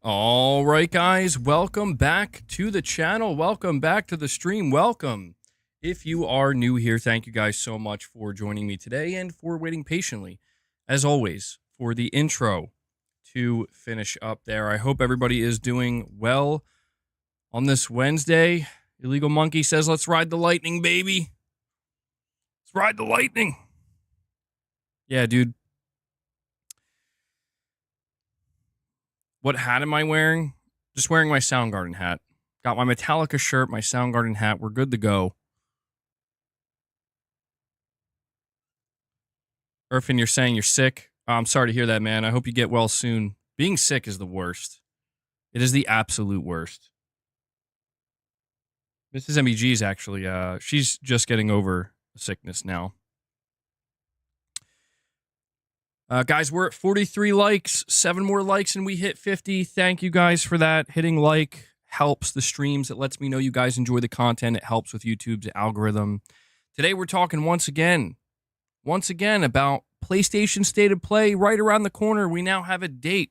All right, guys, welcome back to the channel. Welcome back to the stream. Welcome. If you are new here, thank you guys so much for joining me today and for waiting patiently, as always, for the intro to finish up there. I hope everybody is doing well on this Wednesday. Illegal Monkey says, let's ride the lightning, baby. Let's ride the lightning. Yeah, dude. What hat am I wearing? Just wearing my Soundgarden hat. Got my Metallica shirt, my Soundgarden hat. We're good to go. Irfin, you're saying you're sick. Oh, I'm sorry to hear that, man. I hope you get well soon. Being sick is the worst. It is the absolute worst. Mrs. MBG is actually, she's just getting over sickness now. Guys, we're at 43 likes, 7 more likes, and we hit 50. Thank you guys for that. Hitting like helps the streams. It lets me know you guys enjoy the content. It helps with YouTube's algorithm. Today, we're talking once again about PlayStation State of Play right around the corner. We now have a date,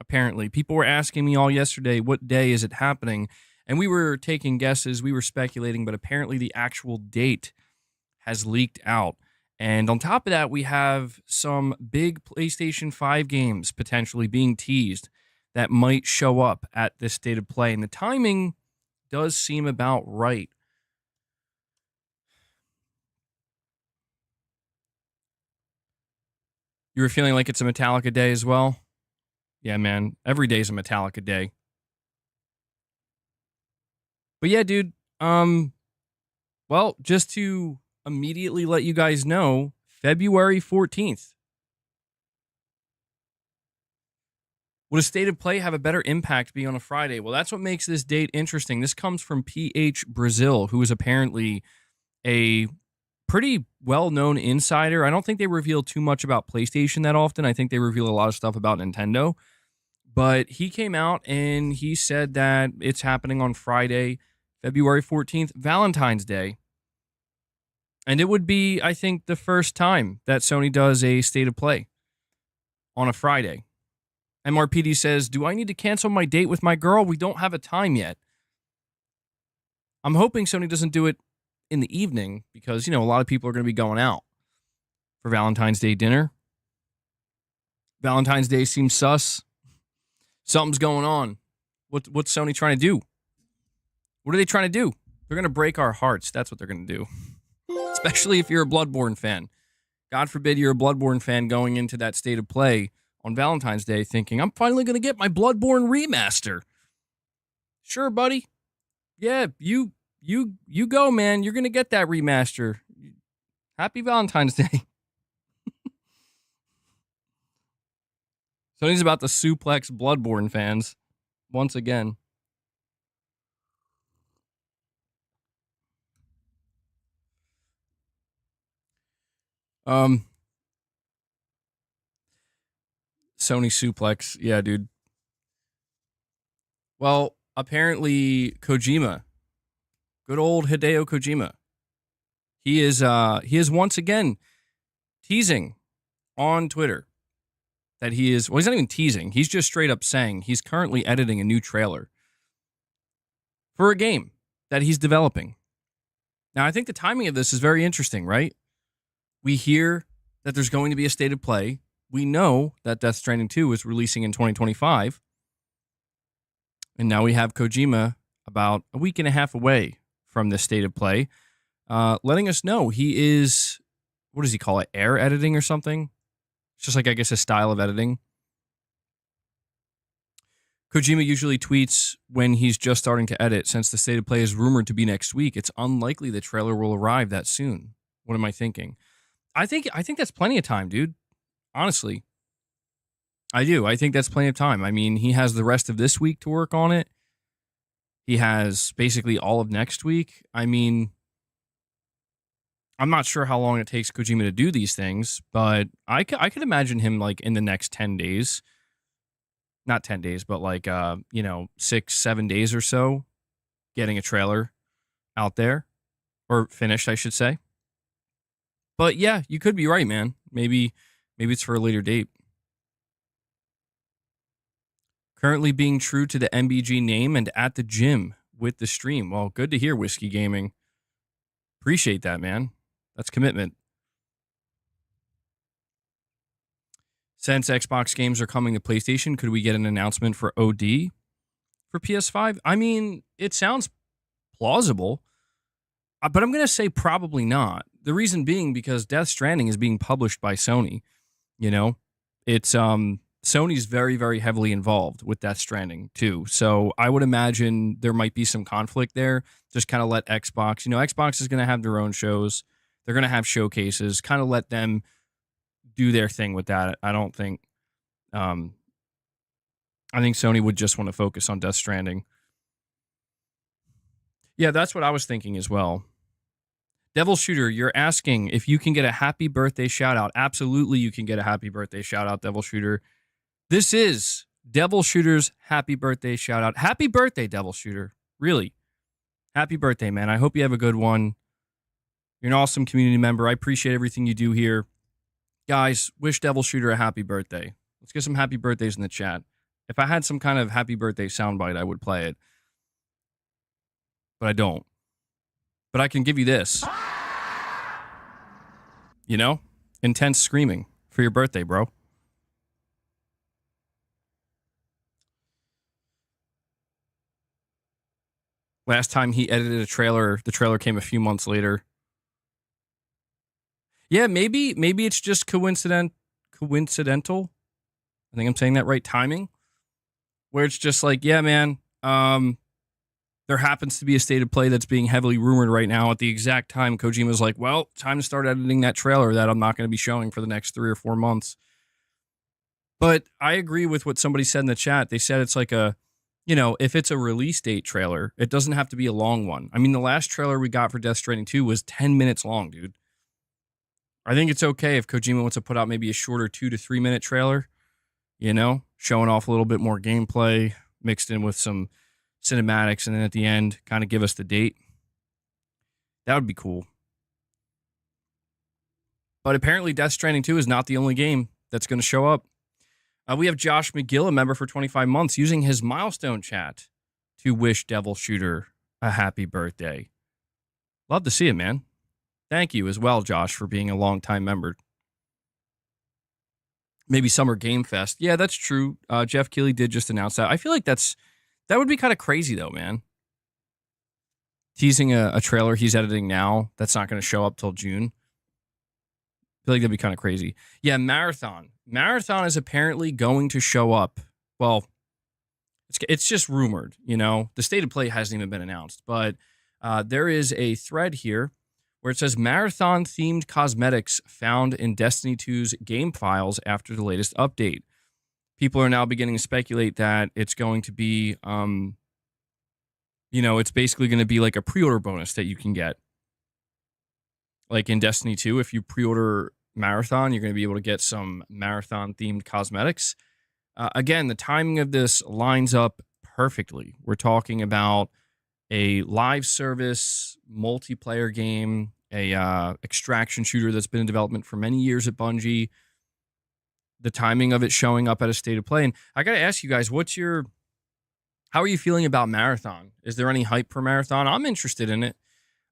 apparently. People were asking me all yesterday, what day is it happening? And we were taking guesses. We were speculating, but apparently the actual date has leaked out. And on top of that, we have some big PlayStation 5 games potentially being teased that might show up at this State of Play. And the timing does seem about right. You were feeling like it's a Metallica day as well? Yeah, man. Every day's a Metallica day. But yeah, dude. Well, just to immediately let you guys know, February 14th. Would a State of Play have a better impact being on a Friday? Well, that's what makes this date interesting. This comes from PH Brazil, who is apparently a pretty well-known insider. I don't think they reveal too much about PlayStation that often. I think they reveal a lot of stuff about Nintendo. But he came out and he said that it's happening on Friday, February 14th, Valentine's Day. And it would be, I think, the first time that Sony does a State of Play on a Friday. MRPD says, do I need to cancel my date with my girl? We don't have a time yet. I'm hoping Sony doesn't do it in the evening because, you know, a lot of people are going to be going out for Valentine's Day dinner. Valentine's Day seems sus. Something's going on. What's Sony trying to do? What are they trying to do? They're going to break our hearts. That's what they're going to do. Especially if you're a Bloodborne fan. God forbid you're a Bloodborne fan going into that State of Play on Valentine's Day thinking, I'm finally going to get my Bloodborne remaster. Sure, buddy. Yeah, you go, man. You're going to get that remaster. Happy Valentine's Day. Sony's about to suplex Bloodborne fans once again. Sony suplex. Yeah, dude. Well, apparently Kojima, good old Hideo Kojima, he is once again teasing on Twitter that he's not even teasing. He's just straight up saying he's currently editing a new trailer for a game that he's developing. Now, I think the timing of this is very interesting, right? We hear that there's going to be a State of Play. We know that Death Stranding 2 is releasing in 2025. And now we have Kojima about a week and a half away from this State of Play, letting us know he is, what does he call it, air editing or something? It's just like, I guess, a style of editing. Kojima usually tweets when he's just starting to edit. Since the State of Play is rumored to be next week, it's unlikely the trailer will arrive that soon. What am I thinking? I think that's plenty of time, dude. Honestly. I do. I think that's plenty of time. I mean, he has the rest of this week to work on it. He has basically all of next week. I mean, I'm not sure how long it takes Kojima to do these things, but I could imagine him like in the next 10 days. Not 10 days, but like, 6-7 days or so, getting a trailer out there, or finished, I should say. But yeah, you could be right, man. Maybe it's for a later date. Currently being true to the MBG name and at the gym with the stream. Well, good to hear, Whiskey Gaming. Appreciate that, man. That's commitment. Since Xbox games are coming to PlayStation, could we get an announcement for OD for PS5? I mean, it sounds plausible, but I'm going to say probably not. The reason being because Death Stranding is being published by Sony. You know, it's Sony's very, very heavily involved with Death Stranding too. So I would imagine there might be some conflict there. Just kind of let Xbox, Xbox is going to have their own shows. They're going to have showcases. Kind of let them do their thing with that. I don't think. I think Sony would just want to focus on Death Stranding. Yeah, that's what I was thinking as well. Devil Shooter, you're asking if you can get a happy birthday shout out. Absolutely, you can get a happy birthday shout out, Devil Shooter. This is Devil Shooter's happy birthday shout out. Happy birthday, Devil Shooter. Really. Happy birthday, man. I hope you have a good one. You're an awesome community member. I appreciate everything you do here. Guys, wish Devil Shooter a happy birthday. Let's get some happy birthdays in the chat. If I had some kind of happy birthday soundbite, I would play it. But I don't. But I can give you this. Intense screaming for your birthday, bro. Last time he edited a trailer, the trailer came a few months later. Yeah, maybe it's just coincidental. I think I'm saying that right, timing. Where it's just like, yeah, man, there happens to be a state of play that's being heavily rumored right now. At the exact time, Kojima's like, well, time to start editing that trailer that I'm not going to be showing for the next 3 or 4 months. But I agree with what somebody said in the chat. They said it's like if it's a release date trailer, it doesn't have to be a long one. I mean, the last trailer we got for Death Stranding 2 was 10 minutes long, dude. I think it's okay if Kojima wants to put out maybe a shorter 2 to 3 minute trailer, showing off a little bit more gameplay mixed in with some cinematics, and then at the end, kind of give us the date. That would be cool. But apparently Death Stranding 2 is not the only game that's going to show up. We have Josh McGill, a member for 25 months, using his milestone chat to wish Devil Shooter a happy birthday. Love to see it, man. Thank you as well, Josh, for being a longtime member. Maybe Summer Game Fest. Yeah, that's true. Jeff Keighley did just announce that. I feel like that would be kind of crazy, though, man. Teasing a trailer he's editing now that's not going to show up till June. I feel like that'd be kind of crazy. Yeah, Marathon. Marathon is apparently going to show up. Well, it's just rumored, The state of play hasn't even been announced. But there is a thread here where it says Marathon-themed cosmetics found in Destiny 2's game files after the latest update. People are now beginning to speculate that it's going to be, it's basically going to be like a pre-order bonus that you can get. Like in Destiny 2, if you pre-order Marathon, you're going to be able to get some Marathon-themed cosmetics. Again, the timing of this lines up perfectly. We're talking about a live service, multiplayer game, a extraction shooter that's been in development for many years at Bungie. The timing of it showing up at a state of play. And I got to ask you guys, how are you feeling about Marathon? Is there any hype for Marathon? I'm interested in it.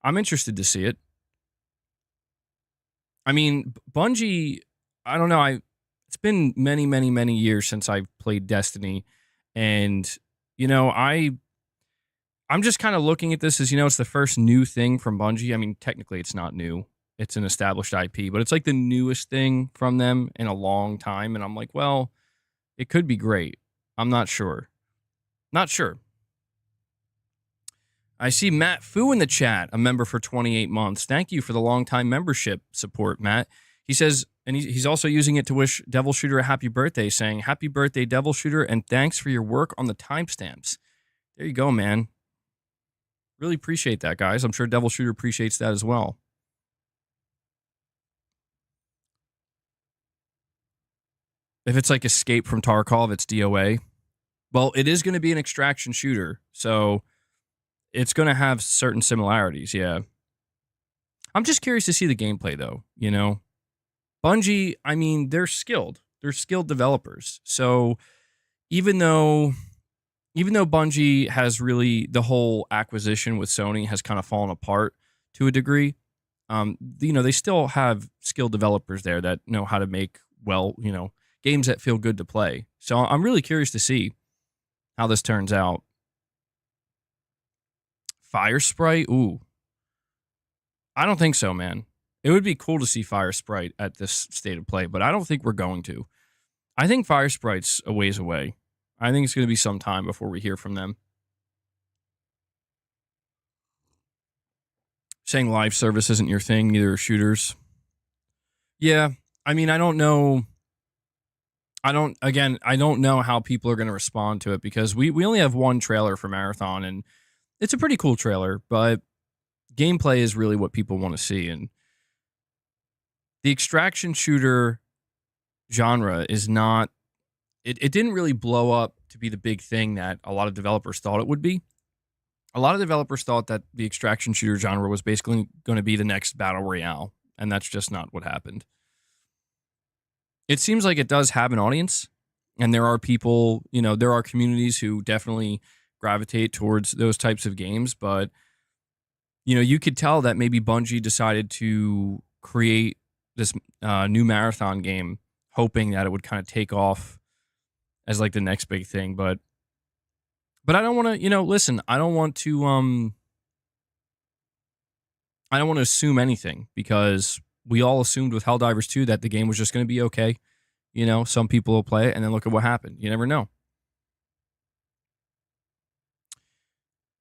I'm interested to see it. I mean, Bungie, I don't know. It's been many, many, many years since I've played Destiny. And, I'm just kind of looking at this as, it's the first new thing from Bungie. I mean, technically it's not new. It's an established IP, but it's like the newest thing from them in a long time. And I'm like, well, it could be great. I'm not sure. Not sure. I see Matt Fu in the chat, a member for 28 months. Thank you for the long-time membership support, Matt. He says, and he's also using it to wish Devil Shooter a happy birthday, saying, happy birthday, Devil Shooter, and thanks for your work on the timestamps. There you go, man. Really appreciate that, guys. I'm sure Devil Shooter appreciates that as well. If it's like Escape from Tarkov, it's DOA. Well, it is going to be an extraction shooter, so it's going to have certain similarities, yeah. I'm just curious to see the gameplay, though, Bungie, I mean, they're skilled. They're skilled developers. So even though Bungie has really, the whole acquisition with Sony has kind of fallen apart to a degree. They still have skilled developers there that know how to make games that feel good to play. So I'm really curious to see how this turns out. Fire Sprite, ooh, I don't think so, man. It would be cool to see Fire Sprite at this state of play, but I don't think we're going to. I think Fire Sprite's a ways away. I think it's going to be some time before we hear from them. Saying live service isn't your thing, neither are shooters. Yeah, I mean, I don't know. I don't know how people are going to respond to it because we only have one trailer for Marathon, and it's a pretty cool trailer, but gameplay is really what people want to see. And the extraction shooter genre is not, it didn't really blow up to be the big thing that a lot of developers thought it would be. A lot of developers thought that the extraction shooter genre was basically going to be the next battle royale, and that's just not what happened. It seems like it does have an audience, and there are people, there are communities who definitely gravitate towards those types of games, but you could tell that maybe Bungie decided to create this new Marathon game hoping that it would kind of take off as like the next big thing, but I don't want to, listen, I don't want to assume anything because we all assumed with Helldivers 2 that the game was just going to be okay. Some people will play it and then look at what happened. You never know.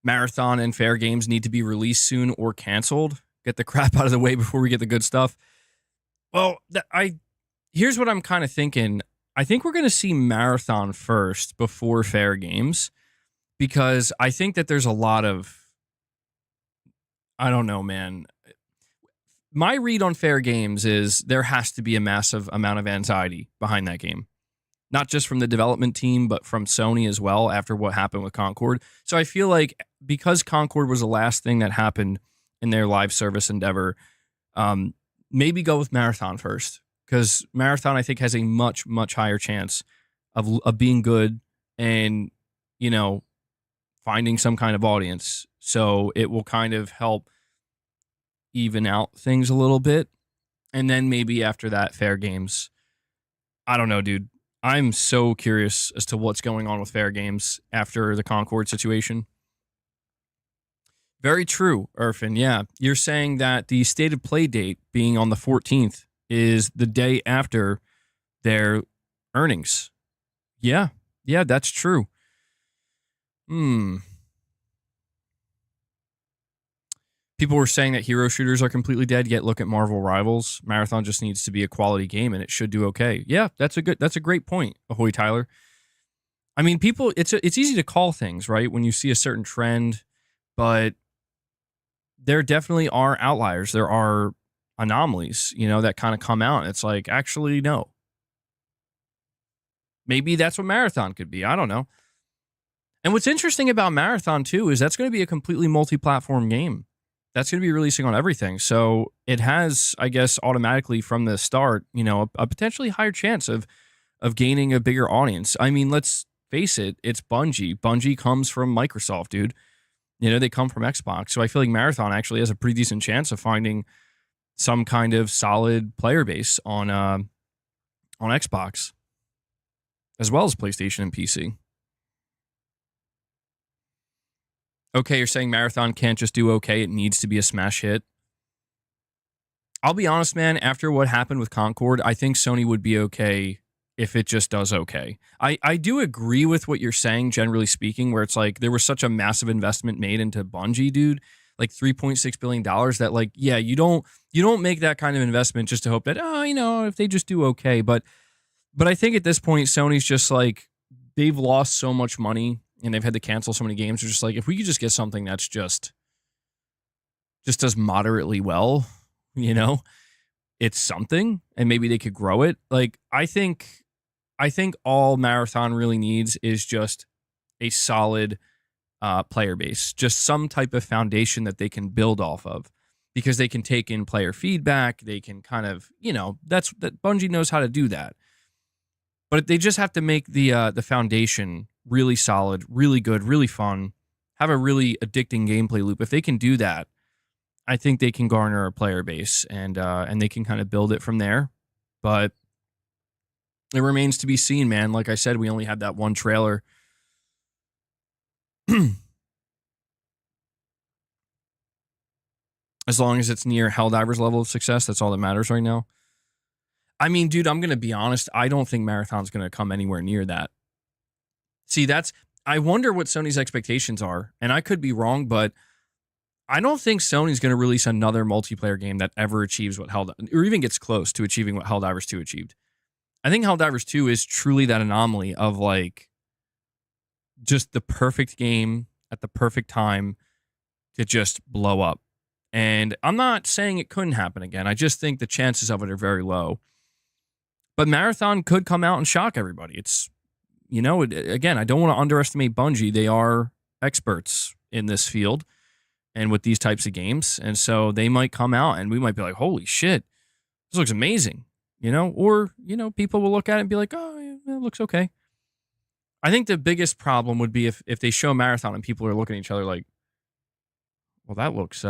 Marathon and Fair games need to be released soon or canceled. Get the crap out of the way before we get the good stuff. Well, here's what I'm kind of thinking. I think we're going to see Marathon first before Fair games because I think that there's a lot of, I don't know, man. My read on Fair games is there has to be a massive amount of anxiety behind that game. Not just from the development team, but from Sony as well after what happened with Concord. So I feel like because Concord was the last thing that happened in their live service endeavor, maybe go with Marathon first. Because Marathon, I think, has a much, much higher chance of being good and, finding some kind of audience. So it will kind of help even out things a little bit. And then maybe after that, Fair games. I don't know, dude. I'm so curious as to what's going on with Fair games after the Concord situation. Very true, Irfan. Yeah. You're saying that the stated play date being on the 14th is the day after their earnings. Yeah. Yeah, that's true. People were saying that hero shooters are completely dead, yet look at Marvel Rivals. Marathon just needs to be a quality game and it should do okay. Yeah, that's a great point, Ahoy Tyler. I mean, people, it's easy to call things, right? When you see a certain trend, but there definitely are outliers. There are anomalies, that kind of come out. And it's like, actually, no. Maybe that's what Marathon could be. I don't know. And what's interesting about Marathon, too, is that's going to be a completely multi-platform game. That's going to be releasing on everything. So it has, I guess, automatically from the start, a potentially higher chance of gaining a bigger audience. I mean, let's face it, it's Bungie. Bungie comes from Microsoft, dude. They come from Xbox. So I feel like Marathon actually has a pretty decent chance of finding some kind of solid player base on Xbox, as well as PlayStation and PC. Okay, you're saying Marathon can't just do okay. It needs to be a smash hit. I'll be honest, man. After what happened with Concord, I think Sony would be okay if it just does okay. I do agree with what you're saying, generally speaking, where it's like there was such a massive investment made into Bungie, dude. Like $3.6 billion that, like, yeah, you don't make that kind of investment just to hope that, if they just do okay. But I think at this point, Sony's just like, they've lost so much money and they've had to cancel so many games. They're just like, if we could just get something that's just does moderately well, it's something, and maybe they could grow it. Like, I think all Marathon really needs is just a solid player base, just some type of foundation that they can build off of, because they can take in player feedback. They can kind of, that Bungie knows how to do that. But they just have to make the foundation really solid, really good, really fun, have a really addicting gameplay loop. If they can do that, I think they can garner a player base and they can kind of build it from there. But it remains to be seen, man. Like I said, we only had that one trailer. As long as it's near Helldivers' level of success, that's all that matters right now. I mean, dude, I'm going to be honest. I don't think Marathon's going to come anywhere near that. See, I wonder what Sony's expectations are. And I could be wrong, but I don't think Sony's going to release another multiplayer game that ever achieves what or even gets close to achieving what Helldivers 2 achieved. I think Helldivers 2 is truly that anomaly of like just the perfect game at the perfect time to just blow up. And I'm not saying it couldn't happen again. I just think the chances of it are very low. But Marathon could come out and shock everybody. It's, again, I don't want to underestimate Bungie. They are experts in this field and with these types of games. And so they might come out and we might be like, holy shit, this looks amazing. Or, people will look at it and be like, oh, yeah, it looks okay. I think the biggest problem would be if they show Marathon and people are looking at each other like, well, that looks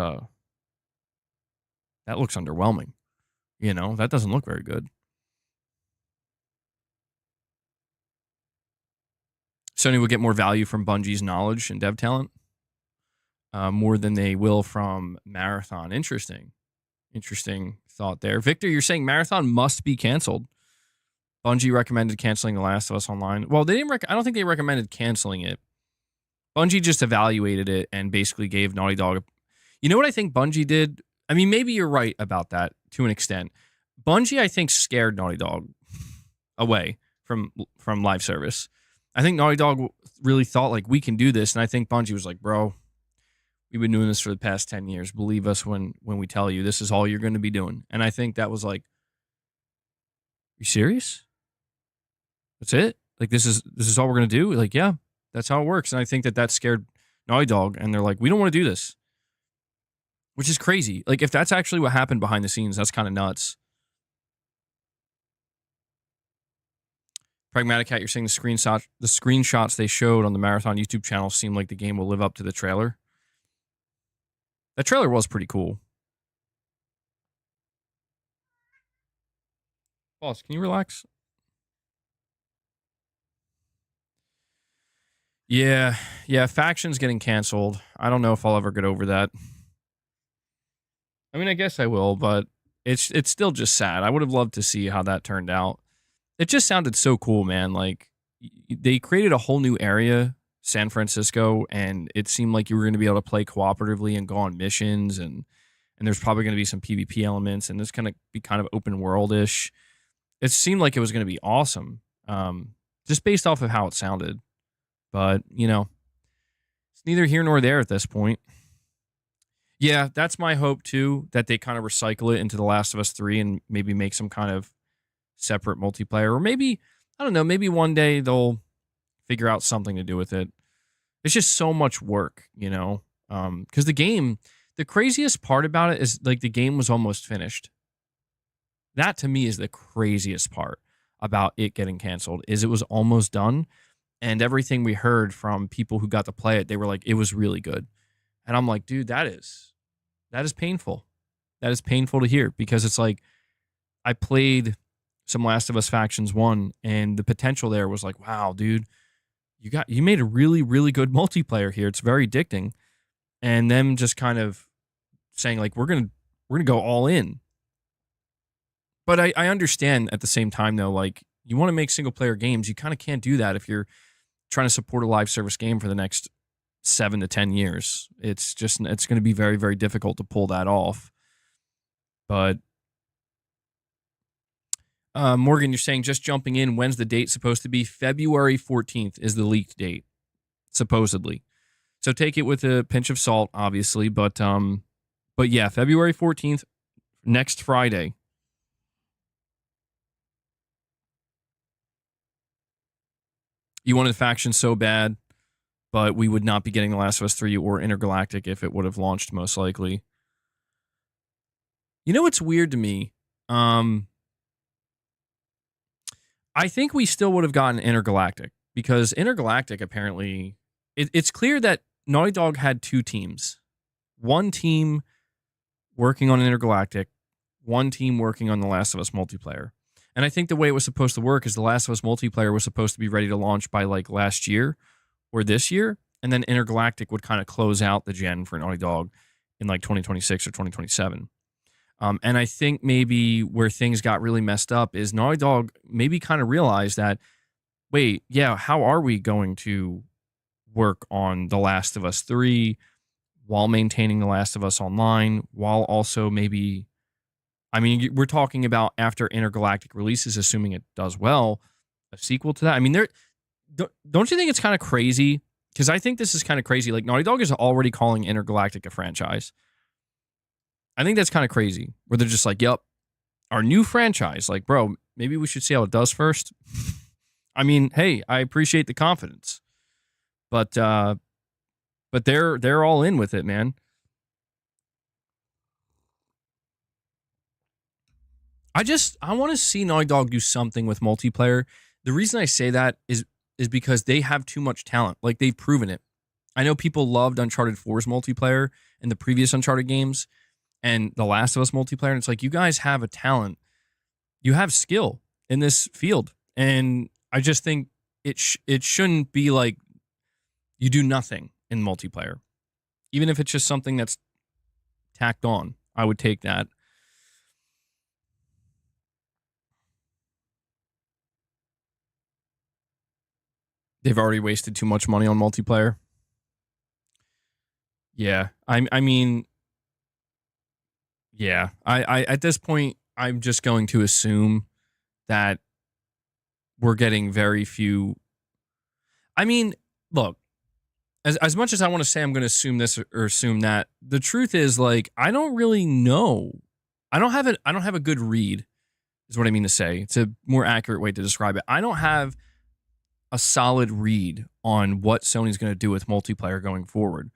underwhelming. That doesn't look very good. Sony would get more value from Bungie's knowledge and dev talent more than they will from Marathon. Interesting thought there. Victor, you're saying Marathon must be canceled. Bungie recommended canceling The Last of Us Online. Well, they didn't. I don't think they recommended canceling it. Bungie just evaluated it and basically gave Naughty Dog. You know what I think Bungie did? I mean, maybe you're right about that to an extent. Bungie, I think, scared Naughty Dog away from live service. I think Naughty Dog really thought, like, we can do this. And I think Bungie was like, bro, we've been doing this for the past 10 years. Believe us when we tell you this is all you're going to be doing. And I think that was like, you serious? That's it? Like, this is all we're going to do? Like, yeah, that's how it works. And I think that scared Naughty Dog. And they're like, we don't want to do this. Which is crazy. Like, if that's actually what happened behind the scenes, that's kind of nuts. Pragmatic Cat, you're saying the screenshots they showed on the Marathon YouTube channel seem like the game will live up to the trailer. That trailer was pretty cool. Boss, can you relax? Yeah, Faction's getting canceled. I don't know if I'll ever get over that. I mean, I guess I will, but it's still just sad. I would have loved to see how that turned out. It just sounded so cool, man. Like, they created a whole new area, San Francisco, and it seemed like you were going to be able to play cooperatively and go on missions, and there's probably going to be some PvP elements, and it's going to be kind of open world-ish. It seemed like it was going to be awesome, just based off of how it sounded. But, it's neither here nor there at this point. Yeah, that's my hope, too, that they kind of recycle it into The Last of Us 3 and maybe make some kind of separate multiplayer. Or maybe, I don't know, maybe one day they'll figure out something to do with it. It's just so much work, because the craziest part about it is, like, the game was almost finished. That, to me, is the craziest part about it getting canceled, is it was almost done. And everything we heard from people who got to play it, they were like, it was really good. And I'm like, dude, that is painful. That is painful to hear, because it's like, I played some Last of Us Factions 1, and the potential there was like, wow, dude, you made a really, really good multiplayer here. It's very addicting. And them just kind of saying, like, we're gonna go all in. But I understand at the same time, though, like, you want to make single player games, you kind of can't do that if you're trying to support a live service game for the next 7 to 10 years. It's going to be very, very difficult to pull that off. But Morgan, you're saying, just jumping in, when's the date supposed to be? February 14th is the leaked date, supposedly. So take it with a pinch of salt, obviously. But yeah, February 14th, next Friday. You wanted Faction so bad, but we would not be getting The Last of Us 3 or Intergalactic if it would have launched, most likely. You know what's weird to me? I think we still would have gotten Intergalactic because Intergalactic apparently it's clear that Naughty Dog had two teams. One team working on Intergalactic, one team working on The Last of Us multiplayer. And I think the way it was supposed to work is The Last of Us multiplayer was supposed to be ready to launch by like last year or this year, and then Intergalactic would kind of close out the gen for Naughty Dog in like 2026 or 2027. And I think maybe where things got really messed up is Naughty Dog maybe kind of realized that, wait, yeah, how are we going to work on The Last of Us 3 while maintaining The Last of Us Online, while also maybe, I mean, we're talking about after Intergalactic releases, assuming it does well, a sequel to that. I mean, don't you think it's kind of crazy? Because I think this is kind of crazy. Like, Naughty Dog is already calling Intergalactic a franchise. I think that's kind of crazy, where they're just like, yep, our new franchise. Like, bro, maybe we should see how it does first. I mean, hey, I appreciate the confidence, but they're all in with it, man. I want to see Naughty Dog do something with multiplayer. The reason I say that is because they have too much talent. Like, they've proven it. I know people loved Uncharted 4's multiplayer and the previous Uncharted games and The Last of Us multiplayer. And it's like, you guys have a talent. You have skill in this field. And I just think it shouldn't be like you do nothing in multiplayer. Even if it's just something that's tacked on, I would take that. They've already wasted too much money on multiplayer. Yeah. I mean, yeah. I at this point, I'm just going to assume that we're getting very few. I mean, look, as much as I want to say I'm going to assume this or assume that, the truth is, like, I don't really know. I don't have a good read, is what I mean to say. It's a more accurate way to describe it. I don't have a solid read on what Sony's going to do with multiplayer going forward.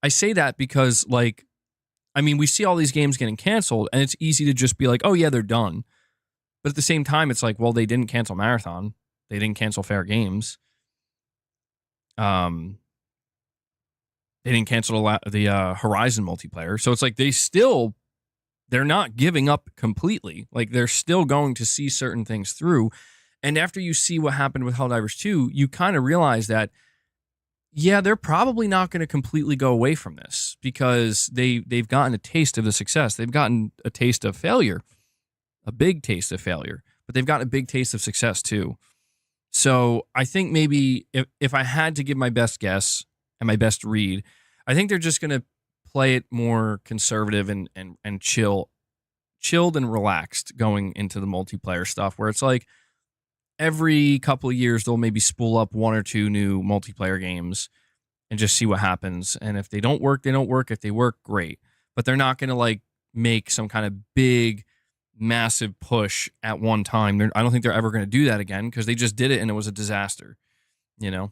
I say that because, like, I mean, we see all these games getting canceled, and it's easy to just be like, oh, yeah, they're done. But at the same time, it's like, well, they didn't cancel Marathon. They didn't cancel Fair Games. They didn't cancel the Horizon multiplayer. So it's like they're not giving up completely. Like, they're still going to see certain things through. And after you see what happened with Helldivers 2, you kind of realize that, yeah, they're probably not going to completely go away from this because they've gotten a taste of the success. They've gotten a taste of failure, a big taste of failure, but they've gotten a big taste of success too. So I think maybe if I had to give my best guess and my best read, I think they're just going to play it more conservative and chilled and relaxed going into the multiplayer stuff, where it's like, every couple of years, they'll maybe spool up one or two new multiplayer games and just see what happens. And if they don't work, they don't work. If they work, great. But they're not going to, like, make some kind of big, massive push at one time. I don't think they're ever going to do that again because they just did it and it was a disaster. You know?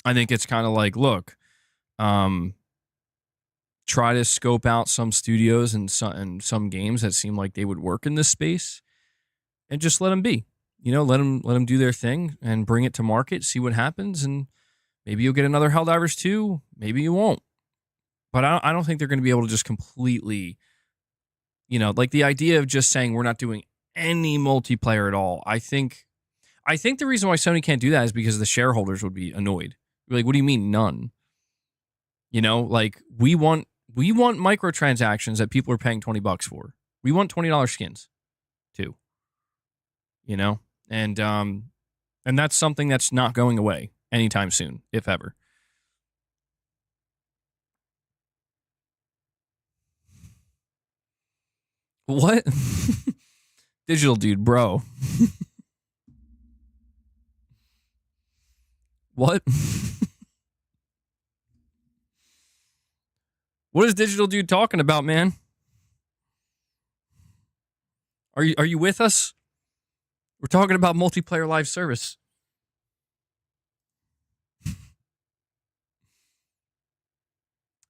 I think it's kind of like, look, try to scope out some studios and some games that seem like they would work in this space. And just let them be, let them do their thing and bring it to market, see what happens. And maybe you'll get another Helldivers 2. Maybe you won't. But I don't think they're going to be able to just completely, like the idea of just saying we're not doing any multiplayer at all. I think the reason why Sony can't do that is because the shareholders would be annoyed. Like, what do you mean none? Like we want microtransactions that people are paying $20 for. We want $20 skins too. And that's something that's not going away anytime soon, if ever. What? Digital dude, bro. What? What is Digital Dude talking about, man? Are you with us? We're talking about multiplayer live service.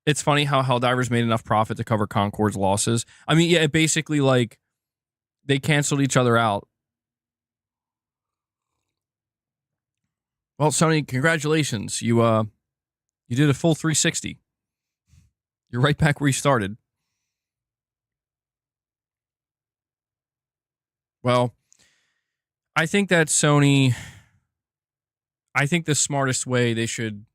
It's funny how Helldivers made enough profit to cover Concord's losses. I mean, yeah, basically, like, they canceled each other out. Well, Sony, congratulations. You did a full 360. You're right back where you started. Well, I think that Sony, I think the smartest way they could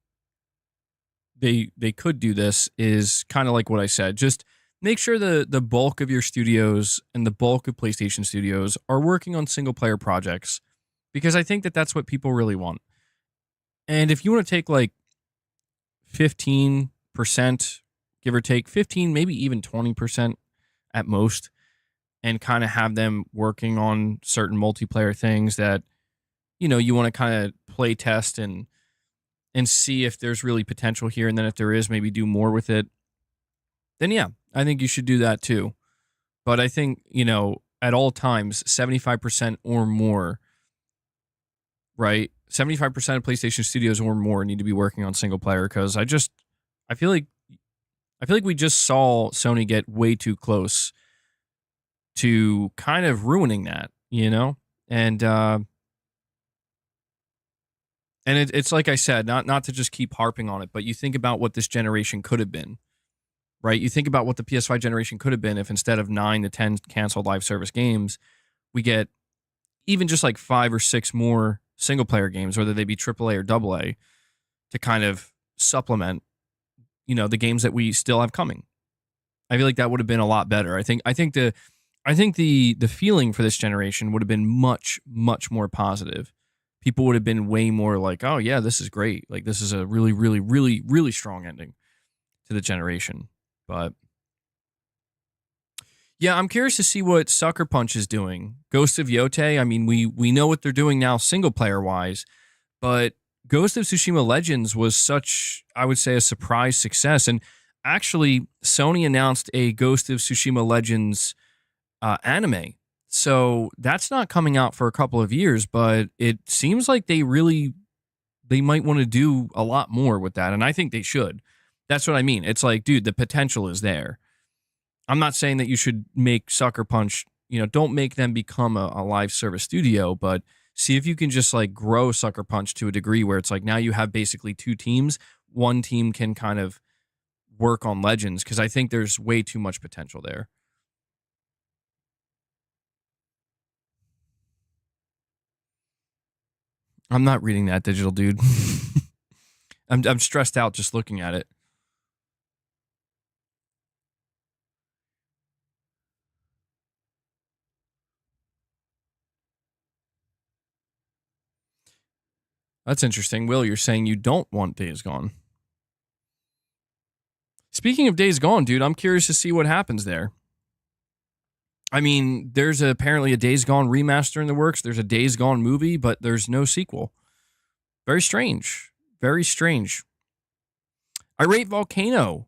do this is kind of like what I said. Just make sure the bulk of your studios and the bulk of PlayStation studios are working on single player projects, because I think that that's what people really want. And if you want to take like 15%, give or take 15, maybe even 20% at most, and kind of have them working on certain multiplayer things that, you want to kind of play test and see if there's really potential here, and then if there is, maybe do more with it, then yeah, I think you should do that too. But I think, at all times, 75% or more, right? 75% of PlayStation studios or more need to be working on single player, because I feel like we just saw Sony get way too close to kind of ruining that, And it's like I said, not to just keep harping on it, but you think about what this generation could have been, right? You think about what the PS5 generation could have been if instead of 9 to 10 canceled live service games, we get even just like 5 or 6 more single player games, whether they be AAA or AA, to kind of supplement, the games that we still have coming. I feel like that would have been a lot better. I think the feeling for this generation would have been much, much more positive. People would have been way more like, oh yeah, this is great. Like, this is a really, really, really, really strong ending to the generation. But yeah, I'm curious to see what Sucker Punch is doing. Ghost of Yotei, I mean, we know what they're doing now single player wise, but Ghost of Tsushima Legends was such, I would say, a surprise success. And actually, Sony announced a Ghost of Tsushima Legends anime. So that's not coming out for a couple of years, but it seems like they might want to do a lot more with that. And I think they should. That's what I mean. It's like, dude, the potential is there. I'm not saying that you should make Sucker Punch, don't make them become a live service studio, but see if you can just like grow Sucker Punch to a degree where it's like now you have basically 2 teams. One team can kind of work on Legends, because I think there's way too much potential there. I'm not reading that, digital dude. I'm stressed out just looking at it. That's interesting. Will, you're saying you don't want Days Gone. Speaking of Days Gone, dude, I'm curious to see what happens there. I mean, there's apparently a Days Gone remaster in the works. There's a Days Gone movie, but there's no sequel. Very strange. Very strange. Irate Volcano,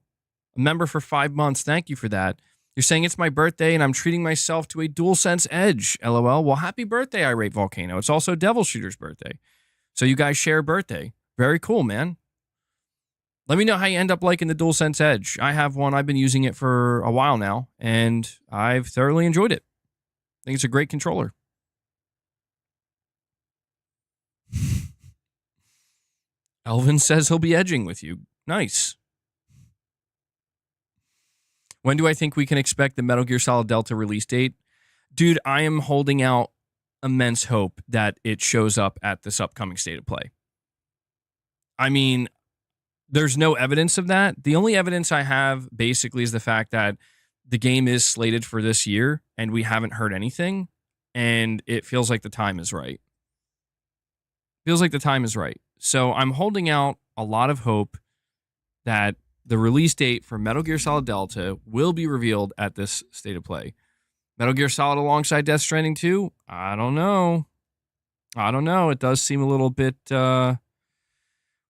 a member for 5 months. Thank you for that. You're saying it's my birthday and I'm treating myself to a DualSense Edge. LOL. Well, happy birthday, Irate Volcano. It's also Devil Shooter's birthday. So you guys share a birthday. Very cool, man. Let me know how you end up liking the DualSense Edge. I have one. I've been using it for a while now, and I've thoroughly enjoyed it. I think it's a great controller. Elvin says he'll be edging with you. Nice. When do I think we can expect the Metal Gear Solid Delta release date? Dude, I am holding out immense hope that it shows up at this upcoming State of Play. I mean, there's no evidence of that. The only evidence I have basically is the fact that the game is slated for this year and we haven't heard anything, and it feels like the time is right. Feels like the time is right. So I'm holding out a lot of hope that the release date for Metal Gear Solid Delta will be revealed at this State of Play. Metal Gear Solid alongside Death Stranding 2? I don't know. It does seem a little bit,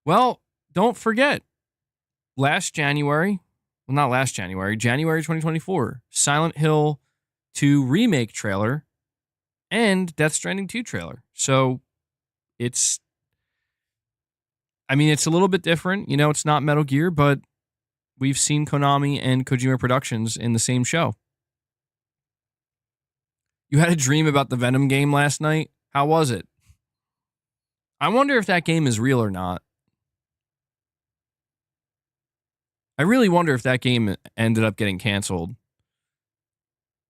well, don't forget, January 2024, Silent Hill 2 remake trailer and Death Stranding 2 trailer. So it's a little bit different. It's not Metal Gear, but we've seen Konami and Kojima Productions in the same show. You had a dream about the Venom game last night? How was it? I wonder if that game is real or not. I really wonder if that game ended up getting canceled.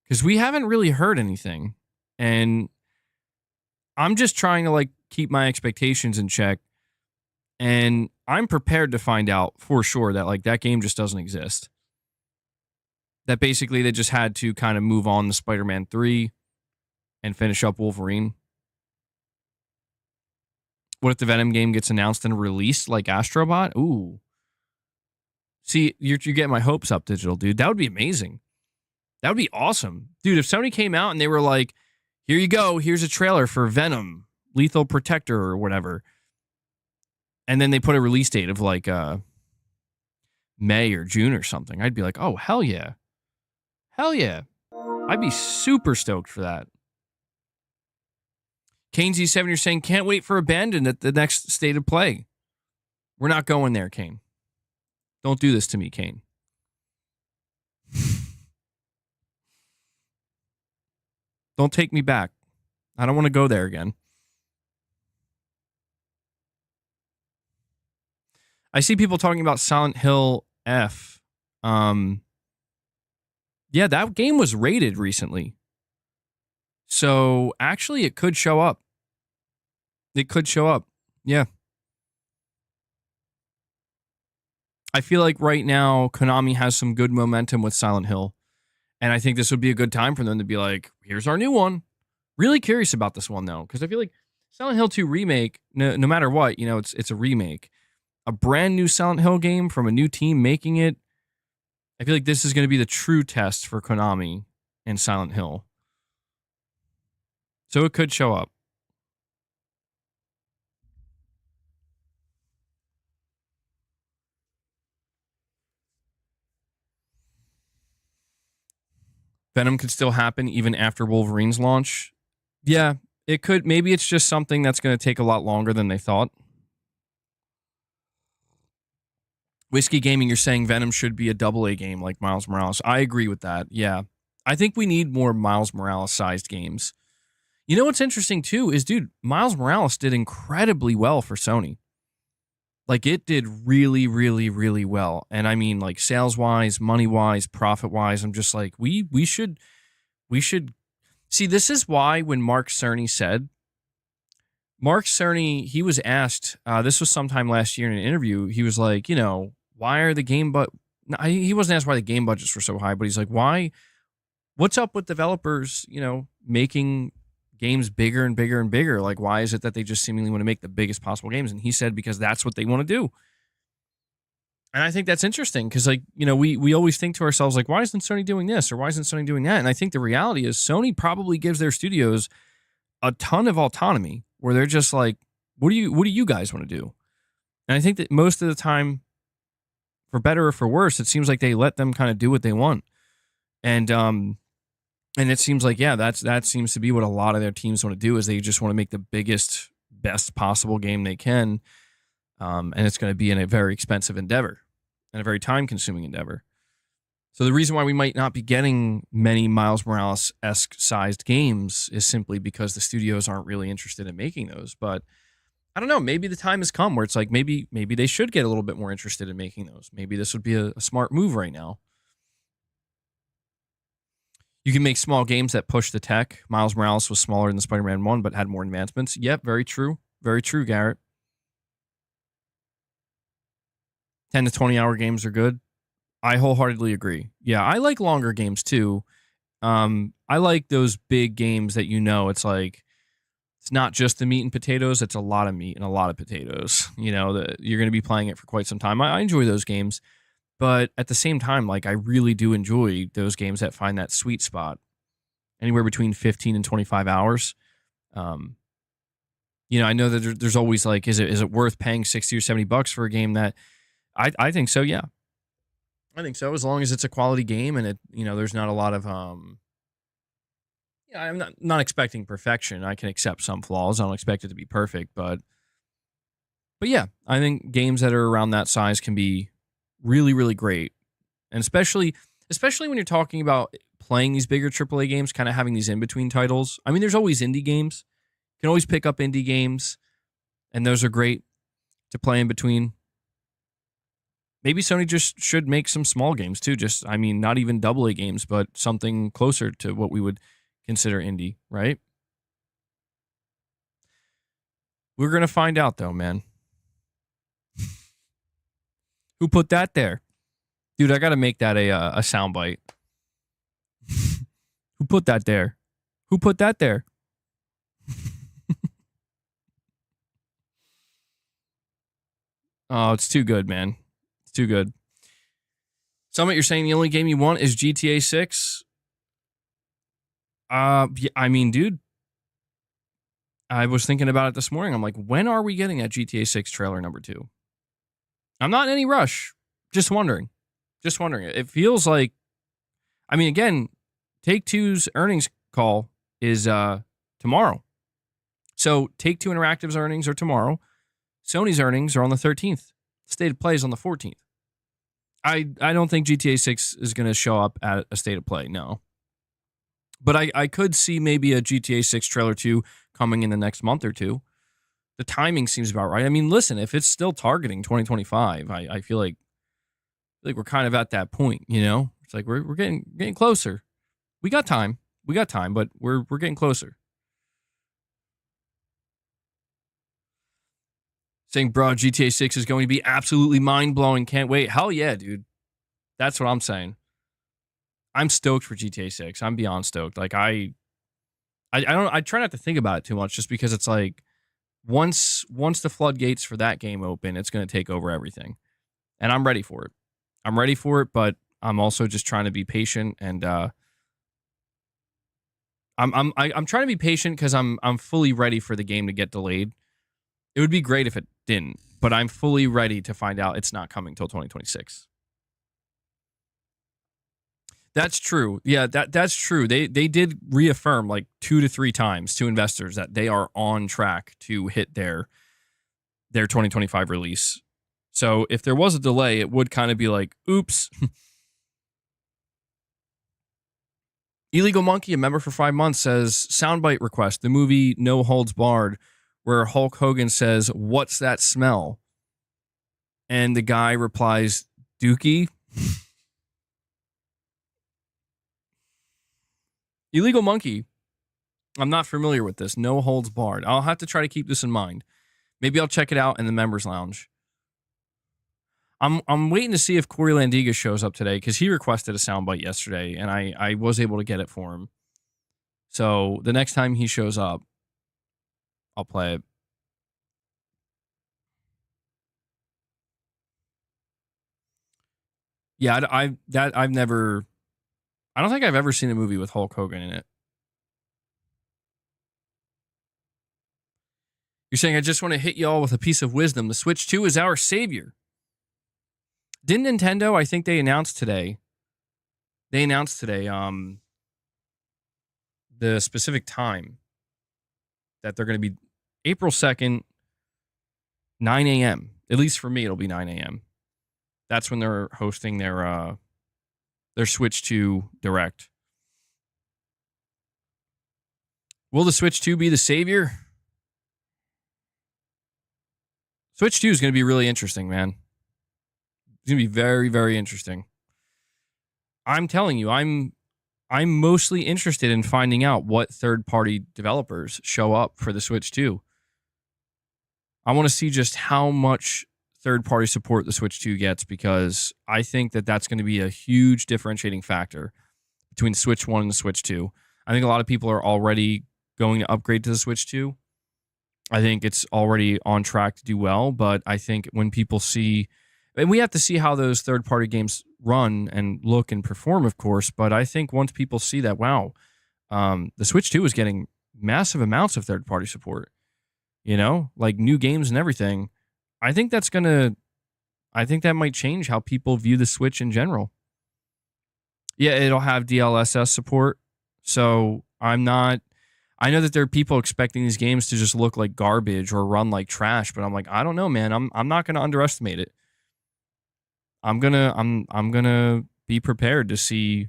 Because we haven't really heard anything. And I'm just trying to like keep my expectations in check. And I'm prepared to find out for sure that like that game just doesn't exist. That basically they just had to kind of move on to Spider-Man 3 and finish up Wolverine. What if the Venom game gets announced and released like Astrobot? Ooh. See, you're getting my hopes up, Digital, dude. That would be amazing. That would be awesome. Dude, if Sony came out and they were like, here you go, here's a trailer for Venom, Lethal Protector or whatever. And then they put a release date of like May or June or something. I'd be like, oh, hell yeah. Hell yeah. I'd be super stoked for that. Kane Z7, you're saying, can't wait for Abandoned at the next State of Play. We're not going there, Kane. Don't do this to me, Kane. Don't take me back. I don't want to go there again. I see people talking about Silent Hill F. Yeah, that game was rated recently. So actually, it could show up. It could show up. Yeah. I feel like right now, Konami has some good momentum with Silent Hill. And I think this would be a good time for them to be like, here's our new one. Really curious about this one, though, because I feel like Silent Hill 2 Remake, no matter what, you know, it's a remake. A brand new Silent Hill game from a new team making it. I feel like this is going to be the true test for Konami and Silent Hill. So it could show up. Venom could still happen even after Wolverine's launch. Yeah, it could. Maybe it's just something that's going to take a lot longer than they thought. Whiskey Gaming, you're saying Venom should be a AA game like Miles Morales. I agree with that. Yeah. I think we need more Miles Morales-sized games. You know what's interesting, too, is, dude, Miles Morales did incredibly well for Sony. Like, it did really, really, really well. And I mean, like, sales-wise, money-wise, profit-wise, I'm just like, we should... See, this is why when Mark Cerny, he was asked, this was sometime last year in an interview, he was like, you know, why are the game he wasn't asked why the game budgets were so high, but he's like, what's up with developers, you know, making games bigger and bigger and bigger? Like, why is it that they just seemingly want to make the biggest possible games? And he said, because that's what they want to do. And I think that's interesting because, like, you know, we always think to ourselves, like, why isn't Sony doing this or why isn't Sony doing that? And I think the reality is Sony probably gives their studios a ton of autonomy where they're just like, what do you guys want to do? And I think that most of the time, for better or for worse, it seems like they let them kind of do what they want. And it seems like, yeah, that seems to be what a lot of their teams want to do is they just want to make the biggest, best possible game they can. And it's going to be in a very expensive endeavor and a very time-consuming endeavor. So the reason why we might not be getting many Miles Morales-esque sized games is simply because the studios aren't really interested in making those. But I don't know, maybe the time has come where it's like maybe they should get a little bit more interested in making those. Maybe this would be a smart move right now. You can make small games that push the tech. Miles Morales was smaller than Spider-Man 1, but had more advancements. Yep, very true. Very true, Garrett. 10 to 20-hour games are good. I wholeheartedly agree. Yeah, I like longer games too. I like those big games that, you know, it's like, it's not just the meat and potatoes, it's a lot of meat and a lot of potatoes. You know, you're going to be playing it for quite some time. I enjoy those games. But at the same time, like, I really do enjoy those games that find that sweet spot. Anywhere between 15 and 25 hours. You know, I know that there's always like, is it worth paying $60 or $70 for a game that I think so, yeah. I think so, as long as it's a quality game and it, you know, there's not a lot of yeah, I'm not expecting perfection. I can accept some flaws. I don't expect it to be perfect, but yeah, I think games that are around that size can be really, really great. And especially when you're talking about playing these bigger AAA games, kind of having these in-between titles. I mean, there's always indie games. You can always pick up indie games. and those are great to play in between. Maybe Sony just should make some small games too. Just, I mean, not even AA games, but something closer to what we would consider indie, right? We're going to find out though, man. Who put that there? Dude, I got to make that a soundbite. Who put that there? Who put that there? Oh, it's too good, man. It's too good. Summit, you're saying the only game you want is GTA 6? Yeah, I mean, dude, I was thinking about it this morning. I'm like, when are we getting that GTA 6 trailer number 2? I'm not in any rush. Just wondering. Just wondering. It feels like, I mean, again, Take-Two's earnings call is tomorrow. So Take-Two Interactive's earnings are tomorrow. Sony's earnings are on the 13th. State of Play is on the 14th. I don't think GTA 6 is going to show up at a State of Play, no. But I could see maybe a GTA 6 trailer 2 coming in the next month or two. The timing seems about right. I mean, listen, if it's still targeting 2025, I feel like we're kind of at that point, you know? It's like we're getting closer. We got time, but we're getting closer. Saying, bro, GTA 6 is going to be absolutely mind-blowing. Can't wait. Hell yeah, dude. That's what I'm saying. I'm stoked for GTA 6. I'm beyond stoked. Like, I try not to think about it too much just because it's like, once the floodgates for that game open, it's going to take over everything. And I'm ready for it. I'm ready for it, but I'm also just trying to be patient, and I'm trying to be patient because I'm fully ready for the game to get delayed. It would be great if it didn't, but I'm fully ready to find out it's not coming till 2026. That's true. Yeah, that's true. They did reaffirm like 2 to 3 times to investors that they are on track to hit their 2025 release. So if there was a delay, it would kind of be like, oops. Illegal Monkey, a member for 5 months, says, soundbite request, the movie No Holds Barred, where Hulk Hogan says, what's that smell? And the guy replies, Dookie. Illegal Monkey. I'm not familiar with this. No Holds Barred. I'll have to try to keep this in mind. Maybe I'll check it out in the members lounge. I'm waiting to see if Corey Landiga shows up today because he requested a soundbite yesterday, and I was able to get it for him. So the next time he shows up, I'll play it. Yeah, I don't think I've ever seen a movie with Hulk Hogan in it. You're saying, I just want to hit y'all with a piece of wisdom. The Switch 2 is our savior. Didn't Nintendo, I think they announced today, the specific time that they're going to be April 2nd, 9 a.m. At least for me, it'll be 9 a.m. That's when they're hosting their Switch 2 Direct. Will the Switch 2 be the savior? Switch 2 is going to be really interesting, man. It's going to be very, very interesting. I'm telling you, I'm mostly interested in finding out what third-party developers show up for the Switch 2. I want to see just how much third-party support the Switch 2 gets, because I think that that's going to be a huge differentiating factor between the Switch 1 and the Switch 2. I think a lot of people are already going to upgrade to the Switch 2. I think it's already on track to do well, but I think when people see, and we have to see how those third-party games run and look and perform, of course, but I think once people see that, wow, the Switch 2 is getting massive amounts of third-party support, you know, like new games and everything, I think that might change how people view the Switch in general. Yeah, it'll have DLSS support, so I know that there are people expecting these games to just look like garbage or run like trash, but I'm like, I don't know, man. I'm not going to underestimate it. I'm gonna be prepared to see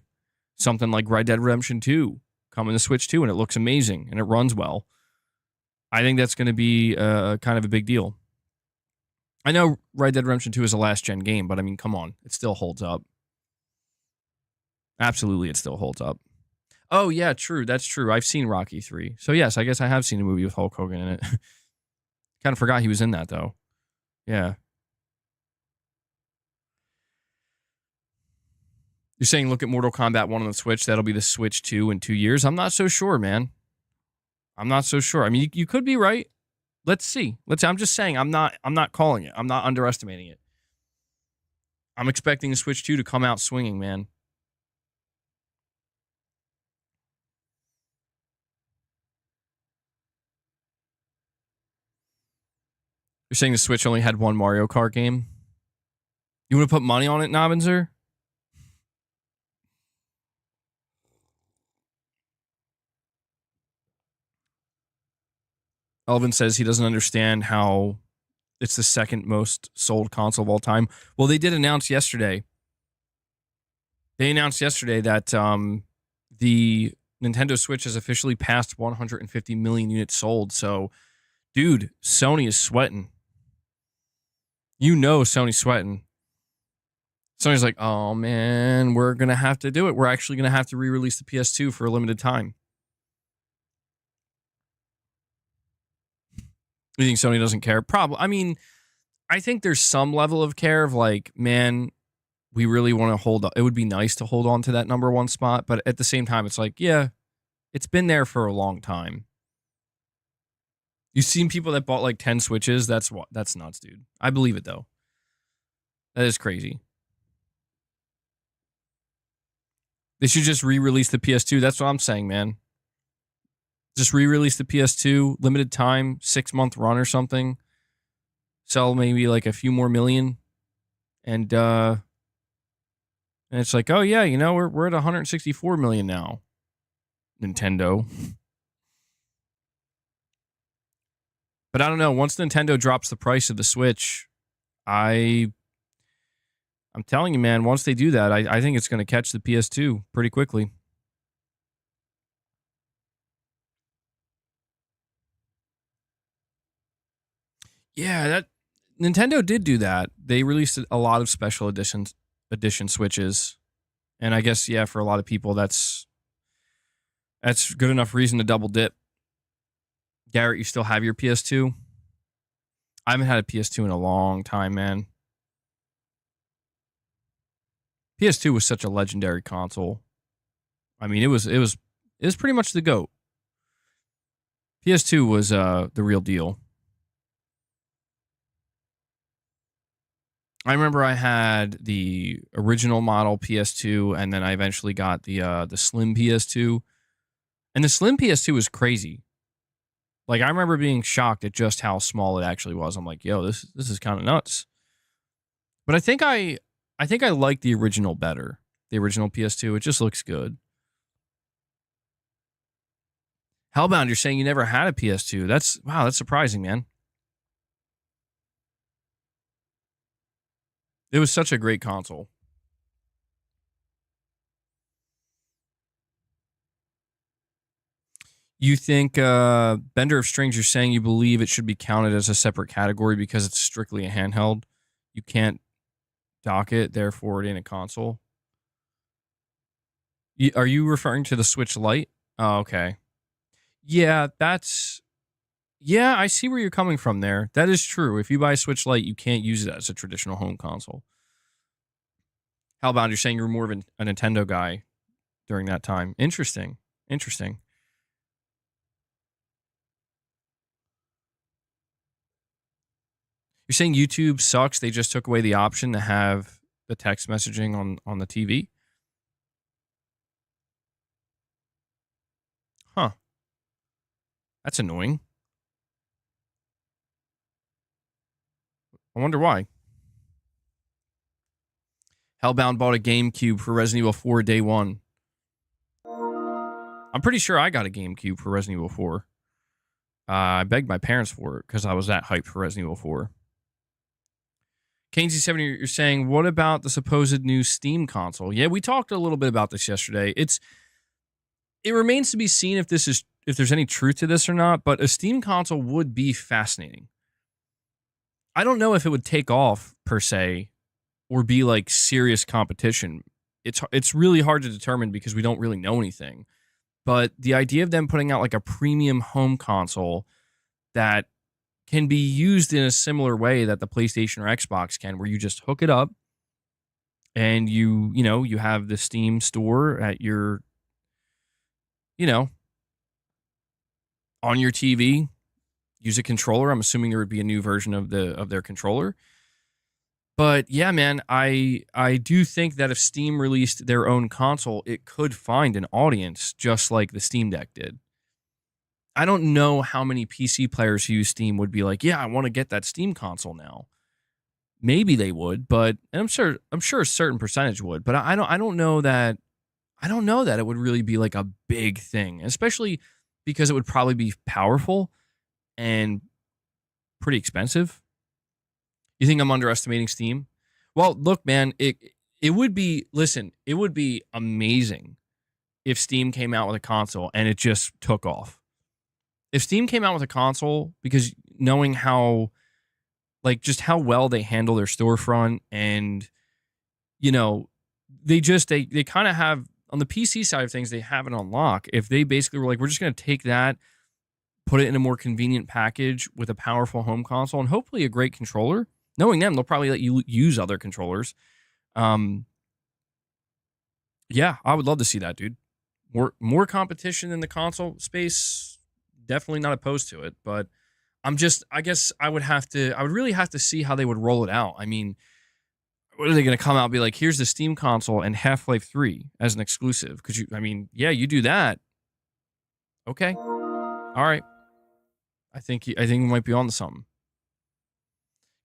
something like Red Dead Redemption 2 come in the Switch 2, and it looks amazing and it runs well. I think that's going to be kind of a big deal. I know Red Dead Redemption 2 is a last-gen game, but I mean, come on. It still holds up. Absolutely, it still holds up. Oh, yeah, true. That's true. I've seen Rocky 3. So, yes, I guess I have seen a movie with Hulk Hogan in it. Kind of forgot he was in that, though. Yeah. You're saying look at Mortal Kombat 1 on the Switch. That'll be the Switch 2 in 2 years. I'm not so sure, man. I'm not so sure. I mean, you could be right. Let's see. I'm just saying I'm not calling it. I'm not underestimating it. I'm expecting the Switch 2 to come out swinging, man. You're saying the Switch only had one Mario Kart game? You want to put money on it, Nobinzer? Elvin says he doesn't understand how it's the second most sold console of all time. Well, they did announce yesterday. They announced yesterday that the Nintendo Switch has officially passed 150 million units sold. So, dude, Sony is sweating. You know Sony's sweating. Sony's like, oh, man, we're going to have to do it. We're actually going to have to re-release the PS2 for a limited time. You think Sony doesn't care? Probably. I mean, I think there's some level of care of like, man, we really want to hold on. It would be nice to hold on to that number one spot. But at the same time, it's like, yeah, it's been there for a long time. You've seen people that bought like 10 Switches. That's nuts, dude. I believe it, though. That is crazy. They should just re-release the PS2. That's what I'm saying, man. Just re-release the PS2, limited time, 6-month run or something. Sell maybe like a few more million. And it's like, oh yeah, you know, we're at 164 million now. Nintendo. But I don't know. Once Nintendo drops the price of the Switch, I'm telling you, man, once they do that, I think it's going to catch the PS2 pretty quickly. Yeah, that Nintendo did do that. They released a lot of special edition Switches. And I guess, yeah, for a lot of people, that's good enough reason to double dip. Garrett, you still have your PS2? I haven't had a PS2 in a long time, man. PS2 was such a legendary console. I mean, it was pretty much the GOAT. PS2 was the real deal. I remember I had the original model PS2, and then I eventually got the slim PS2. And the slim PS2 was crazy. Like, I remember being shocked at just how small it actually was. I'm like, yo, this is kind of nuts. But I think I like the original better. The original PS2. It just looks good. Hellbound, you're saying you never had a PS2. That's surprising, man. It was such a great console. You think Bender of Strings, you're saying you believe it should be counted as a separate category because it's strictly a handheld. You can't dock it, therefore it ain't a console. Are you referring to the Switch Lite? Oh, okay. Yeah, I see where you're coming from there. That is true. If you buy a Switch Lite, you can't use it as a traditional home console. Hellbound, you're saying you're more of a Nintendo guy during that time. Interesting. You're saying YouTube sucks. They just took away the option to have the text messaging on the TV? Huh. That's annoying. I wonder why. Hellbound bought a GameCube for Resident Evil 4 day one. I'm pretty sure I got a GameCube for Resident Evil 4. I begged my parents for it because I was that hyped for Resident Evil 4. KZ70, you're saying, what about the supposed new Steam console? Yeah, we talked a little bit about this yesterday. It remains to be seen if this is there's any truth to this or not, but a Steam console would be fascinating. I don't know if it would take off per se or be like serious competition. It's really hard to determine because we don't really know anything. But the idea of them putting out like a premium home console that can be used in a similar way that the PlayStation or Xbox can, where you just hook it up and you have the Steam store at your, on your TV, use a controller. I'm assuming there would be a new version of their controller. But yeah, man, I do think that if Steam released their own console, it could find an audience just like the Steam Deck did. I don't know how many PC players who use Steam would be like, yeah, I want to get that Steam console now. Maybe they would, but and I'm sure a certain percentage would, but I don't know that it would really be like a big thing, especially because it would probably be powerful and pretty expensive. You think I'm underestimating Steam? Well, look, man, it would be amazing if Steam came out with a console and it just took off. If Steam came out with a console, because knowing how well they handle their storefront and, they kind of have, on the PC side of things, they have it on lock. If they basically were like, we're just going to take that, put it in a more convenient package with a powerful home console and hopefully a great controller, knowing them, they'll probably let you use other controllers. Yeah, I would love to see that, dude. More competition in the console space. Definitely not opposed to it, but I guess I would really have to see how they would roll it out. I mean, what are they going to come out and be like, here's the Steam console and Half-Life 3 as an exclusive? You do that. Okay. All right. I think we might be on to something.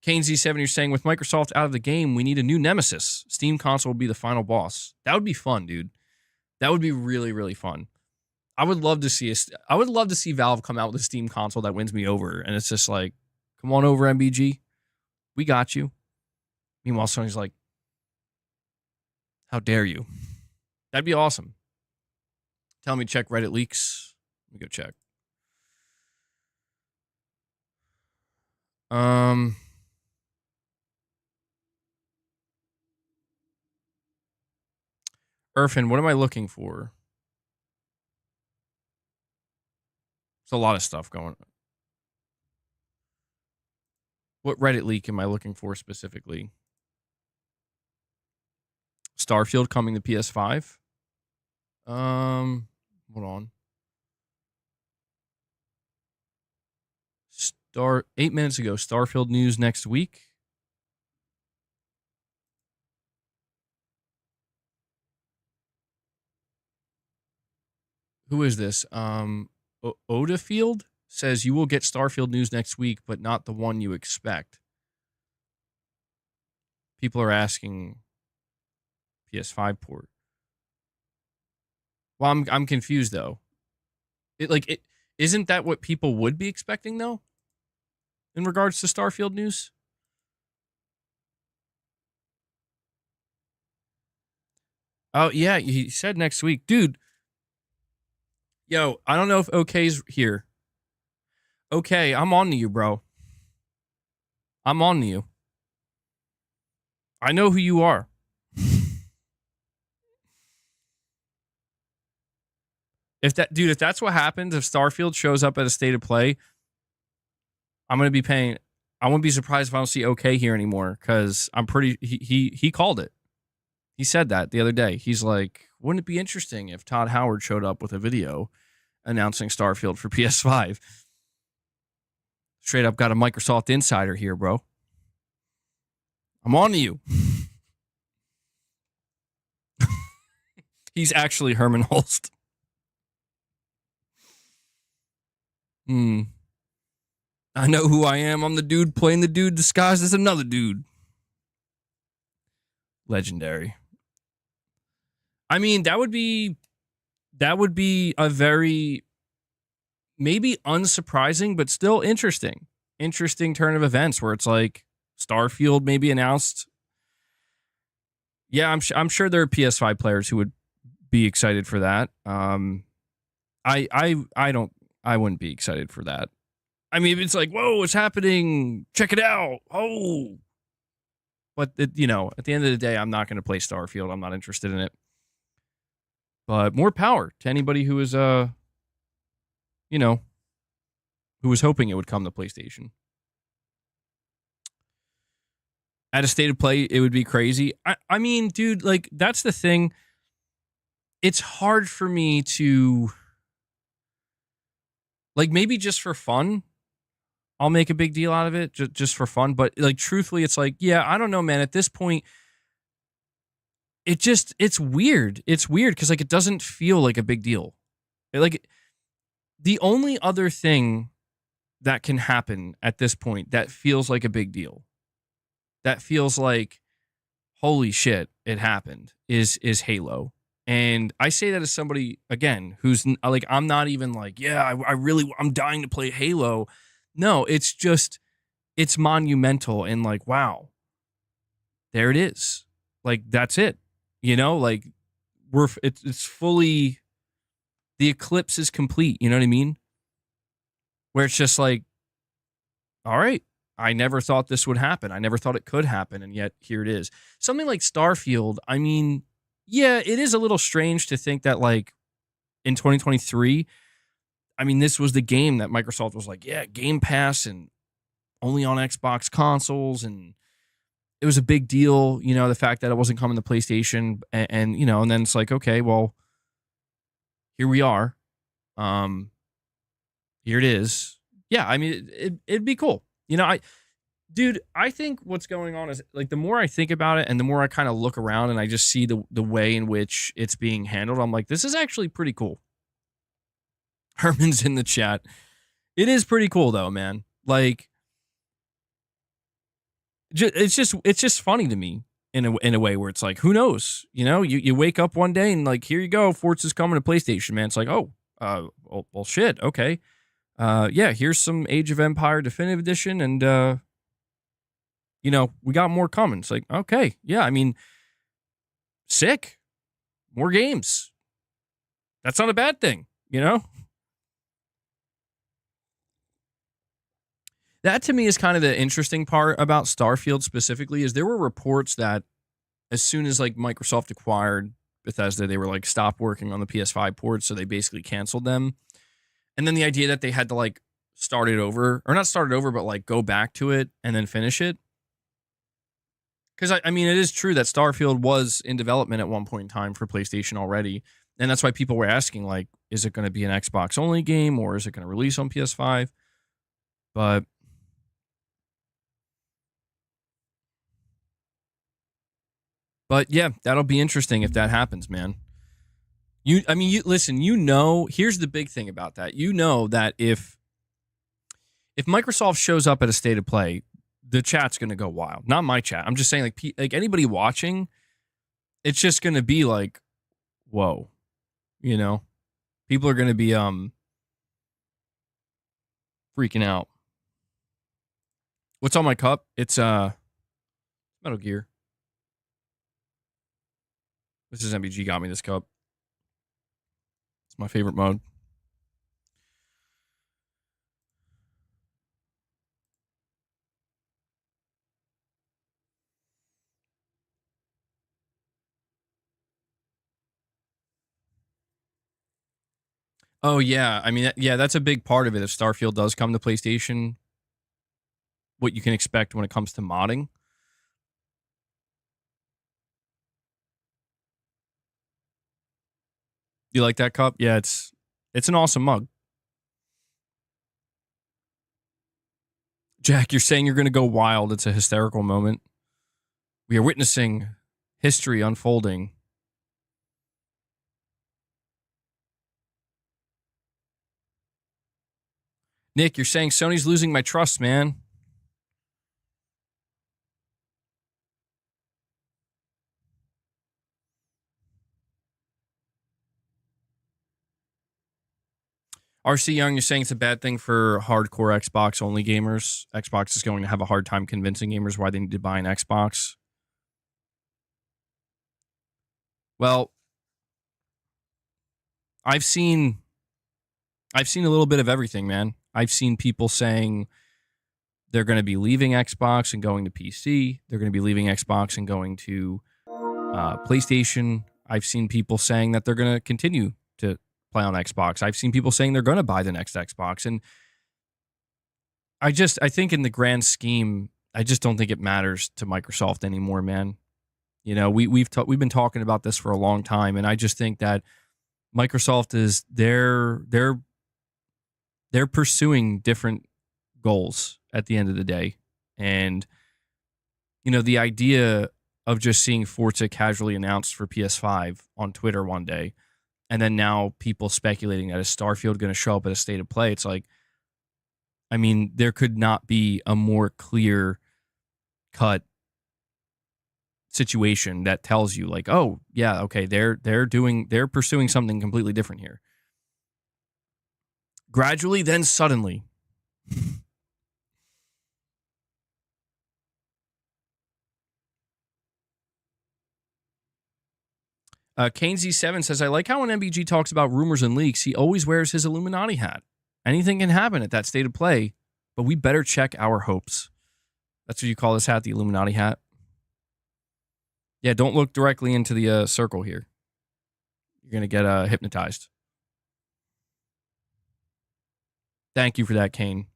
Kane Z7, you're saying, with Microsoft out of the game, we need a new nemesis. Steam console will be the final boss. That would be fun, dude. That would be really, really fun. I would love to see Valve come out with a Steam console that wins me over, and it's just like, come on over, MBG. We got you. Meanwhile, Sony's like, how dare you? That'd be awesome. Tell me to check Reddit leaks. Let me go check. Irfan, what am I looking for? There's a lot of stuff going on. What Reddit leak am I looking for specifically? Starfield coming to PS5? Hold on. 8 minutes ago, Starfield news next week. Who is this? Odafield says you will get Starfield news next week, but not the one you expect. People are asking PS5 port. Well, I'm confused though. Isn't that what people would be expecting though? In regards to Starfield news? Oh yeah, he said next week, dude. Yo, I don't know if OK's here. Okay, I'm on to you, bro. I'm on to you. I know who you are. If that's what happens, if Starfield shows up at a state of play, I'm going to be paying. I won't be surprised if I don't see OK here anymore, because I'm pretty. He called it. He said that the other day. He's like, wouldn't it be interesting if Todd Howard showed up with a video announcing Starfield for PS5? Straight up got a Microsoft insider here, bro. I'm on to you. He's actually Herman Holst. I know who I am. I'm the dude playing the dude disguised as another dude. Legendary. I mean, that would be a very, maybe unsurprising, but still interesting turn of events where it's like Starfield maybe announced. Yeah, I'm sure there are PS5 players who would be excited for that. I wouldn't be excited for that. I mean, it's like, whoa, it's happening. Check it out. Oh, but at the end of the day, I'm not going to play Starfield. I'm not interested in it. But more power to anybody who is you know, who was hoping it would come to PlayStation. At a state of play, it would be crazy. I mean, dude, like, that's the thing. It's hard for me to, like, maybe just for fun, I'll make a big deal out of it, just for fun. But, like, truthfully, it's like, yeah, I don't know, man. At this point, it's weird. It's weird because, like, it doesn't feel like a big deal. Like, the only other thing that can happen at this point that feels like a big deal, that feels like, holy shit, it happened, is Halo. And I say that as somebody, again, who's like, I'm not even like, yeah, I'm dying to play Halo. No, it's just, it's monumental and like, wow, there it is. Like, that's it. Like, it's fully, the eclipse is complete. You know what I mean? Where it's just like, all right, I never thought this would happen. I never thought it could happen. And yet here it is. Something like Starfield, I mean, yeah, it is a little strange to think that, like, in 2023, I mean, this was the game that Microsoft was like, yeah, Gamepass and only on Xbox consoles. And it was a big deal, the fact that it wasn't coming to PlayStation. And then it's like, okay, well, here we are. Here it is. Yeah, I mean, it'd be cool. I think what's going on is, like, the more I think about it and the more I kind of look around and I just see the way in which it's being handled, I'm like, this is actually pretty cool. Herman's in the chat. It is pretty cool though, man. Like, it's just funny to me in a way where it's like, who knows? You wake up one day and, like, here you go, Forza's coming to PlayStation, man. It's like, oh, well, shit, okay. Yeah, here's some Age of Empire Definitive Edition, and we got more coming. It's like, okay, yeah, I mean, sick. More games. That's not a bad thing, That to me is kind of the interesting part about Starfield specifically, is there were reports that as soon as, like, Microsoft acquired Bethesda, they were like, stop working on the PS5 ports, so they basically canceled them. And then the idea that they had to, like, start it over, or not start it over, but, like, go back to it and then finish it. Because, I mean, it is true that Starfield was in development at one point in time for PlayStation already. And that's why people were asking, like, is it going to be an Xbox-only game, or is it going to release on PS5? But yeah, that'll be interesting if that happens, man. Listen, here's the big thing about that. That if Microsoft shows up at a state of play, the chat's going to go wild. Not my chat. I'm just saying, like anybody watching, it's just going to be like, whoa, people are going to be freaking out. What's on my cup? It's Metal Gear. This is MBG got me this cup. It's my favorite mode. Oh, yeah. I mean, yeah, that's a big part of it. If Starfield does come to PlayStation, what you can expect when it comes to modding. You like that cup? Yeah, it's an awesome mug. Jack, you're saying you're going to go wild. It's a hysterical moment. We are witnessing history unfolding. Nick, you're saying Sony's losing my trust, man. RC Young, you're saying it's a bad thing for hardcore Xbox only gamers. Xbox is going to have a hard time convincing gamers why they need to buy an Xbox. Well, I've seen I've seen a little bit of everything, man. I've seen people saying they're going to be leaving Xbox and going to PC. They're going to be leaving Xbox and going to PlayStation. I've seen people saying that they're going to continue to play on Xbox. I've seen people saying they're going to buy the next Xbox. And I think in the grand scheme, I just don't think it matters to Microsoft anymore, man. You know, we've been talking about this for a long time, and I just think that Microsoft is they're pursuing different goals at the end of the day. And you know, the idea of just seeing Forza casually announced for PS5 on Twitter one day, and then now people speculating that is Starfield going to show up at a state of play, it's like, I mean, there could not be a more clear cut situation that tells you like, oh yeah, okay, they're pursuing something completely different here. Gradually, then suddenly. Kane Z7 says, I like how when MBG talks about rumors and leaks, he always wears his Illuminati hat. Anything can happen at that state of play, but we better check our hopes. That's what you call this hat, the Illuminati hat? Yeah, don't look directly into the circle here. You're going to get hypnotized. Thank you for that, Kane.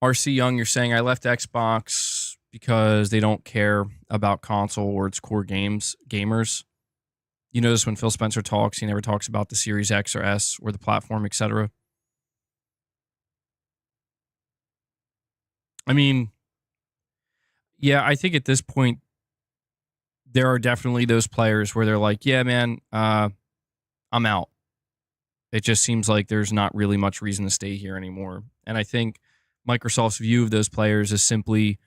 RC Young, you're saying I left Xbox because they don't care about console or its core gamers. You notice when Phil Spencer talks, he never talks about the Series X or S or the platform, etc. I mean, yeah, I think at this point, there are definitely those players where they're like, yeah, man, I'm out. It just seems like there's not really much reason to stay here anymore. And I think Microsoft's view of those players is simply,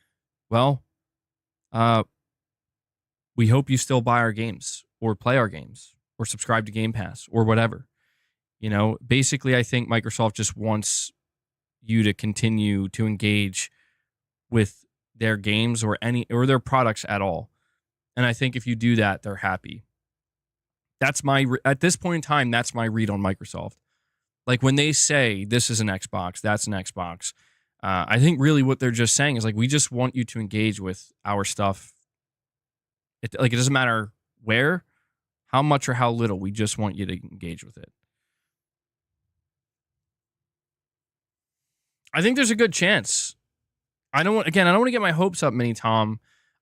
well, we hope you still buy our games or play our games or subscribe to Gamepass or whatever. You know, basically, I think Microsoft just wants you to continue to engage with their games or their products at all. And I think if you do that, they're happy. At this point in time, that's my read on Microsoft. Like when they say this is an Xbox, that's an Xbox. I think really what they're just saying is like, we just want you to engage with our stuff. It doesn't matter where, how much or how little. We just want you to engage with it. I think there's a good chance. I don't want to get my hopes up, Mini Tom.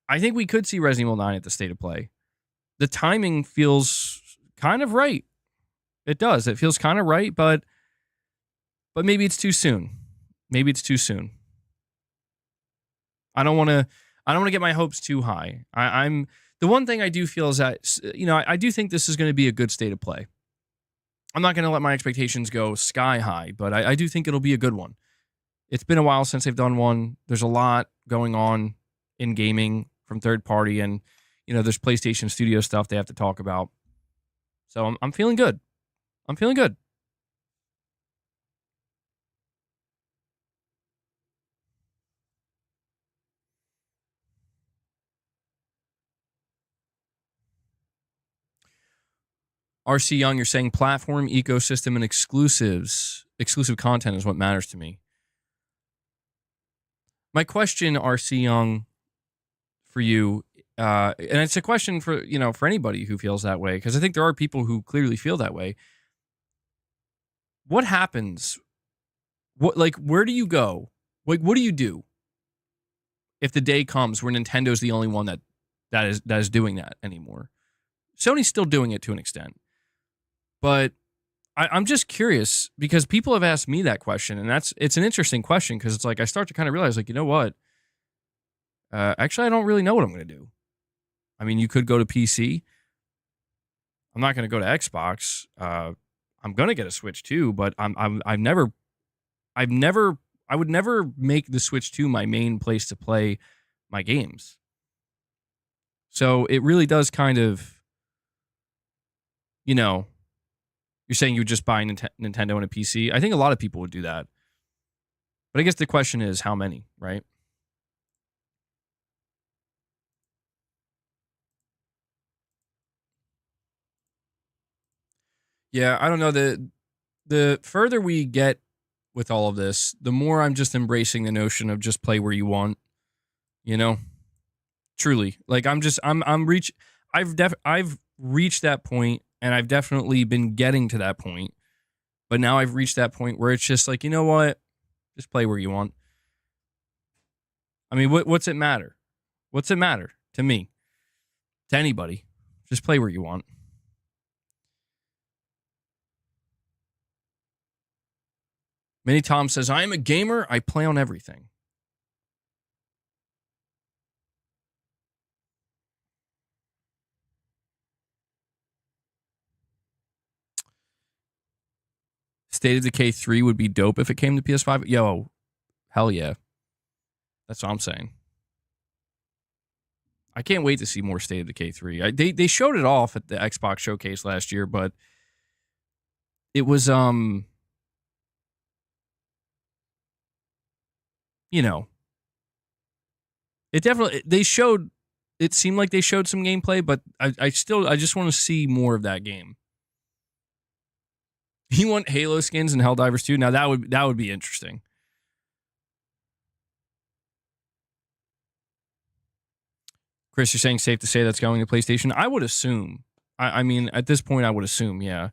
I think we could see Resident Evil 9 at the state of play. The timing feels kind of right. It does. It feels kind of right, but maybe it's too soon. Maybe it's too soon. I don't want to get my hopes too high. I'm the one thing I do feel is that, you know, I do think this is going to be a good state of play. I'm not going to let my expectations go sky high, but I do think it'll be a good one. It's been a while since they've done one. There's a lot going on in gaming from third party, and you know, there's PlayStation Studio stuff they have to talk about. So I'm feeling good. I'm feeling good. RC Young, you're saying platform, ecosystem, and exclusive content is what matters to me. My question, RC Young, for you, and it's a question for, you know, for anybody who feels that way, because I think there are people who clearly feel that way. What happens? Where do you go? Like, what do you do if the day comes where Nintendo's the only one that is doing that anymore? Sony's still doing it to an extent, but I'm just curious because people have asked me that question, and it's an interesting question because it's like I start to kind of realize, like, you know what? Actually, I don't really know what I'm going to do. I mean, you could go to PC. I'm not going to go to Xbox. I'm going to get a Switch too, but I would never make the Switch 2 my main place to play my games. So it really does kind of, you know, you're saying you would just buy Nintendo and a PC. I think a lot of people would do that. But I guess the question is how many, right? Yeah, I don't know. The further we get with all of this, the more I'm just embracing the notion of just play where you want, you know? Truly. Like I've reached that point, and I've definitely been getting to that point. But now I've reached that point where it's just like, you know what? Just play where you want. I mean, what's it matter? What's it matter to me? To anybody? Just play where you want. Mini Tom says, I am a gamer. I play on everything. State of Decay 3 would be dope if it came to PS5. Yo, hell yeah. That's what I'm saying. I can't wait to see more State of Decay 3. They showed it off at the Xbox showcase last year, but it was you know, it definitely it seemed like they showed some gameplay, but I just want to see more of that game. You want Halo skins and Helldivers 2? Now that would be interesting. Chris, you're saying safe to say that's going to PlayStation? I would assume. I mean, at this point, I would assume, yeah.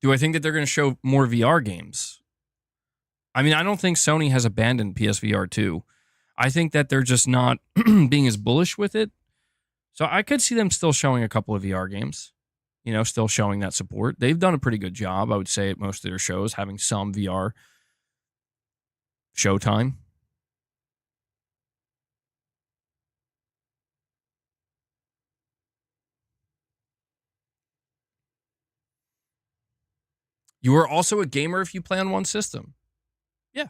Do I think that they're going to show more VR games? I mean, I don't think Sony has abandoned PSVR 2. I think that they're just not being as bullish with it. So I could see them still showing a couple of VR games, you know, still showing that support. They've done a pretty good job, I would say, at most of their shows, having some VR showtime. You are also a gamer if you play on one system. Yeah.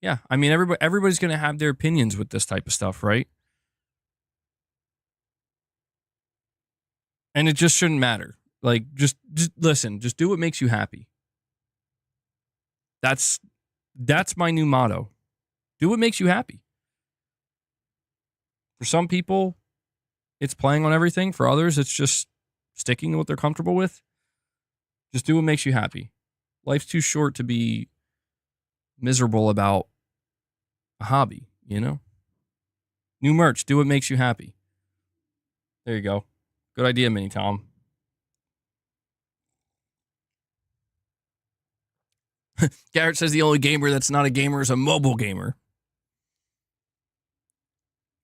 Yeah. I mean, everybody's going to have their opinions with this type of stuff, right? And it just shouldn't matter. Like, just listen, just do what makes you happy. That's my new motto. Do what makes you happy. For some people, it's playing on everything. For others, it's just sticking to what they're comfortable with. Just do what makes you happy. Life's too short to be miserable about a hobby, you know? New merch, do what makes you happy. There you go. Good idea, Mini Tom. Garrett says the only gamer that's not a gamer is a mobile gamer.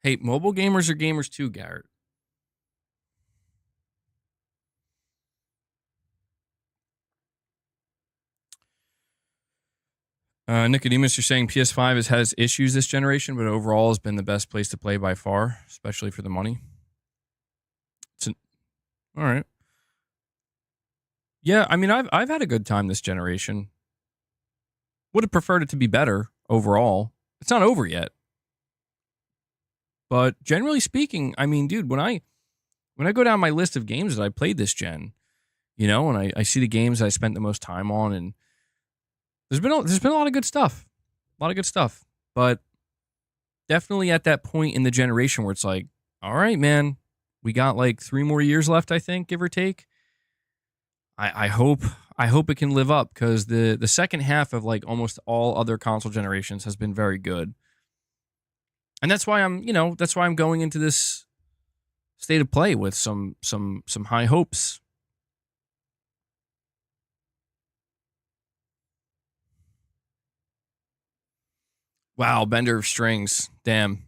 Hey, mobile gamers are gamers too, Garrett. Nicodemus, you're saying PS5 has issues this generation, but overall has been the best place to play by far, especially for the money. All right. Yeah, I mean, I've had a good time this generation. Would have preferred it to be better overall. It's not over yet, but generally speaking, I mean, dude, when I go down my list of games that I played this gen, you know, and I see the games I spent the most time on, and there's been a lot of good stuff, but definitely at that point in the generation where it's like, all right, man, we got like 3 more years left, I think, give or take. I hope it can live up, because the second half of like almost all other console generations has been very good, and that's why I'm going into this state of play with some high hopes. Wow, Bender of Strings, damn.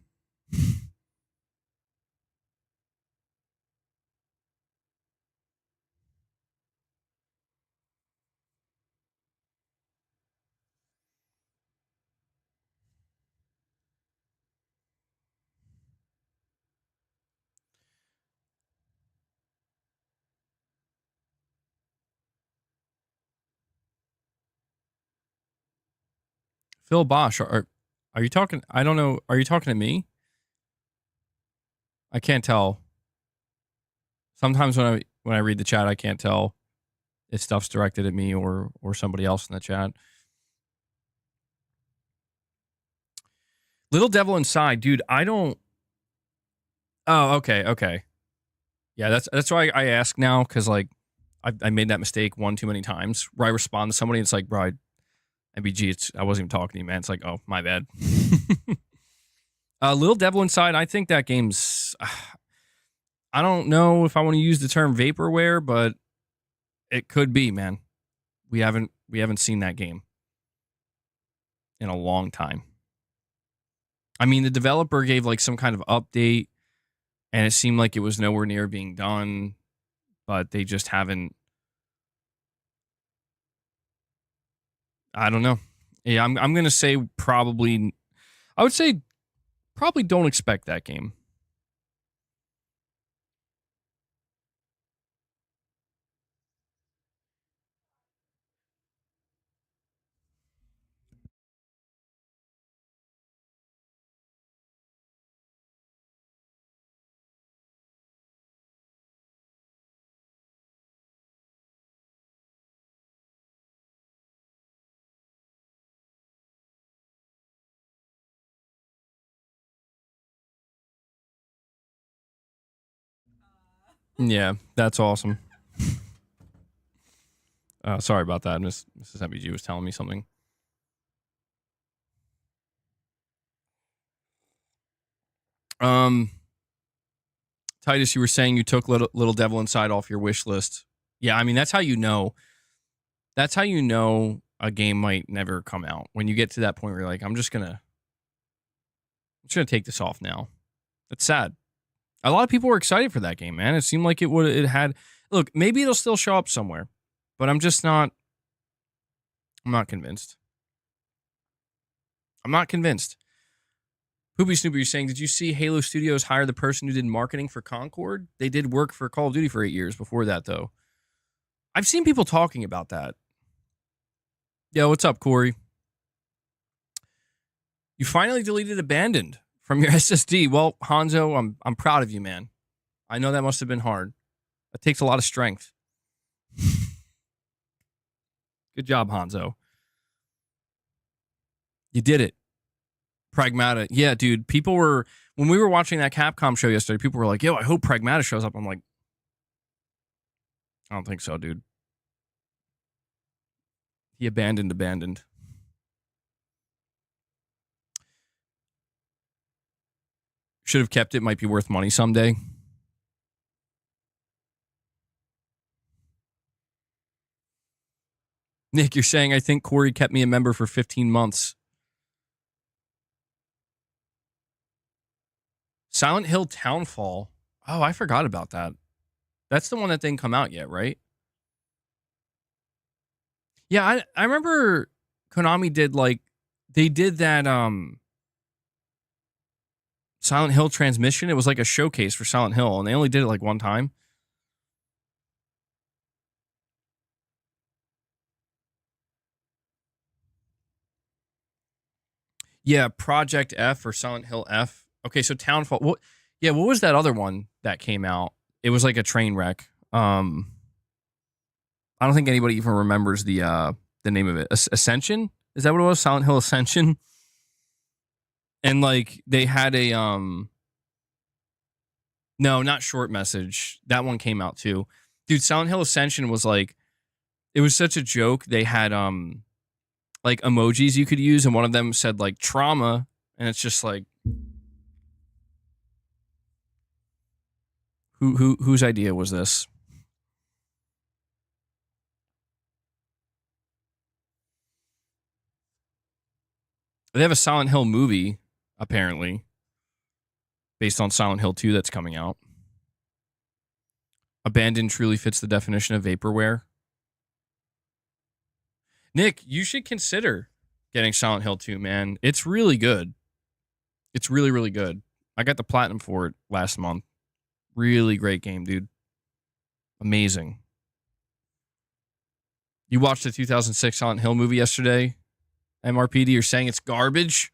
Phil Bosch, are you talking? I don't know. Are you talking to me? I can't tell. Sometimes when I read the chat, I can't tell if stuff's directed at me or somebody else in the chat. Little Devil Inside, dude, I don't... Oh, okay. Yeah, that's why I ask now, because, like, I made that mistake one too many times where I respond to somebody, it's like, bro, MBG, I wasn't even talking to you, man. It's like, oh, my bad. Little Devil Inside, I think that game's... I don't know if I want to use the term vaporware, but it could be, man. We haven't seen that game in a long time. I mean, the developer gave like some kind of update, and it seemed like it was nowhere near being done, but they just haven't. I don't know. Yeah, I'm gonna say probably. I would say probably don't expect that game. Yeah, that's awesome. Sorry about that. Mrs. MBG was telling me something. Titus, you were saying you took Little Devil Inside off your wish list. Yeah, I mean, that's how you know. That's how you know a game might never come out. When you get to that point where you're like, I'm just gonna take this off now. That's sad. A lot of people were excited for that game, man. It seemed like it had. Look, maybe it'll still show up somewhere, but I'm not convinced. I'm not convinced. Poopy Snoopy, you're saying, did you see Halo Studios hire the person who did marketing for Concord? They did work for Call of Duty for 8 years before that, though. I've seen people talking about that. Yo, what's up, Corey? You finally deleted Abandoned from your SSD. Well, Hanzo, I'm proud of you, man. I know that must have been hard. That takes a lot of strength. Good job, Hanzo. You did it. Pragmata. Yeah, dude. When we were watching that Capcom show yesterday, people were like, yo, I hope Pragmata shows up. I'm like, I don't think so, dude. He abandoned. Should have kept it. Might be worth money someday. Nick, you're saying, I think Corey kept me a member for 15 months. Silent Hill Townfall. Oh, I forgot about that. That's the one that didn't come out yet, right? Yeah, I remember Konami they did that Silent Hill transmission. It was like a showcase for Silent Hill, and they only did it like one time. Yeah, Project F or Silent Hill F. Okay, so Townfall. What was that other one that came out? It was like a train wreck. I don't think anybody even remembers the name of it. Ascension? Is that what it was? Silent Hill Ascension? And like they had a no, not Short Message. That one came out too. Dude, Silent Hill Ascension was like, it was such a joke. They had like emojis you could use, and one of them said like trauma, and it's just like, whose idea was this? They have a Silent Hill movie, apparently, based on Silent Hill 2 that's coming out. Abandoned truly fits the definition of vaporware. Nick, you should consider getting Silent Hill 2, man. It's really good. It's really, really good. I got the platinum for it last month. Really great game, dude. Amazing. You watched the 2006 Silent Hill movie yesterday? MRPD, you're saying it's garbage?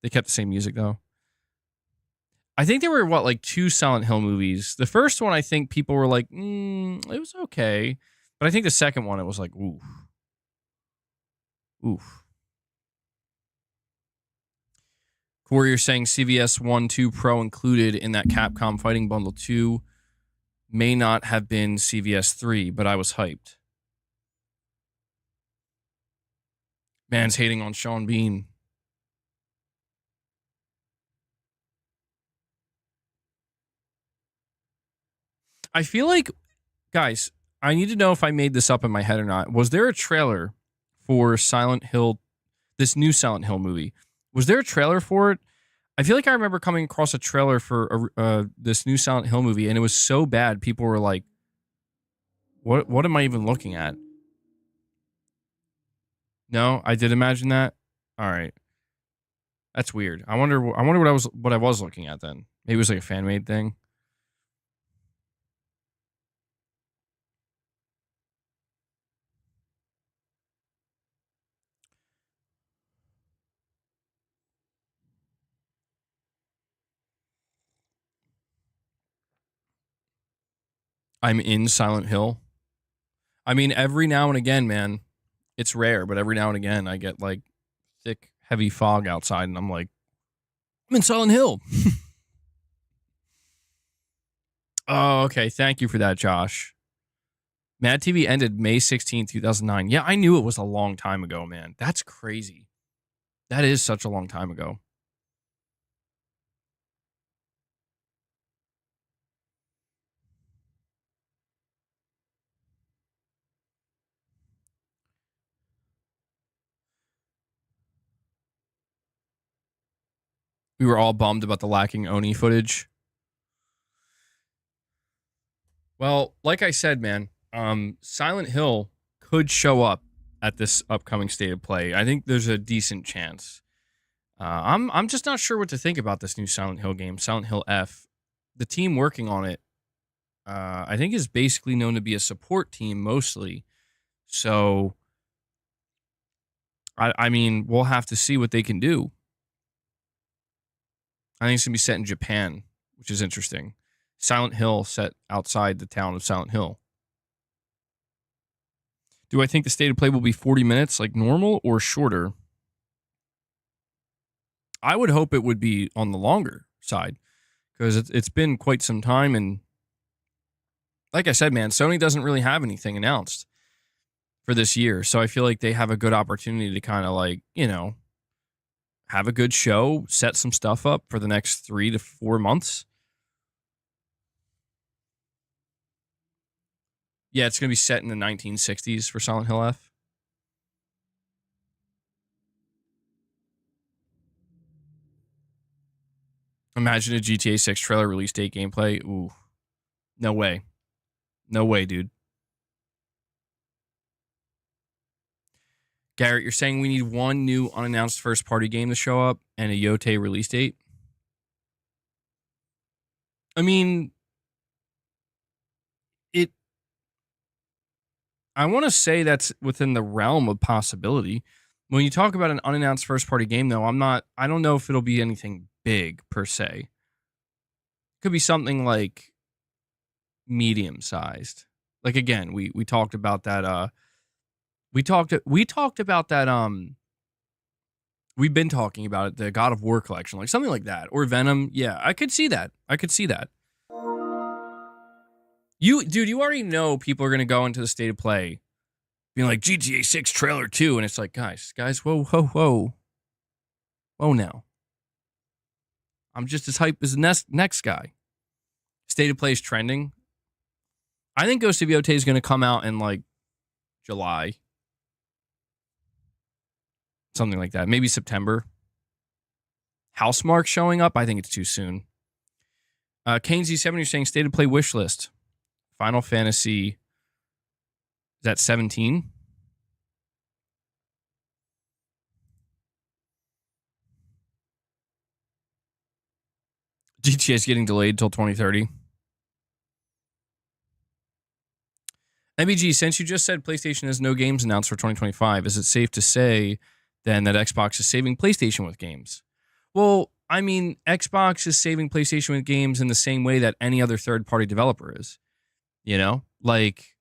They kept the same music, though. I think there were like 2 Silent Hill movies. The first one, I think people were like, it was okay. But I think the second one, it was like, oof. Oof. Corey, you're saying CVS 1-2 Pro included in that Capcom Fighting Bundle 2 may not have been CVS 3, but I was hyped. Man's hating on Sean Bean. I feel like, guys, I need to know if I made this up in my head or not. Was there a trailer for Silent Hill, this new Silent Hill movie? Was there a trailer for it? I feel like I remember coming across a trailer for this new Silent Hill movie, and it was so bad, people were like, what am I even looking at? No, I did imagine that. All right. That's weird. I wonder what I was looking at then. Maybe it was like a fan made thing. I'm in Silent Hill. I mean, every now and again, man, it's rare, but every now and again I get like thick, heavy fog outside and I'm like, I'm in Silent Hill. Oh, okay. Thank you for that, Josh. Mad TV ended May 16th, 2009. Yeah, I knew it was a long time ago, man. That's crazy. That is such a long time ago. We were all bummed about the lacking Oni footage. Well, like I said, man, Silent Hill could show up at this upcoming State of Play. I think there's a decent chance. I'm just not sure what to think about this new Silent Hill game, Silent Hill F. The team working on it, I think, is basically known to be a support team mostly. So, I mean, we'll have to see what they can do. I think it's going to be set in Japan, which is interesting. Silent Hill set outside the town of Silent Hill. Do I think the State of Play will be 40 minutes like normal or shorter? I would hope it would be on the longer side because it's been quite some time. And like I said, man, Sony doesn't really have anything announced for this year. So I feel like they have a good opportunity to kind of like, have a good show, set some stuff up for the next 3 to 4 months. Yeah, it's going to be set in the 1960s for Silent Hill F. Imagine a GTA 6 trailer release date gameplay. Ooh, no way. No way, dude. Garrett, you're saying we need one new unannounced first-party game to show up and a Yote release date? I mean, I want to say that's within the realm of possibility. When you talk about an unannounced first-party game, though, I don't know if it'll be anything big, per se. Could be something like medium-sized. Like, again, we talked about that, we talked about that, we've been talking about it, the God of War collection, like something like that. Or Venom. Yeah, I could see that. You already know people are going to go into the State of Play being like, GTA 6 trailer 2. And it's like, guys, whoa now. I'm just as hype as the next guy. State of Play is trending. I think Ghost of Yote is going to come out in like July. Something like that. Maybe September. Housemarque showing up. I think it's too soon. Kane Z7, you're saying State of Play wish list. Final Fantasy. Is that 17? GTA is getting delayed till 2030. MBG, since you just said PlayStation has no games announced for 2025, is it safe to say then that Xbox is saving PlayStation with games? Well, I mean, Xbox is saving PlayStation with games in the same way that any other third-party developer is. You know, like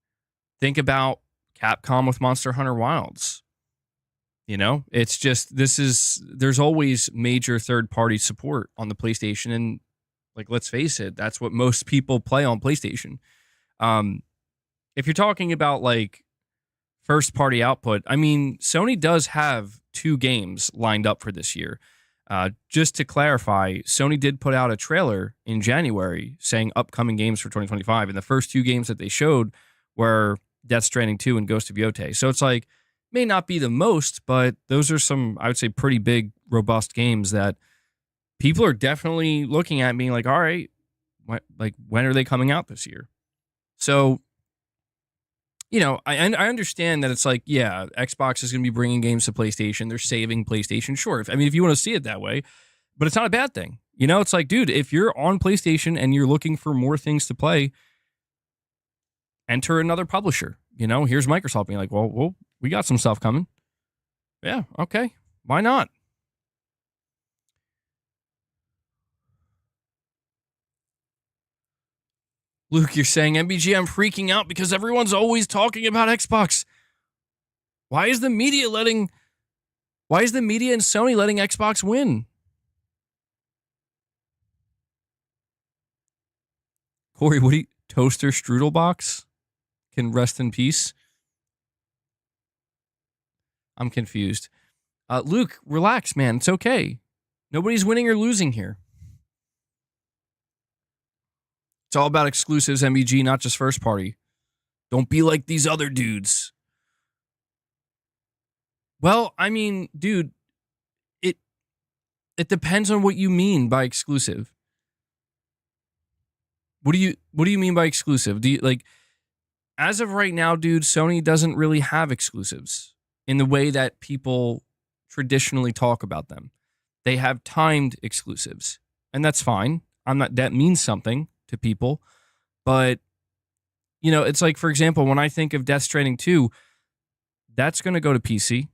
think about Capcom with Monster Hunter Wilds. You know, it's just there's always major third-party support on the PlayStation, and like let's face it, that's what most people play on PlayStation. If you're talking about like first-party output, I mean, Sony does have 2 games lined up for this year. Just to clarify, Sony did put out a trailer in January saying upcoming games for 2025, and the first 2 games that they showed were Death Stranding 2 and Ghost of Yotei. So it's like, may not be the most, but those are some, I would say, pretty big, robust games that people are definitely looking at being like, all right, when are they coming out this year? So, you know, I understand that it's like, yeah, Xbox is going to be bringing games to PlayStation. They're saving PlayStation. Sure. If you want to see it that way, but it's not a bad thing. You know, it's like, dude, if you're on PlayStation and you're looking for more things to play, enter another publisher. You know, here's Microsoft being like, well, we got some stuff coming. Yeah, okay. Why not? Luke, you're saying, MBG, I'm freaking out because everyone's always talking about Xbox. Why is the media and Sony letting Xbox win? Corey, toaster strudel box can rest in peace? I'm confused. Luke, relax, man. It's okay. Nobody's winning or losing here. It's all about exclusives, MBG, not just first party. Don't be like these other dudes. Well, I mean, dude, it depends on what you mean by exclusive. What do you mean by exclusive? Do you like, as of right now, dude, Sony doesn't really have exclusives in the way that people traditionally talk about them. They have timed exclusives, and that's fine. That means something to people, but you know, it's like, for example, when I think of Death Stranding 2, that's going to go to PC.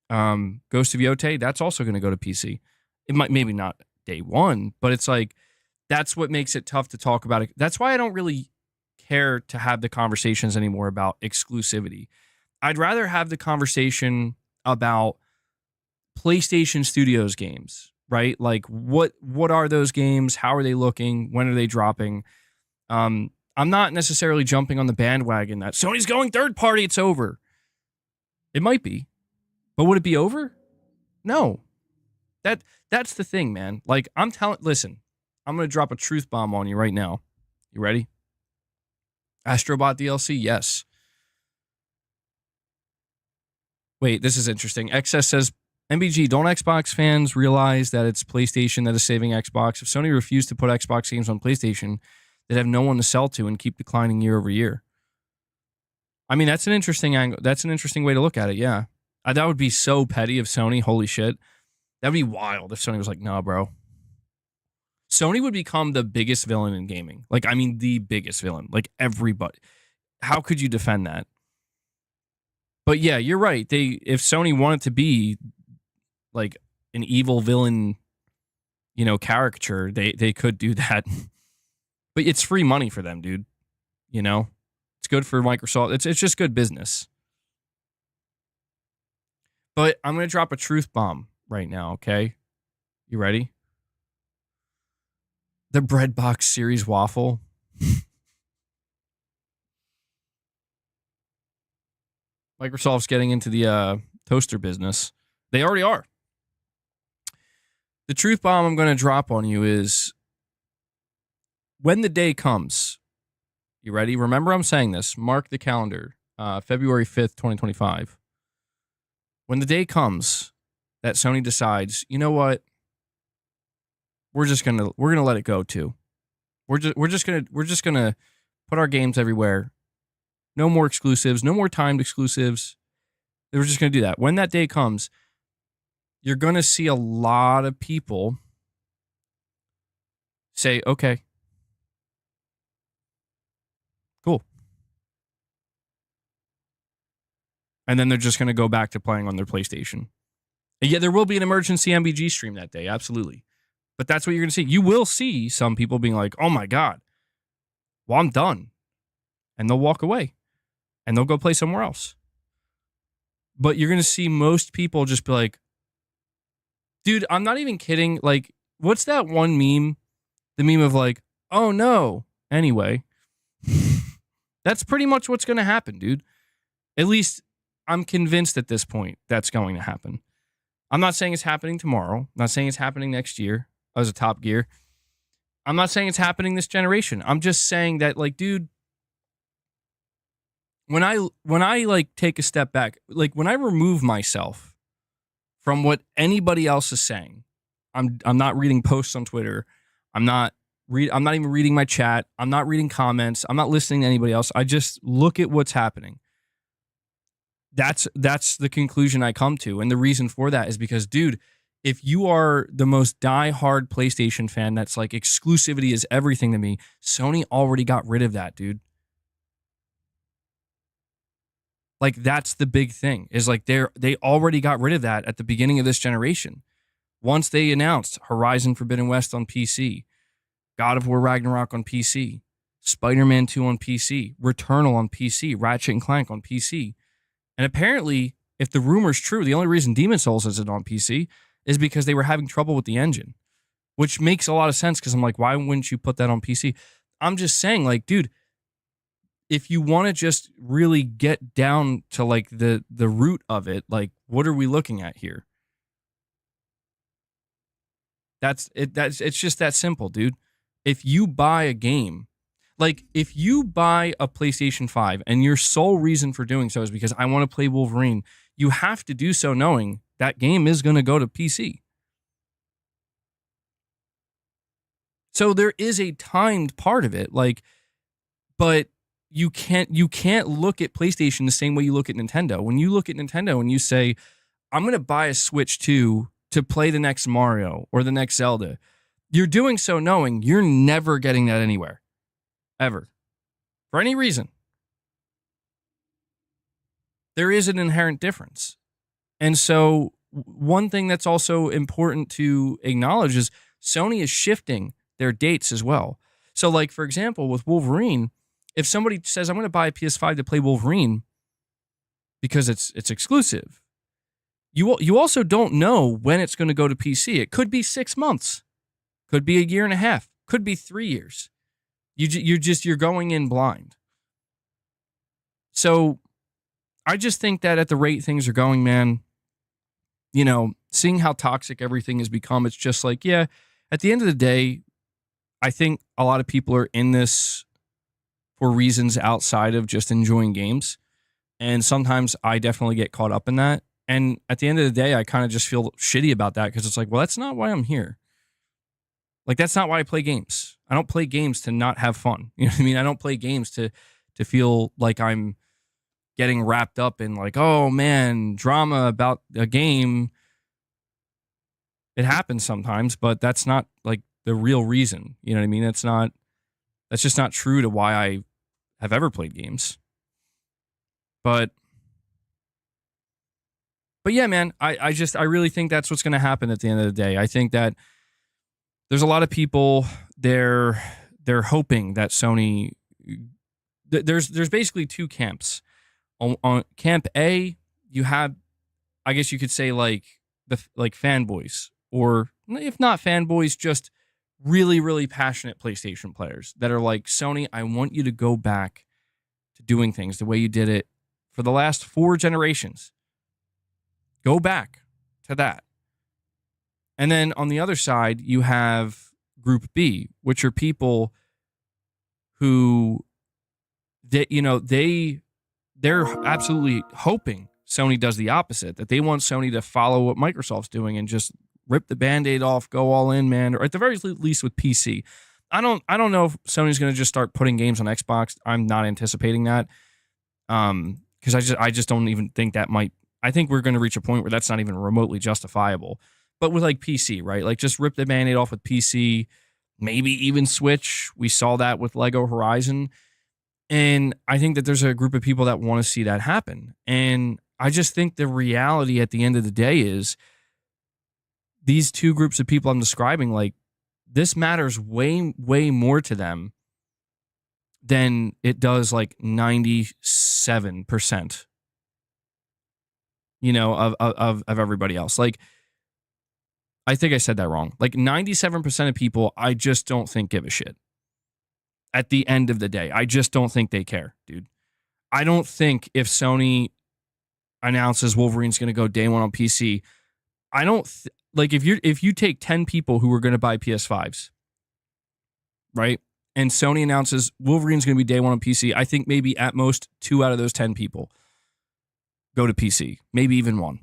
Ghost of Yotei, that's also going to go to PC. It might, maybe not day one, but it's like, that's what makes it tough to talk about it. That's why I don't really care to have the conversations anymore about exclusivity. I'd rather have the conversation about PlayStation Studios games, right? Like what are those games? How are they looking? When are they dropping? I'm not necessarily jumping on the bandwagon that Sony's going third party, it's over. It might be. But would it be over? No. That's the thing, man. Like, listen, I'm going to drop a truth bomb on you right now. You ready? Astrobot DLC? Yes. Wait, this is interesting. XS says, MBG, don't Xbox fans realize that it's PlayStation that is saving Xbox? If Sony refused to put Xbox games on PlayStation, they'd have no one to sell to and keep declining year over year. I mean, that's an interesting angle. That's an interesting way to look at it, yeah. That would be so petty of Sony. Holy shit. That'd be wild if Sony was like, nah, bro. Sony would become the biggest villain in gaming. Like, I mean, the biggest villain. Like, everybody. How could you defend that? But yeah, you're right. If Sony wanted to be like an evil villain, you know, caricature, they could do that. But it's free money for them, dude. You know? It's good for Microsoft. It's just good business. But I'm going to drop a truth bomb right now, okay? You ready? The Breadbox Series waffle. Microsoft's getting into the toaster business. They already are. The truth bomb I'm going to drop on you is when the day comes. You ready? Remember I'm saying this. Mark the calendar. February 5th, 2025. When the day comes that Sony decides, you know what? We're gonna let it go too. We're just gonna put our games everywhere. No more exclusives, no more timed exclusives. We're just gonna do that. When that day comes, you're gonna see a lot of people say, okay, cool. And then they're just going to go back to playing on their PlayStation. And yeah, there will be an emergency MBG stream that day. Absolutely. But that's what you're going to see. You will see some people being like, oh my God, well, I'm done. And they'll walk away and they'll go play somewhere else. But you're going to see most people just be like, dude, I'm not even kidding. Like, what's that one meme? The meme of like, oh no. Anyway, that's pretty much what's going to happen, dude. At least I'm convinced at this point that's going to happen. I'm not saying it's happening tomorrow. I'm not saying it's happening next year as a Top Gear. I'm not saying it's happening this generation. I'm just saying that, like, dude, when I like take a step back, like when I remove myself from what anybody else is saying, I'm not reading posts on Twitter. I'm not even reading my chat. I'm not reading comments. I'm not listening to anybody else. I just look at what's happening. That's the conclusion I come to. And the reason for that is because, dude, if you are the most diehard PlayStation fan that's like exclusivity is everything to me, Sony already got rid of that, dude. Like, that's the big thing, is like they already got rid of that at the beginning of this generation. Once they announced Horizon Forbidden West on PC, God of War Ragnarok on PC, Spider-Man 2 on PC, Returnal on PC, Ratchet & Clank on PC. And apparently, if the rumor's true, the only reason Demon's Souls isn't on PC is because they were having trouble with the engine, which makes a lot of sense because I'm like, why wouldn't you put that on PC? I'm just saying, like, dude, if you want to just really get down to like the root of it, like, what are we looking at here? It's just that simple, dude. If you buy a game, like if you buy a PlayStation 5 and your sole reason for doing so is because I want to play Wolverine, you have to do so knowing that game is going to go to PC. So there is a timed part of it, like, but you can't look at PlayStation the same way you look at Nintendo. When you look at Nintendo and you say, I'm going to buy a Switch 2 to play the next Mario or the next Zelda, you're doing so knowing you're never getting that anywhere. Ever. For any reason. There is an inherent difference. And so one thing that's also important to acknowledge is Sony is shifting their dates as well. So like, for example, with Wolverine, if somebody says, I'm going to buy a PS5 to play Wolverine because it's exclusive, you also don't know when it's going to go to PC. It could be 6 months. Could be a year and a half. Could be 3 years. You're going in blind. So I just think that at the rate things are going, man, you know, seeing how toxic everything has become, it's just like, yeah, at the end of the day, I think a lot of people are in this for reasons outside of just enjoying games. And sometimes I definitely get caught up in that. And at the end of the day, I kind of just feel shitty about that because it's like, well, that's not why I'm here. Like, that's not why I play games. I don't play games to not have fun. You know what I mean? I don't play games to feel like I'm getting wrapped up in like, oh man, drama about a game. It happens sometimes, but that's not like the real reason. You know what I mean? That's just not true to why I have ever played games. But yeah, man, I really think that's what's going to happen at the end of the day. I think that there's a lot of people they're hoping that Sony. There's basically two camps. On camp A, you have, I guess you could say like fanboys, or if not fanboys, just really, really passionate PlayStation players that are like, Sony, I want you to go back to doing things the way you did it for the last 4 generations. Go back to that. And then on the other side, you have Group B, which are people who they're absolutely hoping Sony does the opposite, that they want Sony to follow what Microsoft's doing and just rip the Band-Aid off, go all in, man, or at the very least with PC. I don't know if Sony's going to just start putting games on Xbox. I'm not anticipating that. Because I just don't even think that might. I think we're going to reach a point where that's not even remotely justifiable. But with like PC, right? Like just rip the Band-Aid off with PC, maybe even Switch. We saw that with Lego Horizon. And I think that there's a group of people that want to see that happen. And I just think the reality at the end of the day is these two groups of people I'm describing, like, this matters way, way more to them than it does like 97%, you know, of everybody else. Like, I think I said that wrong. Like 97% of people, I just don't think give a shit. At the end of the day, I just don't think they care, dude. I don't think if Sony announces Wolverine's going to go day one on PC, I don't like if you take 10 people who are going to buy PS5s, right? And Sony announces Wolverine's going to be day one on PC, I think maybe at most 2 out of those 10 people go to PC, maybe even 1.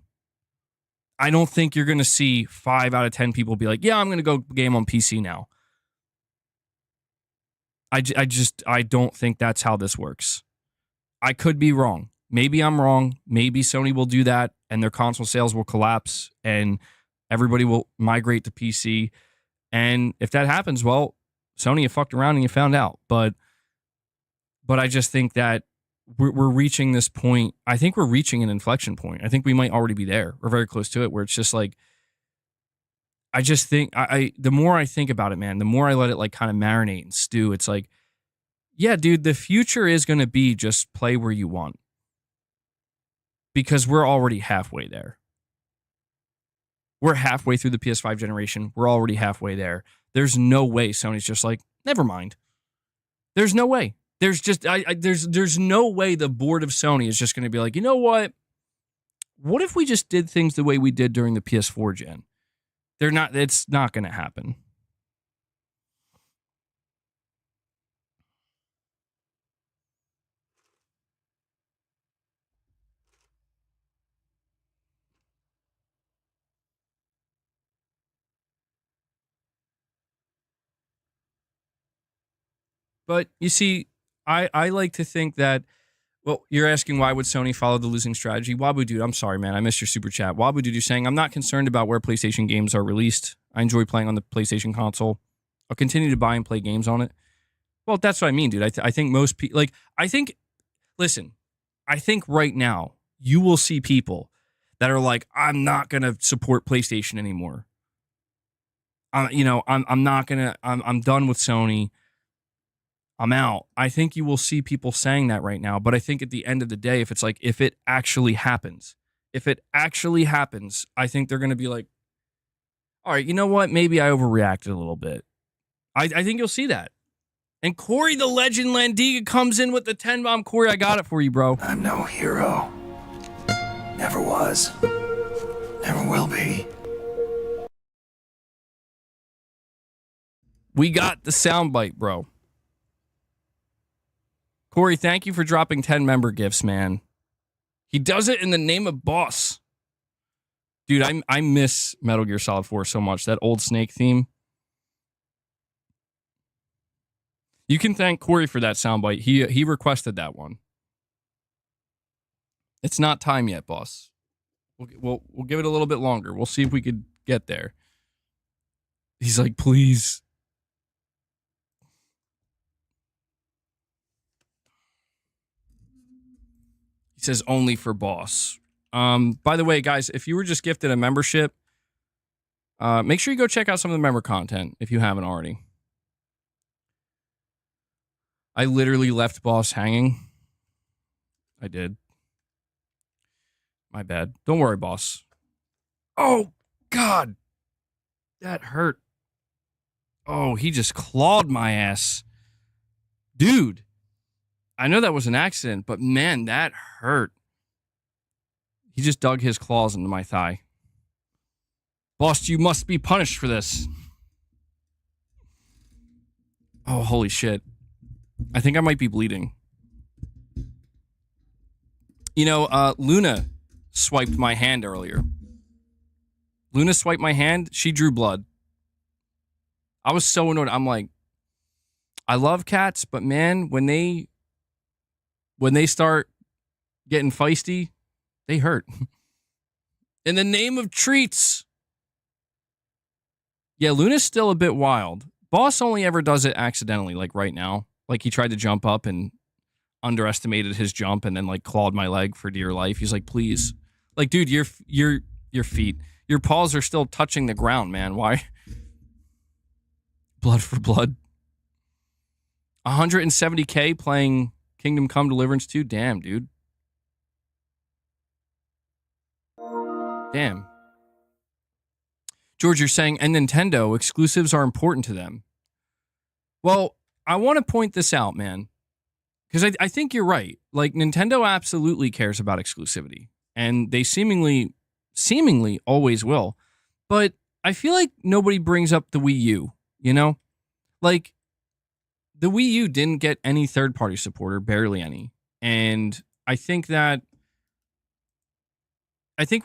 I don't think you're going to see 5 out of 10 people be like, yeah, I'm going to go game on PC now. I don't think that's how this works. I could be wrong. Maybe I'm wrong. Maybe Sony will do that and their console sales will collapse and everybody will migrate to PC. And if that happens, well, Sony, you fucked around and you found out. But I just think that we're reaching this point. I think we're reaching an inflection point. I think we might already be there. We're very close to it, where it's just like, I just think the more I think about it, man, the more I let it like kind of marinate and stew. It's like, yeah, dude, the future is going to be just play where you want, because we're already halfway there. We're halfway through the PS5 generation. We're already halfway there. There's no way Sony's just like, never mind. There's no way. There's just there's no way the board of Sony is just going to be like, you know what? What if we just did things the way we did during the PS4 gen? They're not. It's not going to happen. But you see, I like to think that, well, you're asking why would Sony follow the losing strategy? Wabu Dude, I'm sorry, man. I missed your super chat. Wabu Dude, you're saying, I'm not concerned about where PlayStation games are released. I enjoy playing on the PlayStation console. I'll continue to buy and play games on it. Well, that's what I mean, dude. I think most people, like, listen, I think right now you will see people that are like, I'm not going to support PlayStation anymore. I'm not going to, I'm done with Sony. I'm out. I think you will see people saying that right now. But I think at the end of the day, if it actually happens, I think they're going to be like, all right, you know what? Maybe I overreacted a little bit. I think you'll see that. And Corey the Legend Landiga comes in with the 10 bomb. Corey, I got it for you, bro. I'm no hero. Never was. Never will be. We got the soundbite, bro. Corey, thank you for dropping 10 member gifts, man. He does it in the name of boss. Dude, I miss Metal Gear Solid 4 so much. That old Snake theme. You can thank Corey for that soundbite. He requested that one. It's not time yet, boss. We'll give it a little bit longer. We'll see if we could get there. He's like, please. He says only for boss. By the way, guys, if you were just gifted a membership, make sure you go check out some of the member content if you haven't already. I literally left boss hanging. I did. My bad. Don't worry, boss. Oh, God. That hurt. Oh, he just clawed my ass. Dude. I know that was an accident, but man, that hurt. He just dug his claws into my thigh. Boss, you must be punished for this. Oh, holy shit. I think I might be bleeding. You know, Luna swiped my hand earlier. Luna swiped my hand. She drew blood. I was so annoyed. I'm like, I love cats, but man, when they start getting feisty, they hurt. In the name of treats. Yeah, Luna's still a bit wild. Boss only ever does it accidentally, like right now. Like he tried to jump up and underestimated his jump and then like clawed my leg for dear life. He's like, please. Like, dude, your feet, your paws are still touching the ground, man. Why? Blood for Blood. 170K playing Kingdom Come Deliverance 2. Damn, dude. Damn. George, you're saying, and Nintendo, exclusives are important to them. Well, I want to point this out, man, because I think you're right. Like, Nintendo absolutely cares about exclusivity, and they seemingly always will. But I feel like nobody brings up the Wii U, you know? Like, the Wii U didn't get any third-party support, or barely any. And I think we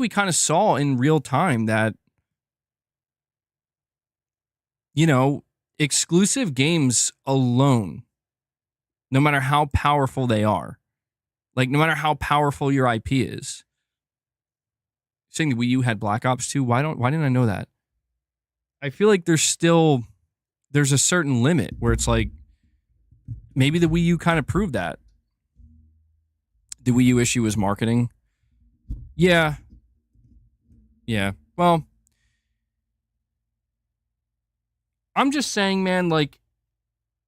kind of saw in real time that, you know, exclusive games alone, no matter how powerful they are, like no matter how powerful your IP is. Saying the Wii U had Black Ops 2, why didn't I know that? I feel like there's a certain limit where it's like maybe the Wii U kind of proved that. The Wii U issue was marketing. Yeah. Well, I'm just saying, man, like,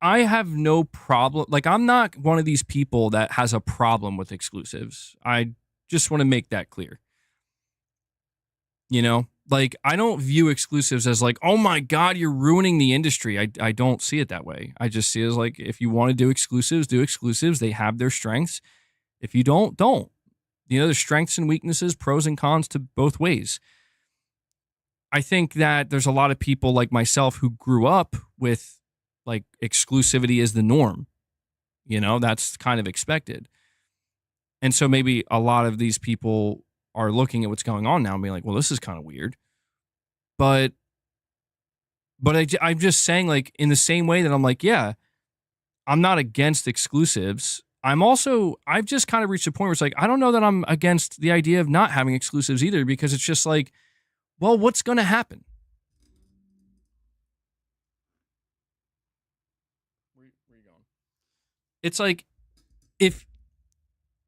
I have no problem. Like, I'm not one of these people that has a problem with exclusives. I just want to make that clear. You know, like, I don't view exclusives as like, oh my God, you're ruining the industry. I don't see it that way. I just see it as like, if you want to do exclusives, do exclusives. They have their strengths. If you don't. You know, there's strengths and weaknesses, pros and cons to both ways. I think that there's a lot of people like myself who grew up with like exclusivity is the norm. You know, that's kind of expected. And so maybe a lot of these people are looking at what's going on now and being like, well, this is kind of weird. But I'm just saying, like, in the same way that I'm like, yeah, I'm not against exclusives. I've just kind of reached a point where it's like, I don't know that I'm against the idea of not having exclusives either, because it's just like, well, what's going to happen? Where are you going? It's like, if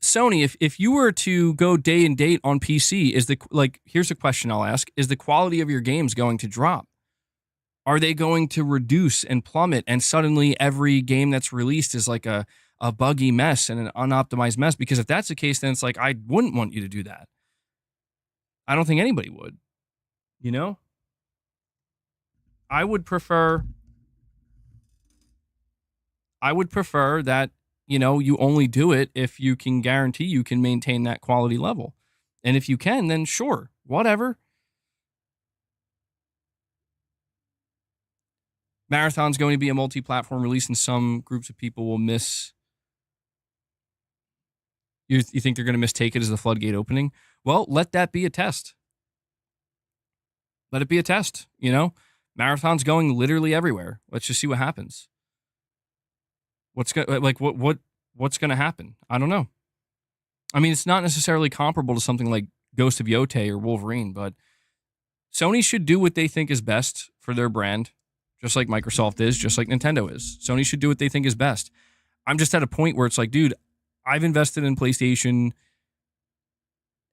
Sony, if you were to go day and date on PC, here's a question I'll ask: is the quality of your games going to drop? Are they going to reduce and plummet, and suddenly every game that's released is like a buggy mess and an unoptimized mess? Because if that's the case, then it's like, I wouldn't want you to do that. I don't think anybody would. You know? I would prefer that, you know, you only do it if you can guarantee you can maintain that quality level. And if you can, then sure, whatever. Marathon's going to be a multi-platform release, and some groups of people will miss. You think they're going to mistake it as the floodgate opening? Well, let that be a test. Let it be a test, you know? Marathon's going literally everywhere. Let's just see what happens. What's going to happen? I don't know. I mean, it's not necessarily comparable to something like Ghost of Yotei or Wolverine, but Sony should do what they think is best for their brand, just like Microsoft is, just like Nintendo is. Sony should do what they think is best. I'm just at a point where it's like, dude, I've invested in PlayStation.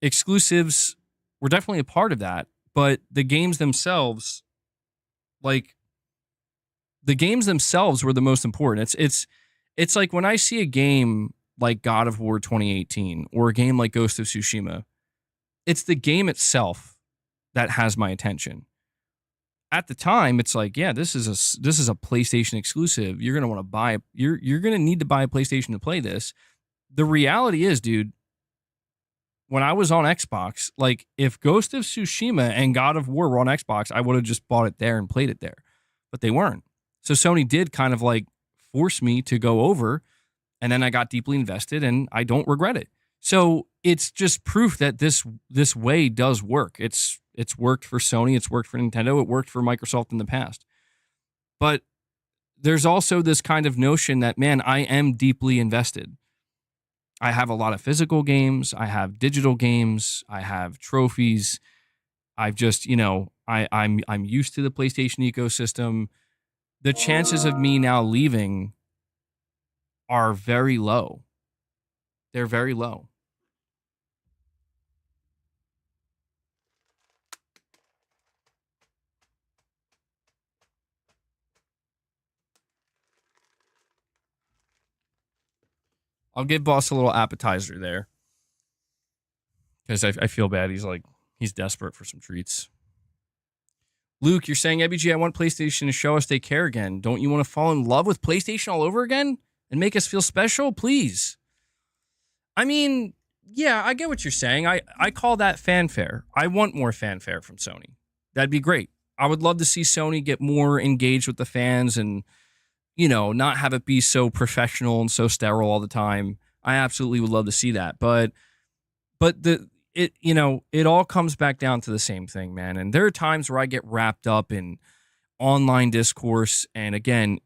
Exclusives were definitely a part of that, but the games themselves, were the most important. It's like when I see a game like God of War 2018 or a game like Ghost of Tsushima, it's the game itself that has my attention. At the time, it's like, yeah, this is a PlayStation exclusive. You're gonna want to buy. You're gonna need to buy a PlayStation to play this. The reality is, dude, when I was on Xbox, like, if Ghost of Tsushima and God of War were on Xbox, I would have just bought it there and played it there, but they weren't. So Sony did kind of like force me to go over, and then I got deeply invested, and I don't regret it. So it's just proof that this way does work. It's worked for Sony, it's worked for Nintendo, it worked for Microsoft in the past. But there's also this kind of notion that, man, I am deeply invested. I have a lot of physical games, I have digital games, I have trophies. I've just, you know, I'm used to the PlayStation ecosystem. The chances of me now leaving are very low. They're very low. I'll give boss a little appetizer there. Because I feel bad. He's desperate for some treats. Luke, you're saying, EBG, I want PlayStation to show us they care again. Don't you want to fall in love with PlayStation all over again and make us feel special? Please. I mean, yeah, I get what you're saying. I call that fanfare. I want more fanfare from Sony. That'd be great. I would love to see Sony get more engaged with the fans and, not have it be so professional and so sterile all the time. I absolutely would love to see that. But it all comes back down to the same thing, man. And there are times where I get wrapped up in online discourse and, again,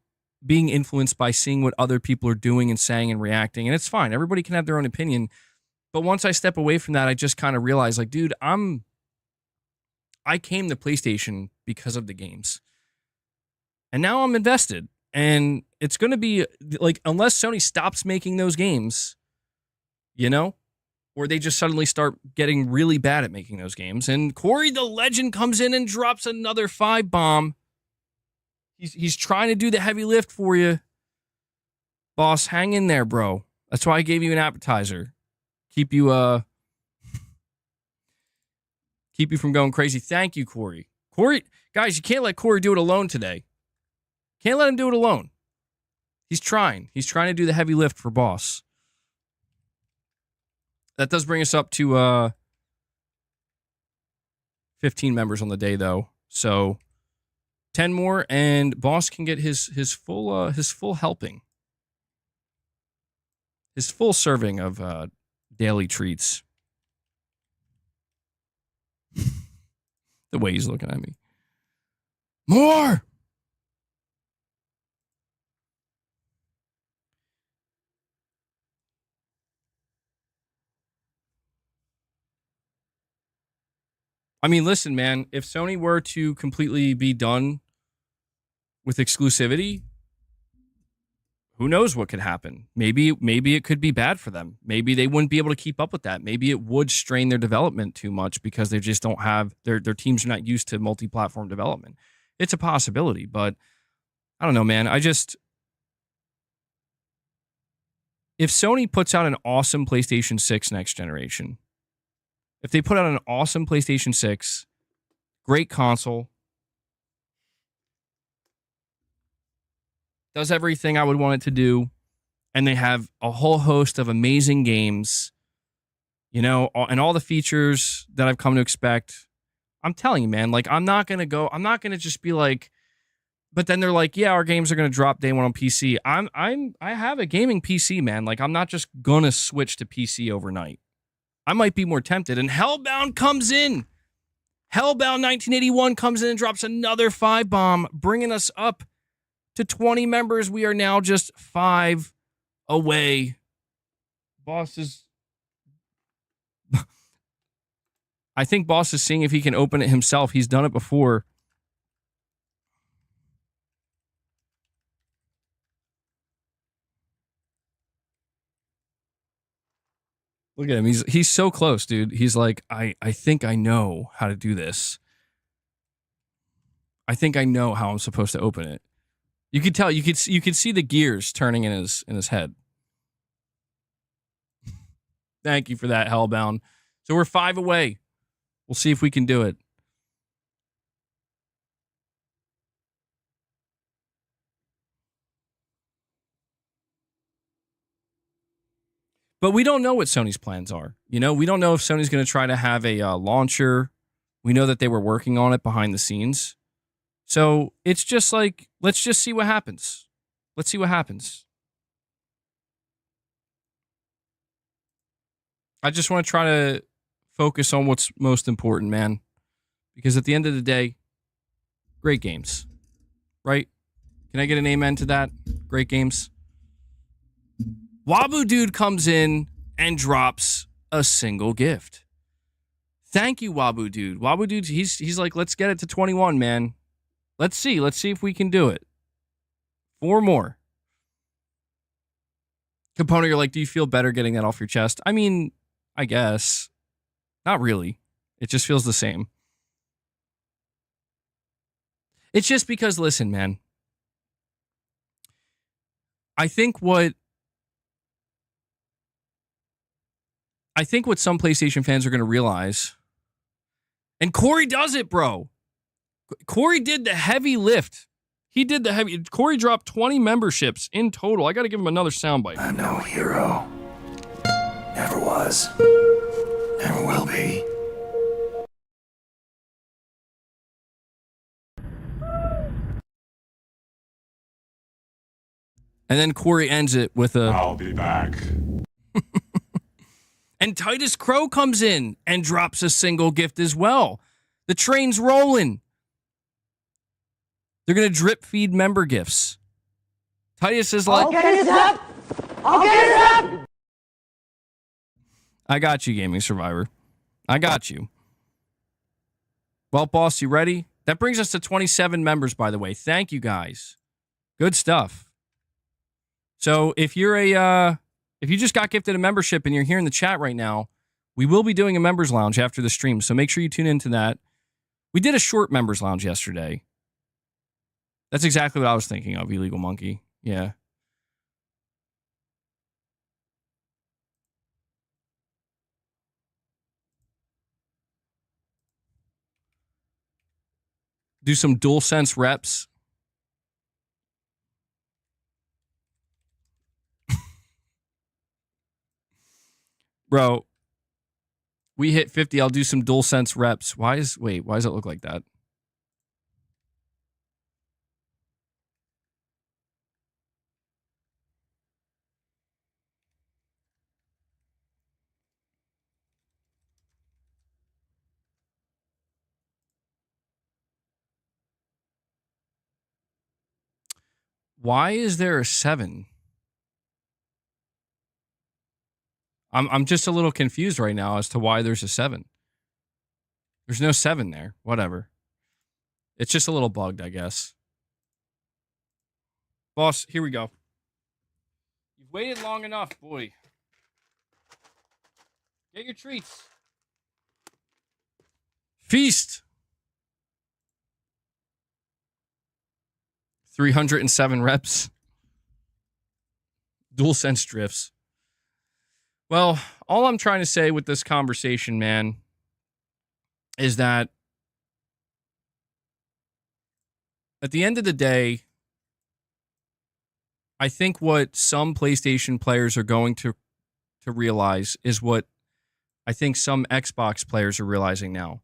being influenced by seeing what other people are doing and saying and reacting. And it's fine. Everybody can have their own opinion. But once I step away from that, I just kind of realize, like, dude, I came to PlayStation because of the games. And now I'm invested. And it's going to be, like, unless Sony stops making those games, or they just suddenly start getting really bad at making those games. And Corey the Legend comes in and drops another 5-bomb. He's trying to do the heavy lift for you. Boss, hang in there, bro. That's why I gave you an appetizer. Keep you from going crazy. Thank you, Corey. Corey, guys, you can't let Corey do it alone today. Can't let him do it alone. He's trying. He's trying to do the heavy lift for Boss. That does bring us up to 15 members on the day, though. So 10 more, and Boss can get his full helping, his full serving of daily treats. The way he's looking at me. More. I mean, listen, man, if Sony were to completely be done with exclusivity, who knows what could happen? Maybe it could be bad for them. Maybe they wouldn't be able to keep up with that. Maybe it would strain their development too much because they just don't have their teams are not used to multi-platform development. It's a possibility, but I don't know, man. If Sony puts out an awesome PlayStation 6 next generation, if they put out an awesome PlayStation 6, great console, does everything I would want it to do, and they have a whole host of amazing games, and all the features that I've come to expect, I'm telling you, man, like, I'm not going to just be like, but then they're like, yeah, our games are going to drop day one on PC. I have a gaming PC, man. Like, I'm not just going to switch to PC overnight. I might be more tempted. And Hellbound comes in. Hellbound 1981 comes in and drops another 5-bomb, bringing us up to 20 members. We are now just 5 away. Boss is... I think Boss is seeing if he can open it himself. He's done it before. Look at him. He's so close, dude. He's like, I think I know how to do this. I think I know how I'm supposed to open it. You could tell. You could see the gears turning in his head. Thank you for that, Hellbound. So we're 5 away. We'll see if we can do it. But we don't know what Sony's plans are. We don't know if Sony's going to try to have a launcher. We know that they were working on it behind the scenes. So it's just like, let's just see what happens. Let's see what happens. I just want to try to focus on what's most important, man. Because at the end of the day, great games, right? Can I get an amen to that? Great games. Wabu Dude comes in and drops a single gift. Thank you, Wabu Dude. Wabu Dude, he's like, let's get it to 21, man. Let's see if we can do it. 4 more. Component, you're like, do you feel better getting that off your chest? I mean, I guess. Not really. It just feels the same. It's just because, listen, man. I think what I think what some PlayStation fans are going to realize, and Corey does it, bro. Corey did the heavy lift. He did the heavy. Corey dropped 20 memberships in total. I got to give him another soundbite. I'm no hero. Never was. Never will be. And then Corey ends it with a... I'll be back. And Titus Crow comes in and drops a single gift as well. The train's rolling. They're going to drip feed member gifts. Titus is like... I'll get it up! I'll get it up! I got you, Gaming Survivor. I got you. Well, boss, you ready? That brings us to 27 members, by the way. Thank you, guys. Good stuff. So if you're if you just got gifted a membership and you're here in the chat right now, we will be doing a members lounge after the stream. So make sure you tune into that. We did a short members lounge yesterday. That's exactly what I was thinking of, Illegal Monkey. Yeah. Do some DualSense reps. Bro, we hit 50. I'll do some DualSense reps. Why does it look like that? Why is there a 7? I'm just a little confused right now as to why there's a 7. There's no 7 there. Whatever. It's just a little bugged, I guess. Boss, here we go. You've waited long enough, boy. Get your treats. Feast. 307 reps. DualSense drifts. Well, all I'm trying to say with this conversation, man, is that at the end of the day, I think what some PlayStation players are going to realize is what I think some Xbox players are realizing now.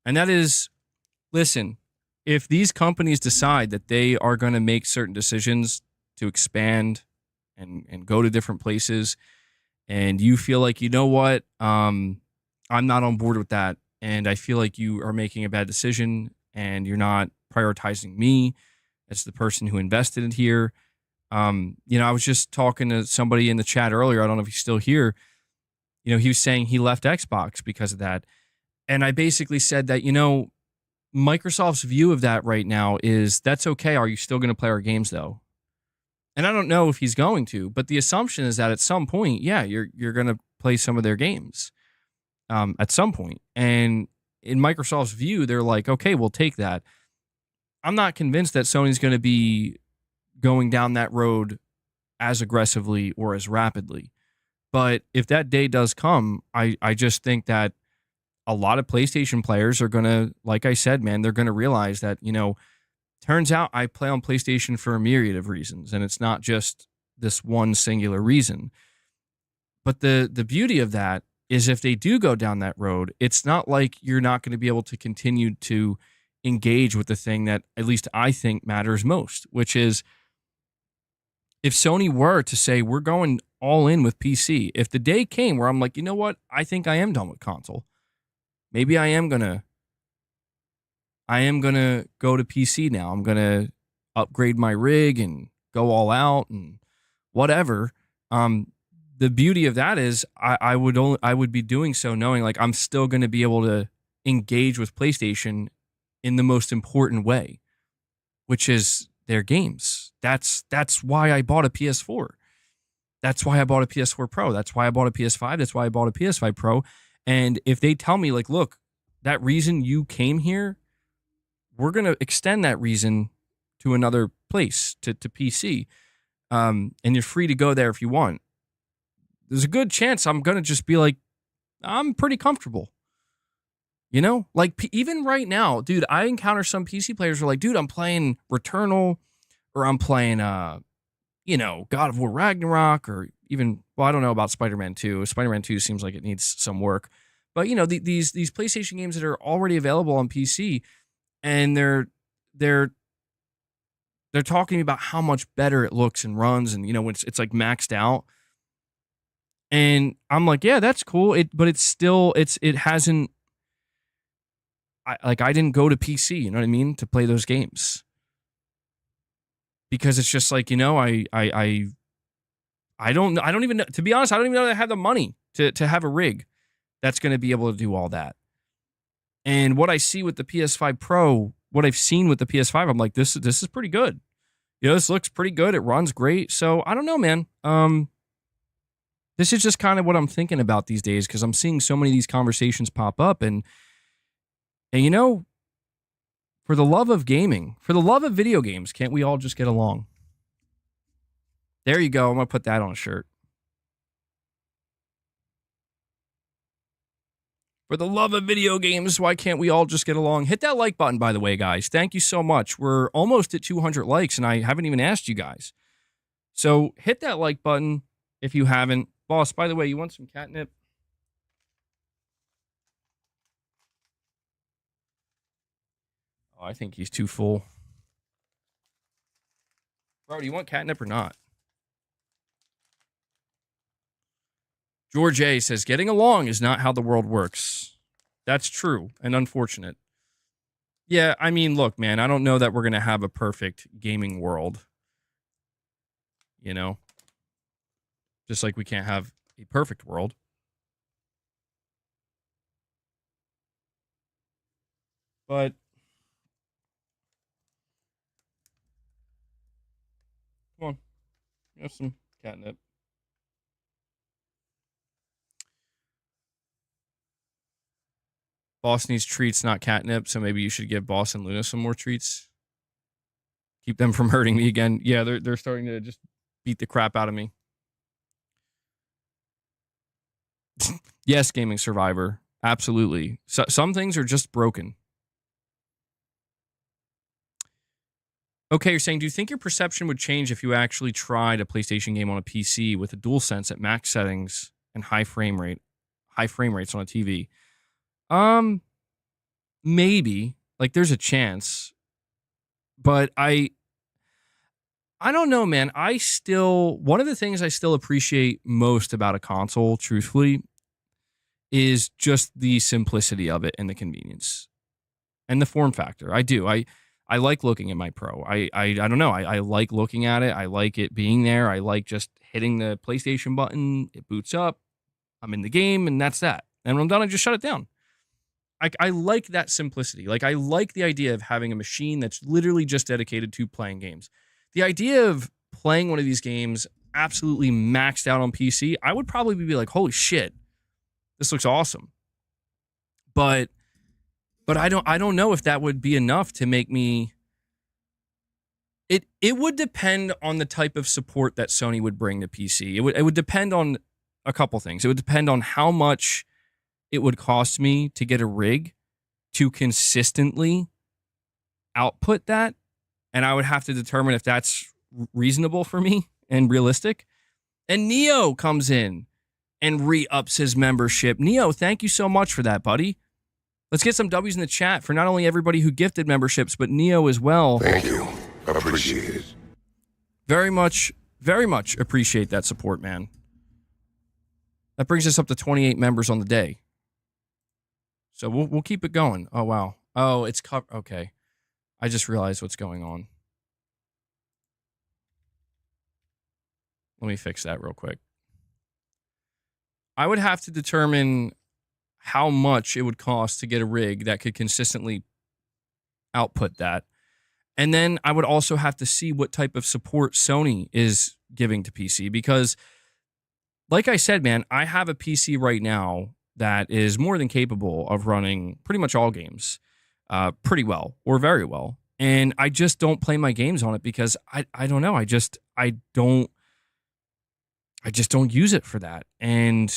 And that is, listen, if these companies decide that they are going to make certain decisions to expand and go to different places, and you feel like, you know what, I'm not on board with that, and I feel like you are making a bad decision, and you're not prioritizing me as the person who invested in here. I was just talking to somebody in the chat earlier. I don't know if he's still here. He was saying he left Xbox because of that. And I basically said that, Microsoft's view of that right now is, that's okay. Are you still going to play our games, though? And I don't know if he's going to, but the assumption is that at some point, yeah, you're going to play some of their games at some point. And in Microsoft's view, they're like, okay, we'll take that. I'm not convinced that Sony's going to be going down that road as aggressively or as rapidly. But if that day does come, I just think that a lot of PlayStation players are going to, like I said, man, they're going to realize that, turns out I play on PlayStation for a myriad of reasons, and it's not just this one singular reason. But the beauty of that is, if they do go down that road, it's not like you're not going to be able to continue to engage with the thing that at least I think matters most, which is, if Sony were to say, we're going all in with PC, if the day came where I'm like, you know what, I think I am done with console. Maybe I am gonna go to PC now. I'm gonna upgrade my rig and go all out and whatever. The beauty of that is I would be doing so knowing like I'm still gonna be able to engage with PlayStation in the most important way, which is their games. That's why I bought a PS4. That's why I bought a PS4 Pro. That's why I bought a PS5. That's why I bought a PS5 Pro. And if they tell me, like, look, that reason you came here, we're going to extend that reason to another place, to PC, and you're free to go there if you want, there's a good chance I'm going to just be like, I'm pretty comfortable. You know, like even right now, dude, I encounter some PC players who are like, dude, I'm playing Returnal or I'm playing, God of War Ragnarok or even, well, I don't know about Spider-Man 2. Spider-Man 2 seems like it needs some work. But, these PlayStation games that are already available on PC and they're talking about how much better it looks and runs and, when it's like maxed out. And I'm like, yeah, that's cool. But it's still, it hasn't, I didn't go to PC, you know what I mean, to play those games. Because it's just like, I don't even know, to be honest, I don't even know that I have the money to have a rig that's going to be able to do all that. And what I see with the PS5 Pro, what I've seen with the PS5, I'm like, this is pretty good. This looks pretty good. It runs great. So I don't know, man. This is just kind of what I'm thinking about these days because I'm seeing so many of these conversations pop up. And for the love of gaming, for the love of video games, can't we all just get along? There you go. I'm going to put that on a shirt. For the love of video games, why can't we all just get along? Hit that like button, by the way, guys. Thank you so much. We're almost at 200 likes, and I haven't even asked you guys. So hit that like button if you haven't. Boss, by the way, you want some catnip? Oh, I think he's too full. Bro, do you want catnip or not? George A says, getting along is not how the world works. That's true and unfortunate. Yeah, I mean, look, man, I don't know that we're going to have a perfect gaming world. Just like we can't have a perfect world. But come on, have some catnip. Boss needs treats, not catnip, so maybe you should give Boss and Luna some more treats. Keep them from hurting me again. Yeah, they're starting to just beat the crap out of me. Yes, Gaming Survivor. Absolutely. Some things are just broken. Okay, you're saying, do you think your perception would change if you actually tried a PlayStation game on a PC with a DualSense at max settings and high frame rates on a TV? Maybe. Like, there's a chance. But I don't know, man. One of the things I still appreciate most about a console, truthfully, is just the simplicity of it and the convenience and the form factor. I do. I like looking at my Pro. I don't know. I like looking at it. I like it being there. I like just hitting the PlayStation button. It boots up. I'm in the game, and that's that. And when I'm done, I just shut it down. I like that simplicity. Like, I like the idea of having a machine that's literally just dedicated to playing games. The idea of playing one of these games absolutely maxed out on PC, I would probably be like, holy shit, this looks awesome. But I don't know if that would be enough to make me. It would depend on the type of support that Sony would bring to PC. It would depend on a couple things. It would depend on how much it would cost me to get a rig to consistently output that. And I would have to determine if that's reasonable for me and realistic. And Neo comes in and re-ups his membership. Neo, thank you so much for that, buddy. Let's get some W's in the chat for not only everybody who gifted memberships, but Neo as well. Thank you. Appreciate it. Very much appreciate that support, man. That brings us up to 28 members on the day. So we'll keep it going. Oh, wow. Oh, it's covered. Okay. I just realized what's going on. Let me fix that real quick. I would have to determine how much it would cost to get a rig that could consistently output that. And then I would also have to see what type of support Sony is giving to PC. Because, like I said, man, I have a PC right now that is more than capable of running pretty much all games pretty well or very well. And I just don't play my games on it because I don't know. I don't use it for that. And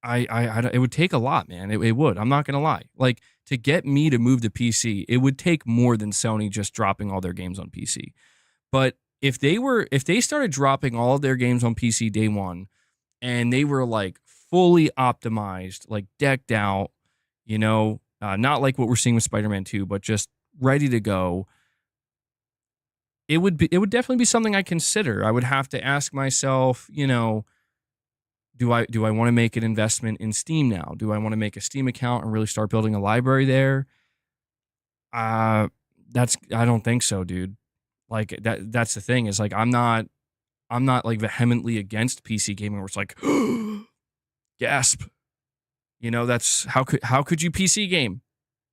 it would take a lot, man. It would. I'm not gonna lie. Like, to get me to move to PC, it would take more than Sony just dropping all their games on PC. But if they started dropping all of their games on PC day one, and they were like fully optimized, like decked out, not like what we're seeing with Spider-Man 2, but just ready to go, it would definitely be something I consider. I would have to ask myself, do I want to make an investment in Steam now? Do I want to make a Steam account and really start building a library there? I don't think so, dude. Like that's the thing, is like I'm not like vehemently against PC gaming where it's like gasp. That's how could you PC game?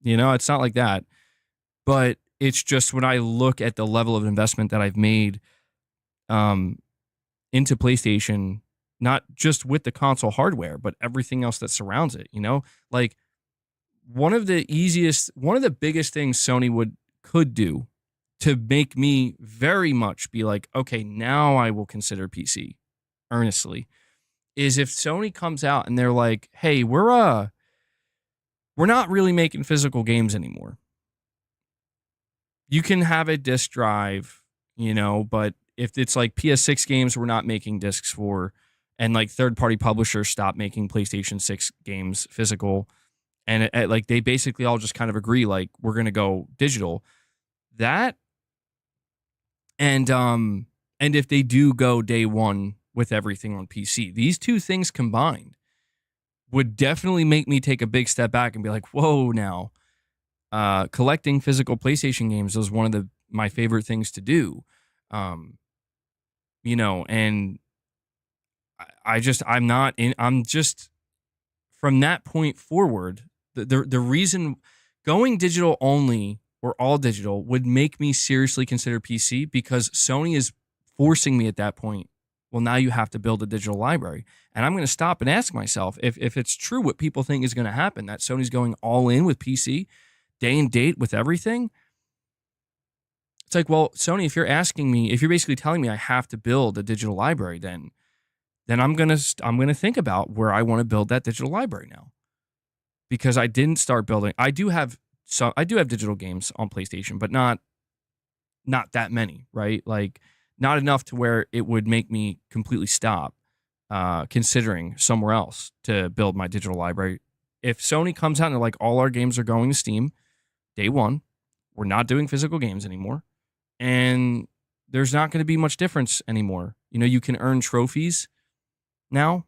It's not like that. But it's just when I look at the level of investment that I've made into PlayStation, not just with the console hardware, but everything else that surrounds it, like one of the biggest things Sony could do to make me very much be like, okay, now I will consider PC earnestly, is if Sony comes out and they're like, hey, we're not really making physical games anymore. You can have a disc drive, but if it's like PS6 games, we're not making discs for, and like third-party publishers stop making PlayStation 6 games physical, and like they basically all just kind of agree, like, we're gonna go digital. That, and if they do go day one with everything on PC, these two things combined would definitely make me take a big step back and be like, whoa, now. Collecting physical PlayStation games was one of my favorite things to do. And I'm just from that point forward, the reason going digital only or all digital would make me seriously consider PC, because Sony is forcing me at that point. Well, now you have to build a digital library. And I'm going to stop and ask myself if it's true what people think is going to happen, that Sony's going all in with PC, day and date with everything. It's like, well, Sony, if you're basically telling me I have to build a digital library, then I'm gonna think about where I want to build that digital library now, because I didn't start building. I do have digital games on PlayStation, but not that many, right? Like, not enough to where it would make me completely stop considering somewhere else to build my digital library. If Sony comes out and they're like, all our games are going to Steam day one, we're not doing physical games anymore, and there's not going to be much difference anymore. You can earn trophies now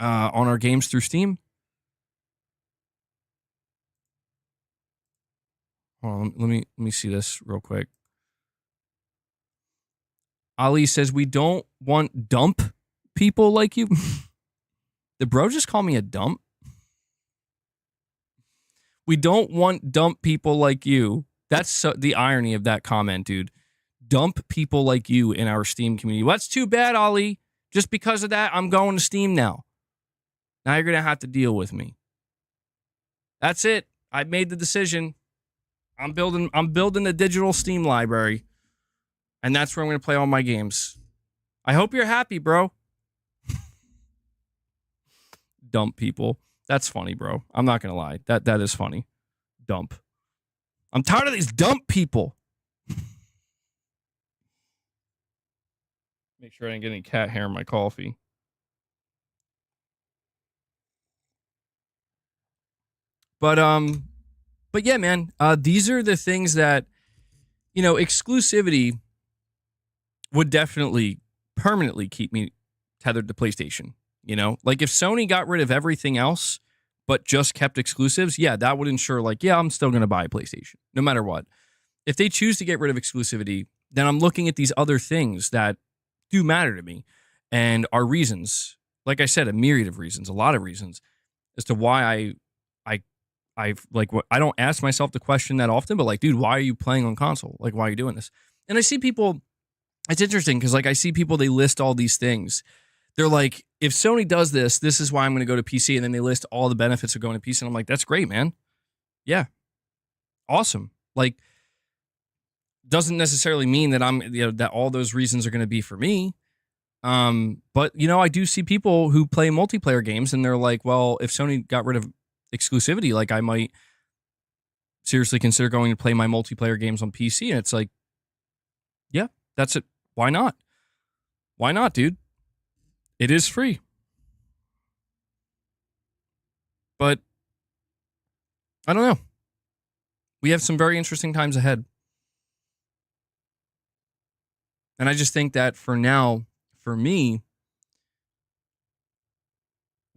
on our games through Steam. Hold on, let me see this real quick. Ali says, we don't want dump people like you. Did bro just call me a dump? We don't want dump people like you. That's the irony of that comment, dude. Dump people like you in our Steam community. Well, that's too bad, Ali. Just because of that, I'm going to Steam now. Now you're going to have to deal with me. That's it. I've made the decision. I'm building a digital Steam library, and that's where I'm going to play all my games. I hope you're happy, bro. Dump people. That's funny, bro. I'm not going to lie. That is funny. Dump. I'm tired of these dump people. Make sure I didn't get any cat hair in my coffee. But yeah, man. These are the things that, exclusivity would definitely permanently keep me tethered to PlayStation. Like if Sony got rid of everything else but just kept exclusives, yeah, that would ensure, like, yeah, I'm still going to buy a PlayStation no matter what. If they choose to get rid of exclusivity, then I'm looking at these other things that do matter to me and are reasons, like I said, a myriad of reasons, a lot of reasons as to why I like what I don't ask myself the question that often, but like, dude, why are you playing on console? Like, why are you doing this? And I see people, it's interesting because like I see people, they list all these things. They're like, if Sony does this, this is why I'm going to go to PC. And then they list all the benefits of going to PC. And I'm like, that's great, man. Yeah. Awesome. Like, doesn't necessarily mean that that all those reasons are going to be for me. But I do see people who play multiplayer games and they're like, well, if Sony got rid of exclusivity, like I might seriously consider going to play my multiplayer games on PC. And it's like, yeah, that's it. Why not? Why not, dude? It is free. But I don't know. We have some very interesting times ahead. And I just think that for now, for me,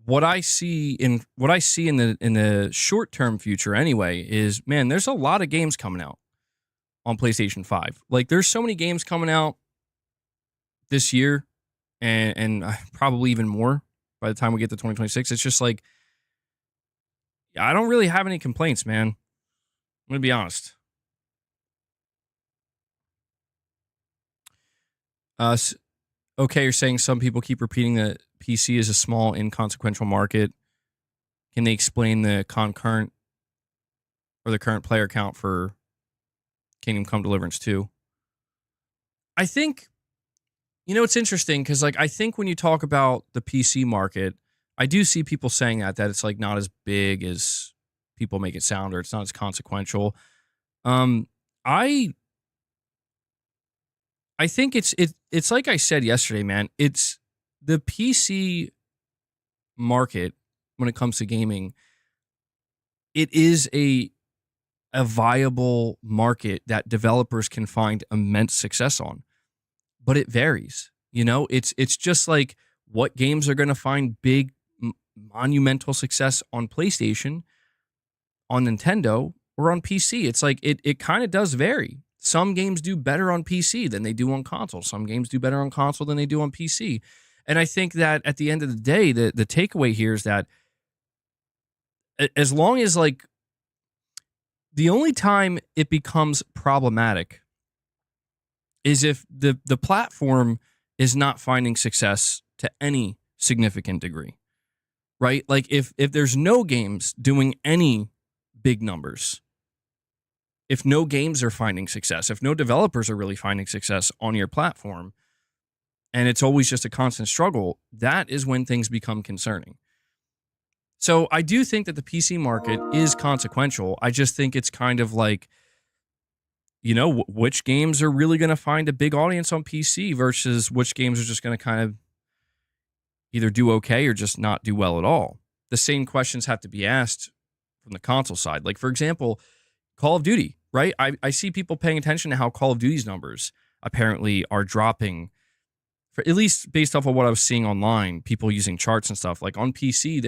what I see in the short-term future anyway is, man, there's a lot of games coming out on PlayStation 5. Like there's so many games coming out this year and probably even more by the time we get to 2026. It's just like I don't really have any complaints, man. I'm going to be honest. Okay, you're saying some people keep repeating that PC is a small, inconsequential market. Can they explain the concurrent or the current player count for Kingdom Come Deliverance 2? I think, it's interesting because, like, I think when you talk about the PC market, I do see people saying that it's, like, not as big as people make it sound, or it's not as consequential. I think it's like I said yesterday, man. It's the PC market when it comes to gaming. It is a viable market that developers can find immense success on, but it varies. It's just like what games are going to find big, monumental success on PlayStation, on Nintendo, or on PC. It's like it kind of does vary. Some games do better on PC than they do on console. Some games do better on console than they do on PC. And I think that at the end of the day, the takeaway here is that as long as, like, the only time it becomes problematic is if the platform is not finding success to any significant degree, right? Like if there's no games doing any big numbers, if no games are finding success, if no developers are really finding success on your platform, and it's always just a constant struggle, that is when things become concerning. So I do think that the PC market is consequential. I just think it's kind of like, which games are really going to find a big audience on PC versus which games are just going to kind of either do okay or just not do well at all. The same questions have to be asked from the console side. Like, for example, Call of Duty, right? I see people paying attention to how Call of Duty's numbers apparently are dropping, for at least based off of what I was seeing online, people using charts and stuff. Like on PC,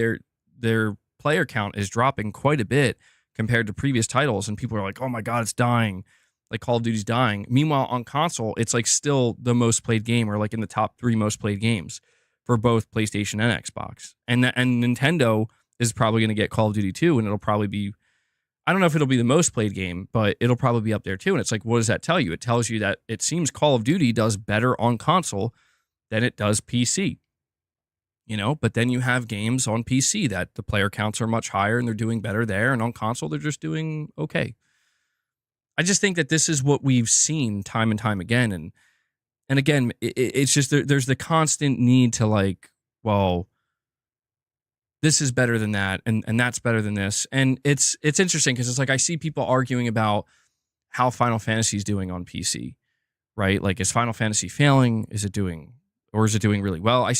their player count is dropping quite a bit compared to previous titles, and people are like, oh my God, it's dying. Like Call of Duty's dying. Meanwhile, on console, it's like still the most played game, or like in the top 3 most played games for both PlayStation and Xbox. And Nintendo is probably going to get Call of Duty 2, and it'll probably be, I don't know if it'll be the most played game, but it'll probably be up there too. And it's like, what does that tell you? It tells you that it seems Call of Duty does better on console than it does PC. But then you have games on PC that the player counts are much higher and they're doing better there. And on console, they're just doing okay. I just think that this is what we've seen time and time again. And again, it's just there's the constant need to, like, well, this is better than that, and that's better than this. And it's interesting because it's like I see people arguing about how Final Fantasy is doing on PC, right? Like, is Final Fantasy failing? Is it doing really well?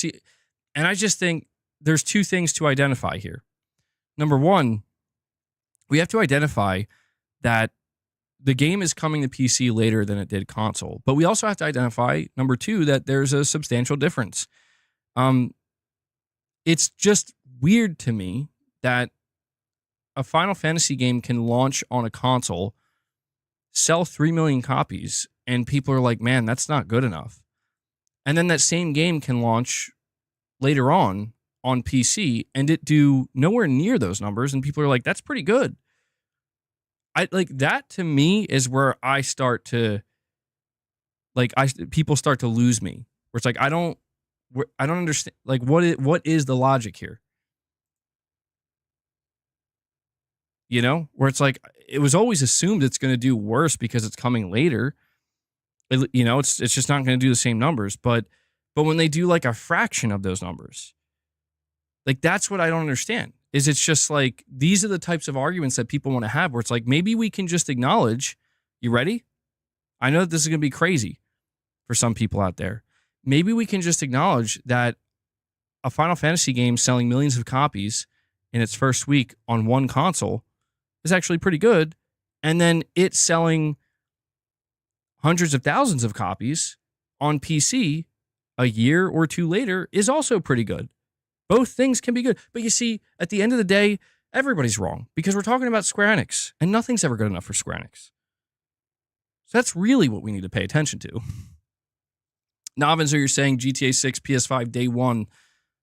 And I just think there's 2 things to identify here. Number one, we have to identify that the game is coming to PC later than it did console. But we also have to identify, number 2, that there's a substantial difference. It's just weird to me that a Final Fantasy game can launch on a console, sell 3 million copies, and people are like, man, that's not good enough. And then that same game can launch later on PC and it do nowhere near those numbers, and people are like, that's pretty good. I like that. To me is where I start to, like, people start to lose me, where it's like I don't understand, like, what is the logic here? Where it's like it was always assumed it's going to do worse because it's coming later. It's just not going to do the same numbers. But But when they do like a fraction of those numbers, like that's what I don't understand. Is it's just like these are the types of arguments that people want to have where it's like maybe we can just acknowledge, you ready? I know that this is going to be crazy for some people out there. Maybe we can just acknowledge that a Final Fantasy game selling millions of copies in its first week on one console is actually pretty good. And then it selling hundreds of thousands of copies on PC a year or two later is also pretty good. Both things can be good. But you see, at the end of the day, everybody's wrong because we're talking about Square Enix and nothing's ever good enough for Square Enix. So that's really what we need to pay attention to. Novins, you're saying GTA 6, PS5, day one,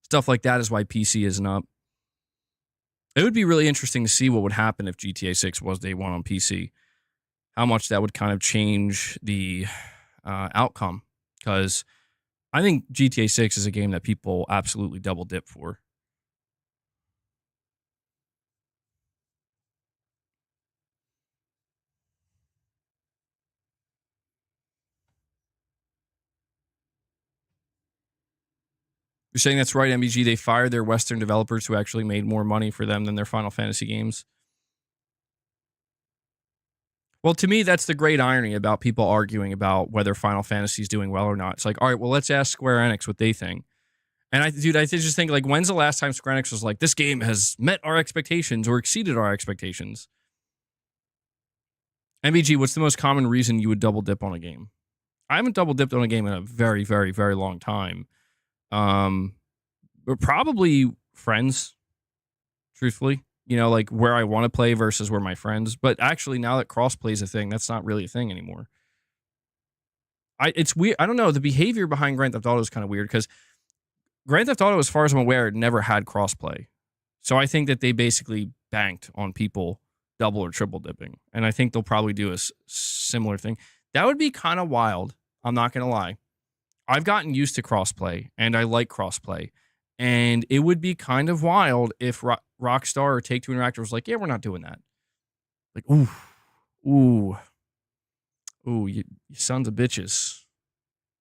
stuff like that is why PC isn't up. It would be really interesting to see what would happen if GTA 6 was day one on PC. How much that would kind of change the outcome. Because I think GTA 6 is a game that people absolutely double dip for. You're saying that's right, MBG. They fired their Western developers who actually made more money for them than their Final Fantasy games. Well, to me, that's the great irony about people arguing about whether Final Fantasy is doing well or not. It's like, all right, well, let's ask Square Enix what they think. And I just think, like, when's the last time Square Enix was like, this game has met our expectations or exceeded our expectations? MBG, what's the most common reason you would double dip on a game? I haven't double dipped on a game in a very, very, very long time. But probably friends, truthfully. You know, like where I want to play versus where my friends. But actually, now that crossplay is a thing, that's not really a thing anymore. It's weird. I don't know. The behavior behind Grand Theft Auto is kind of weird because Grand Theft Auto, as far as I'm aware, never had crossplay. So I think that they basically banked on people double or triple dipping. And I think they'll probably do a similar thing. That would be kind of wild. I'm not going to lie. I've gotten used to crossplay, and I like crossplay. And it would be kind of wild if Rockstar or Take-Two Interactive was like, yeah, we're not doing that. Like, ooh, you sons of bitches.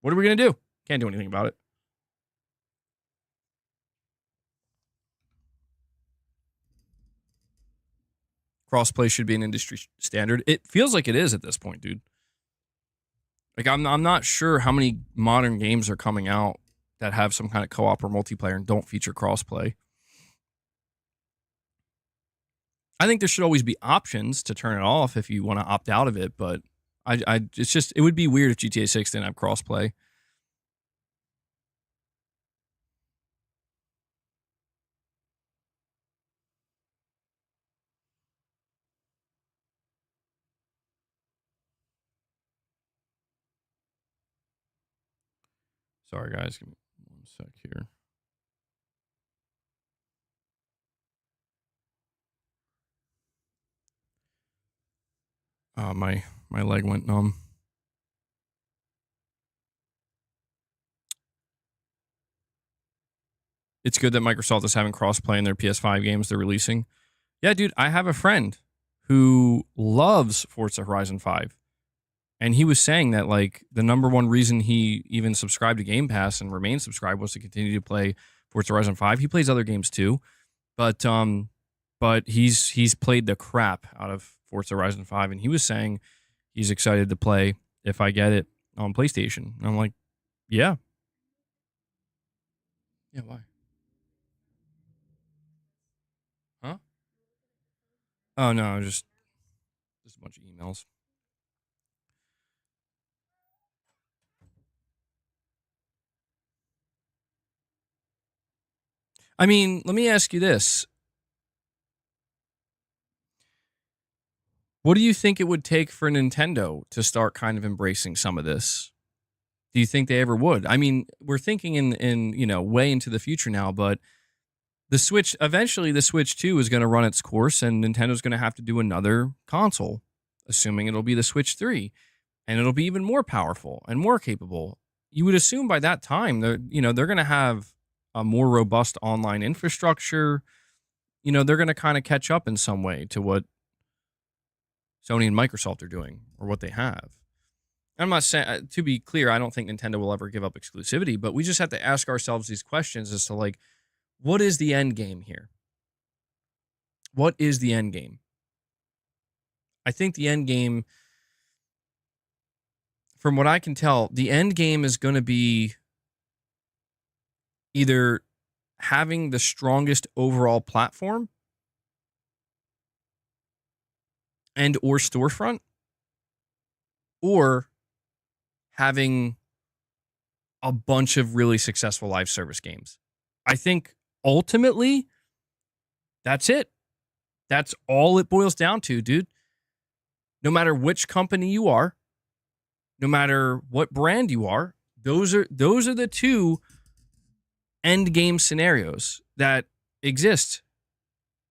What are we going to do? Can't do anything about it. Crossplay should be an industry standard. It feels like it is at this point, dude. Like, I'm not sure how many modern games are coming out that have some kind of co-op or multiplayer and don't feature crossplay. I think there should always be options to turn it off if you want to opt out of it, but it would be weird if GTA 6 didn't have crossplay. Sorry, guys. Give me one sec here. My leg went numb. It's good that Microsoft is having crossplay in their PS5 games they're releasing. Yeah, dude, I have a friend who loves Forza Horizon 5. And he was saying that, like, the number one reason he even subscribed to Game Pass and remained subscribed was to continue to play Forza Horizon 5. He plays other games too, but he's played the crap out of Forza Horizon 5, and he was saying he's excited to play if I get it on PlayStation. And I'm like, yeah. Yeah, why? Huh? Oh, no, just a bunch of emails. I mean, let me ask you this. What do you think it would take for Nintendo to start kind of embracing some of this? Do you think they ever would? I mean, we're thinking in way into the future now, but the Switch, eventually the Switch 2 is going to run its course and Nintendo's going to have to do another console, assuming it'll be the Switch 3, and it'll be even more powerful and more capable. You would assume by that time they're going to have a more robust online infrastructure. They're going to kind of catch up in some way to what Sony and Microsoft are doing or what they have. I'm not saying, to be clear, I don't think Nintendo will ever give up exclusivity, but we just have to ask ourselves these questions as to like, what is the end game here? What is the end game? I think the end game, from what I can tell, the end game is going to be either having the strongest overall platform and or storefront, or having a bunch of really successful live service games. I think ultimately that's it. That's all it boils down to, dude. No matter which company you are, no matter what brand you are, those are the two end game scenarios that exist.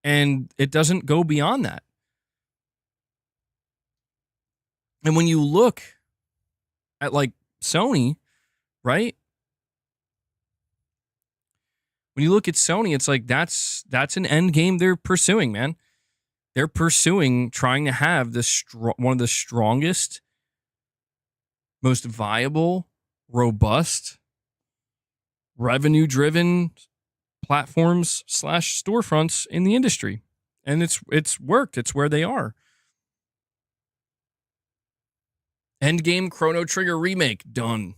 And it doesn't go beyond that. And when you look at like Sony, right? When you look at Sony, it's like that's an end game they're pursuing, man. They're pursuing trying to have one of the strongest, most viable, robust, revenue-driven platforms / storefronts in the industry. And it's worked. It's where they are. Endgame Chrono Trigger remake done.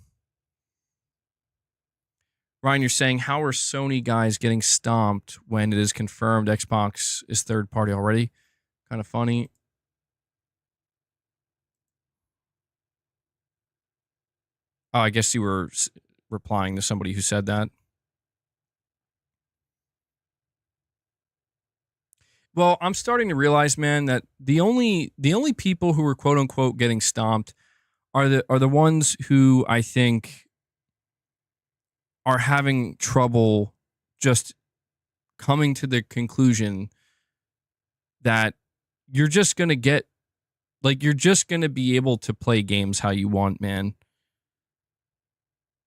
Ryan, you're saying, how are Sony guys getting stomped when it is confirmed Xbox is third party already? Kind of funny. Oh, I guess you were replying to somebody who said that. Well, I'm starting to realize, man, that the only people who are quote unquote getting stomped are the ones who I think are having trouble just coming to the conclusion that you're just going to get, like, you're just going to be able to play games how you want, man.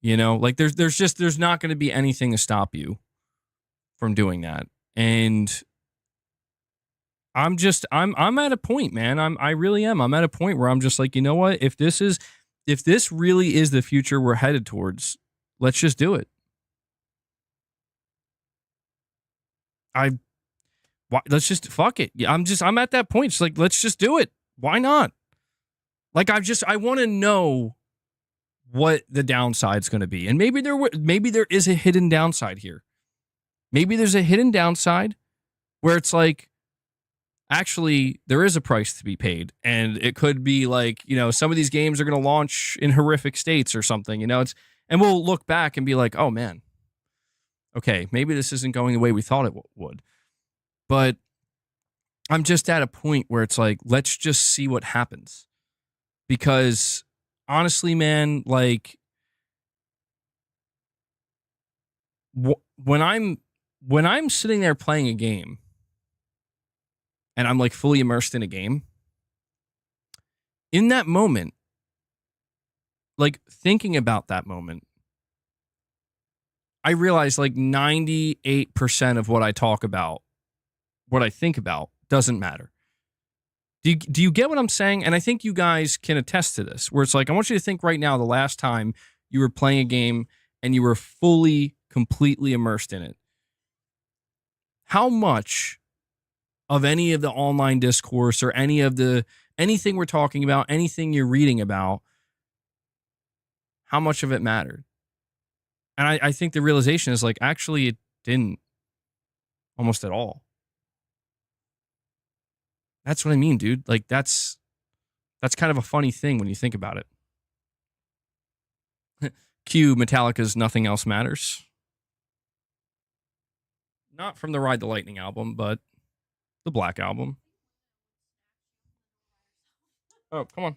You know, like there's not going to be anything to stop you from doing that. And I'm at a point, man. I really am. I'm at a point where I'm just like, you know what? If this really is the future we're headed towards, let's just do it. Let's just fuck it. I'm at that point. It's like, let's just do it. Why not? Like, I want to know what the downside's going to be. And maybe there is a hidden downside here. Maybe there's a hidden downside where it's like, actually, there is a price to be paid. And it could be like, you know, some of these games are going to launch in horrific states or something, you know, and we'll look back and be like, oh man, okay, maybe this isn't going the way we thought it would. But I'm just at a point where it's like, let's just see what happens. Because honestly, man, like when I'm sitting there playing a game and I'm like fully immersed in a game, in that moment, like thinking about that moment, I realize like 98% of what I talk about, what I think about, doesn't matter. Do you get what I'm saying? And I think you guys can attest to this, where it's like, I want you to think right now the last time you were playing a game and you were fully, completely immersed in it. How much of any of the online discourse or anything we're talking about, anything you're reading about, how much of it mattered? And I think the realization is like, actually, it didn't almost at all. That's what I mean, dude. Like, that's kind of a funny thing when you think about it. Cue Metallica's Nothing Else Matters. Not from the Ride the Lightning album, but the Black Album. Oh, come on.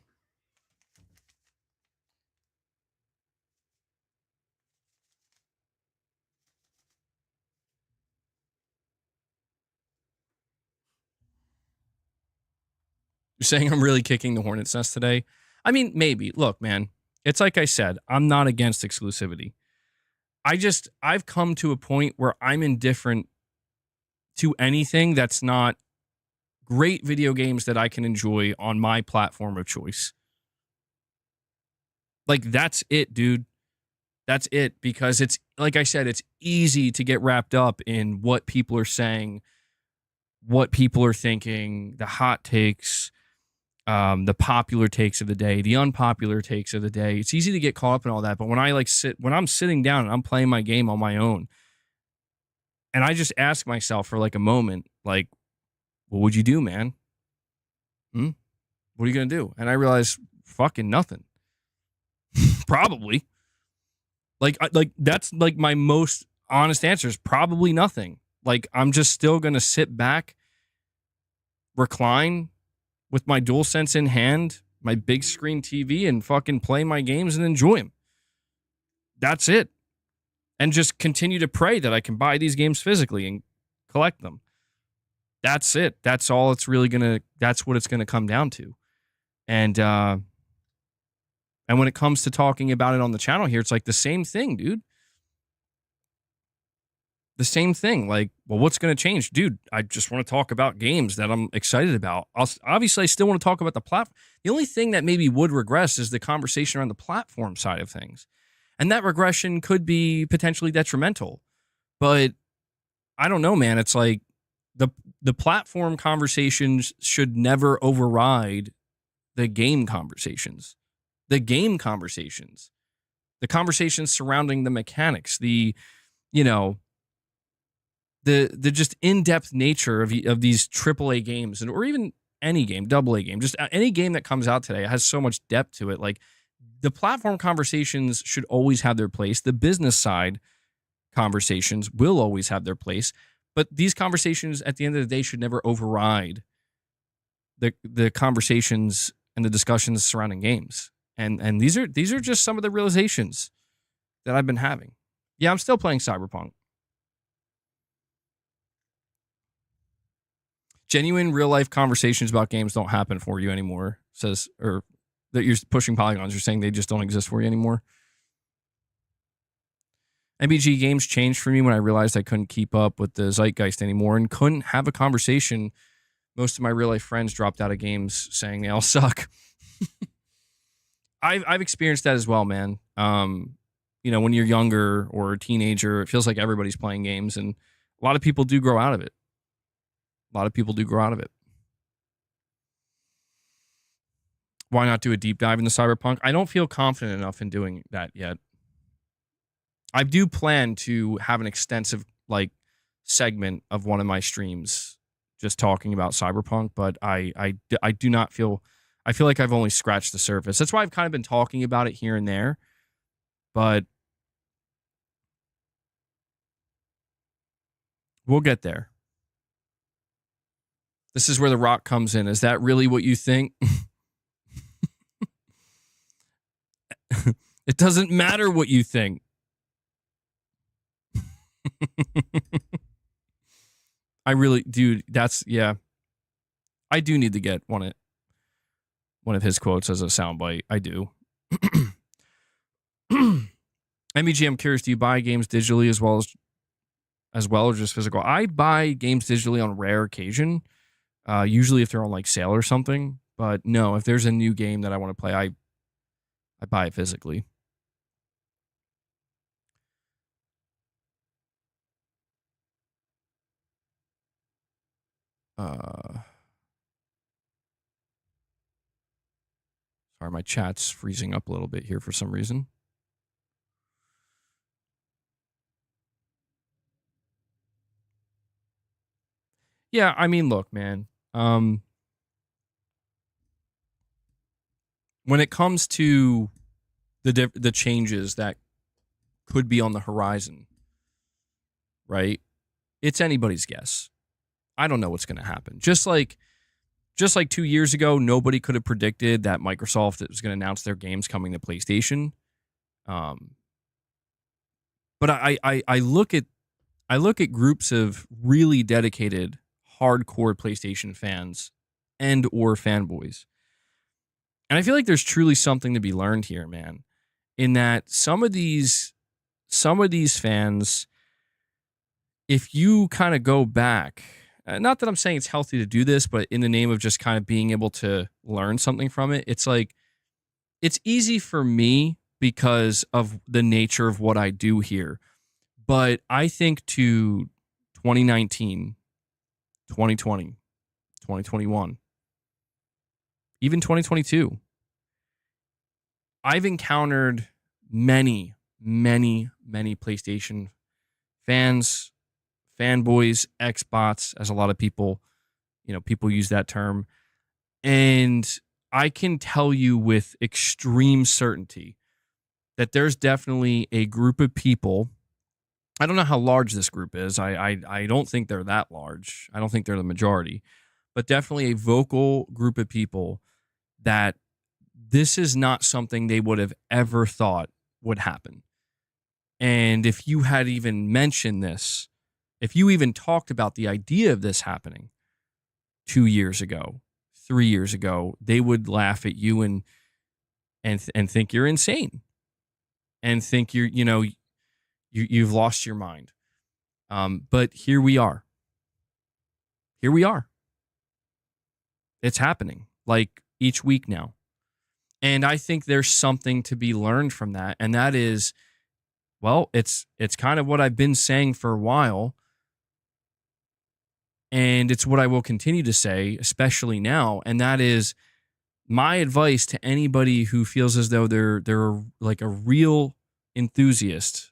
You're saying I'm really kicking the hornet's nest today? I mean, maybe. Look, man, it's like I said, I'm not against exclusivity. I've come to a point where I'm indifferent to anything that's not great video games that I can enjoy on my platform of choice. Like, that's it, dude. That's it. Because it's, like I said, it's easy to get wrapped up in what people are saying, what people are thinking, the hot takes, the popular takes of the day, the unpopular takes of the day. It's easy to get caught up in all that. But when when I'm sitting down and I'm playing my game on my own, and I just ask myself for like a moment, like, what would you do, man? What are you going to do? And I realize fucking nothing. Probably. Like that's like my most honest answer is probably nothing. Like, I'm just still going to sit back, recline with my DualSense in hand, my big screen TV, and fucking play my games and enjoy them. That's it. And just continue to pray that I can buy these games physically and collect them. That's it. That's all it's really that's what it's gonna come down to. And when it comes to talking about it on the channel here, it's like the same thing, dude. The same thing. Like, well, what's going to change? Dude, I just want to talk about games that I'm excited about. Obviously, I still want to talk about the platform. The only thing that maybe would regress is the conversation around the platform side of things. And that regression could be potentially detrimental. But I don't know, man. It's like the platform conversations should never override the game conversations. The game conversations. The conversations surrounding the mechanics. The just in-depth nature of these AAA games, or even any game, AA game, just any game that comes out today has so much depth to it. Like, the platform conversations should always have their place. The business side conversations will always have their place, but these conversations at the end of the day should never override the conversations and the discussions surrounding games. And these are just some of the realizations that I've been having. Yeah, I'm still playing Cyberpunk. Genuine real life conversations about games don't happen for you anymore, says, or that you're pushing polygons. You're saying they just don't exist for you anymore. MBG games changed for me when I realized I couldn't keep up with the zeitgeist anymore and couldn't have a conversation. Most of my real life friends dropped out of games saying they all suck. I've experienced that as well, man. When you're younger or a teenager, it feels like everybody's playing games, and a lot of people do grow out of it. Why not do a deep dive into Cyberpunk? I don't feel confident enough in doing that yet. I do plan to have an extensive segment of one of my streams just talking about Cyberpunk, but I do not feel. I feel like I've only scratched the surface. That's why I've kind of been talking about it here and there, but we'll get there. This is where The Rock comes in. Is that really what you think? It doesn't matter what you think. I really, dude, yeah. I do need to get one of his quotes as a soundbite. I do. MEG, I'm curious, do you buy games digitally as well or just physical? I buy games digitally on rare occasion. Usually if they're on sale or something. But no, if there's a new game that I want to play, I buy it physically. Sorry, my chat's freezing up a little bit here for some reason. Yeah, I mean, look, man. When it comes to the changes that could be on the horizon, right? It's anybody's guess. I don't know what's going to happen. Just like 2 years ago, nobody could have predicted that Microsoft was going to announce their games coming to PlayStation. But I look at groups of really dedicated, hardcore PlayStation fans and or fanboys, and I feel like there's truly something to be learned here, man. In that some of these fans, if you kind of go back. Not that I'm saying it's healthy to do this, but in the name of just kind of being able to learn something from it, it's like it's easy for me because of the nature of what I do here. But I think to 2019, 2020, 2021, even 2022, I've encountered many, many, many PlayStation fans, fanboys, Xbots, as a lot of people, people use that term. And I can tell you with extreme certainty that there's definitely a group of people. I don't know how large this group is. I don't think they're that large. I don't think they're the majority, but definitely a vocal group of people that this is not something they would have ever thought would happen. And if you had even mentioned this, if you even talked about the idea of this happening 2 years ago, 3 years ago, they would laugh at you and think you're insane and think you've lost your mind. But here we are. Here we are. It's happening like each week now. And I think there's something to be learned from that. And that is, well, it's kind of what I've been saying for a while. And it's what I will continue to say, especially now. And that is my advice to anybody who feels as though they're like a real enthusiast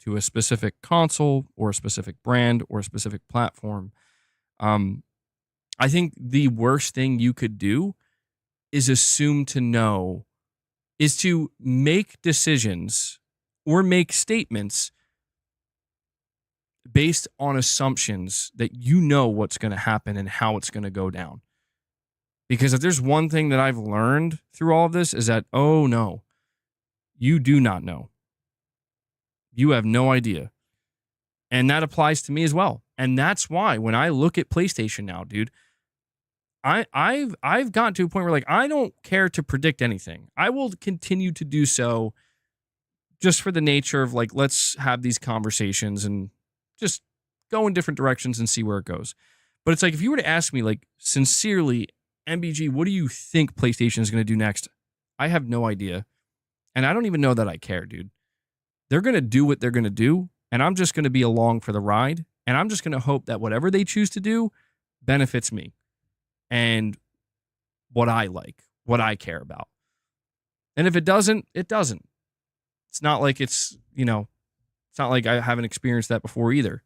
to a specific console or a specific brand or a specific platform. I think the worst thing you could do is assume to know, is to make decisions or make statements based on assumptions that you know what's going to happen and how it's going to go down. Because if there's one thing that I've learned through all of this is that, oh no, you do not know. You have no idea. And that applies to me as well. And that's why when I look at PlayStation now, dude, I've gotten to a point where like I don't care to predict anything. I will continue to do so just for the nature of like, let's have these conversations and just go in different directions and see where it goes. But it's like, if you were to ask me like sincerely, MBG, what do you think PlayStation is going to do next? I have no idea. And I don't even know that I care, dude. They're going to do what they're going to do. And I'm just going to be along for the ride. And I'm just going to hope that whatever they choose to do benefits me and what I like, what I care about. And if it doesn't, it doesn't. It's not like it's not like I haven't experienced that before either.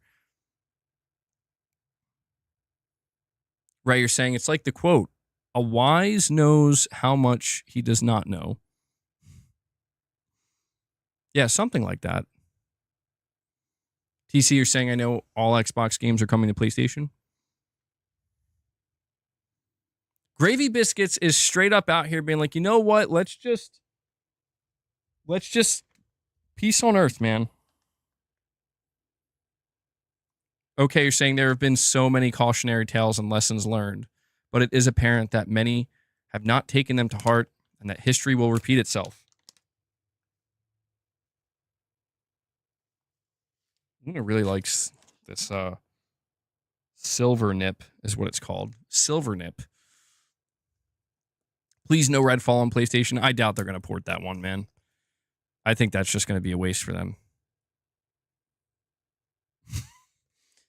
Right, you're saying it's like the quote, a wise knows how much he does not know. Yeah, something like that. TC, you're saying I know all Xbox games are coming to PlayStation? Gravy Biscuits is straight up out here being like, you know what? Let's just peace on earth, man. Okay, you're saying there have been so many cautionary tales and lessons learned, but it is apparent that many have not taken them to heart and that history will repeat itself. I really likes this Silver Nip is what it's called. Silver Nip. Please no Redfall on PlayStation. I doubt they're going to port that one, man. I think that's just going to be a waste for them.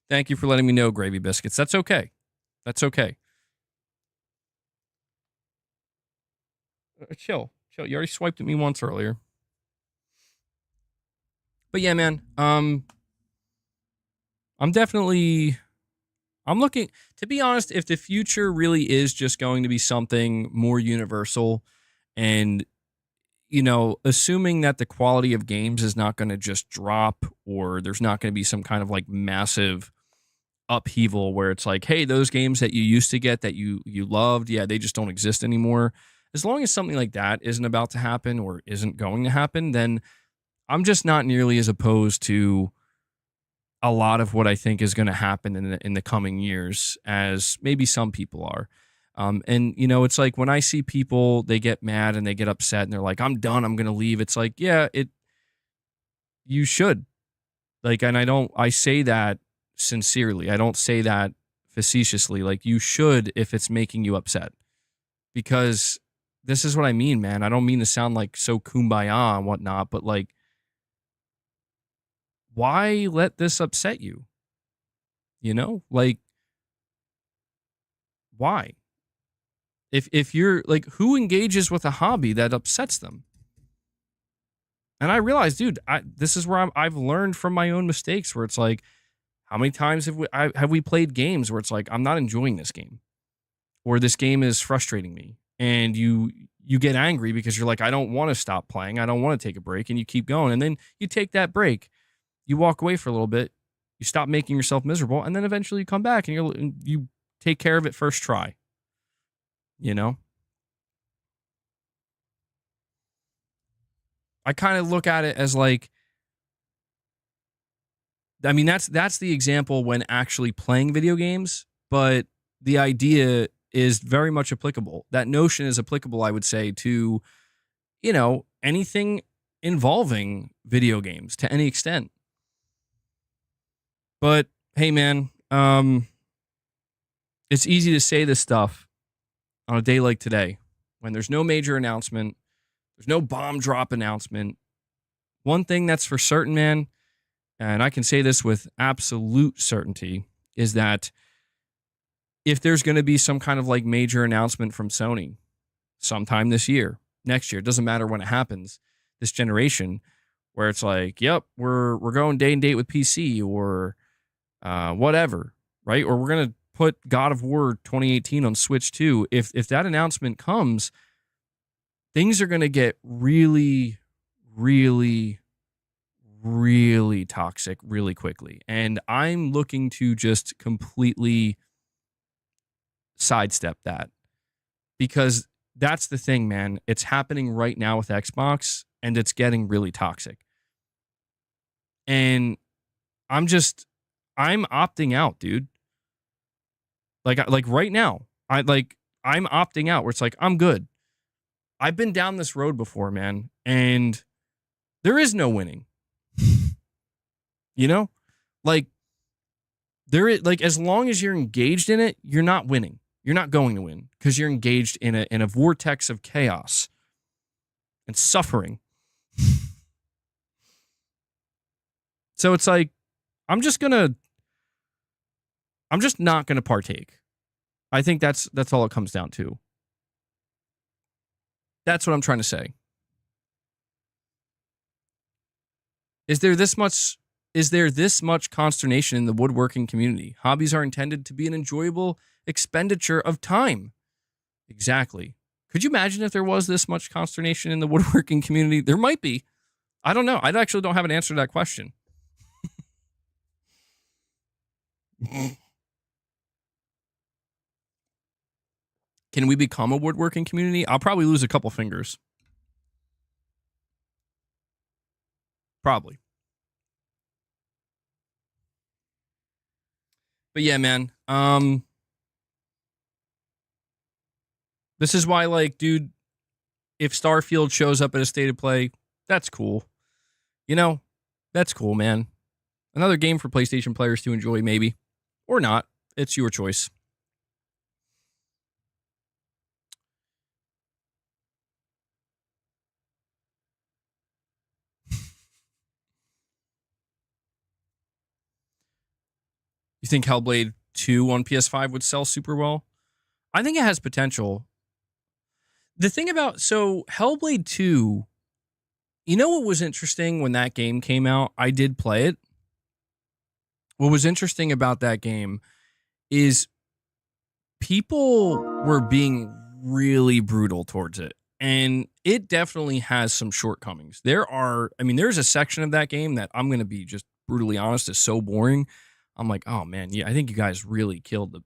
Thank you for letting me know, Gravy Biscuits. That's okay. That's okay. Chill. You already swiped at me once earlier. But yeah, man. I'm looking, to be honest, if the future really is just going to be something more universal and, assuming that the quality of games is not going to just drop or there's not going to be some kind of like massive upheaval where it's like, hey, those games that you used to get that you loved, yeah, they just don't exist anymore. As long as something like that isn't about to happen or isn't going to happen, then I'm just not nearly as opposed to a lot of what I think is going to happen in the coming years as maybe some people are. And, it's like when I see people, they get mad and they get upset and they're like, I'm done, I'm going to leave. It's like, yeah, you should. Like, and I say that sincerely. I don't say that facetiously. Like, you should if it's making you upset. Because this is what I mean, man. I don't mean to sound like so kumbaya and whatnot, but like, why let this upset you? You know, like, why? If you're like, who engages with a hobby that upsets them? And I realized, dude, this is where I've learned from my own mistakes, where it's like, how many times have we played games where it's like, I'm not enjoying this game, or this game is frustrating me, and you get angry because you're like, I don't want to stop playing, I don't want to take a break, and you keep going, and then you take that break, you walk away for a little bit, you stop making yourself miserable, and then eventually you come back and you take care of it first try. You know? I kind of look at it as like, I mean, that's the example when actually playing video games, but the idea is very much applicable. That notion is applicable, I would say, to, you know, anything involving video games to any extent. But hey, man, it's easy to say this stuff on a day like today, when there's no major announcement, there's no bomb drop announcement. One thing that's for certain, man, and I can say this with absolute certainty, is that if there's going to be some kind of like major announcement from Sony sometime this year, next year, it doesn't matter when it happens, this generation, where it's like, yep, we're going day and date with PC, or whatever, right? Or we're going to put God of War 2018 on Switch 2. If that announcement comes, things are going to get really, really, really toxic really quickly. And I'm looking to just completely sidestep that, because that's the thing, man. It's happening right now with Xbox, and it's getting really toxic. And I'm opting out, dude. Like right now, I'm opting out, where it's like, I'm good. I've been down this road before, man, and there is no winning. You know? Like, there is, like, as long as you're engaged in it, you're not winning. You're not going to win, because you're engaged in a vortex of chaos and suffering. So it's like, I'm just not gonna partake. I think that's all it comes down to. That's what I'm trying to say. Is there this much consternation in the woodworking community? Hobbies are intended to be an enjoyable expenditure of time. Exactly. Could you imagine if there was this much consternation in the woodworking community? There might be. I don't know. I actually don't have an answer to that question. Can we become a woodworking community? I'll probably lose a couple fingers. Probably. But yeah, man. This is why, like, dude, if Starfield shows up at a state of play, that's cool. You know, that's cool, man. Another game for PlayStation players to enjoy, maybe. Or not. It's your choice. You think Hellblade 2 on PS5 would sell super well? I think it has potential. The thing about, so Hellblade 2, you know what was interesting when that game came out? I did play it. What was interesting about that game is people were being really brutal towards it. And it definitely has some shortcomings. There's a section of that game that, I'm going to be just brutally honest, is so boring. I'm like, oh man, yeah, I think you guys really killed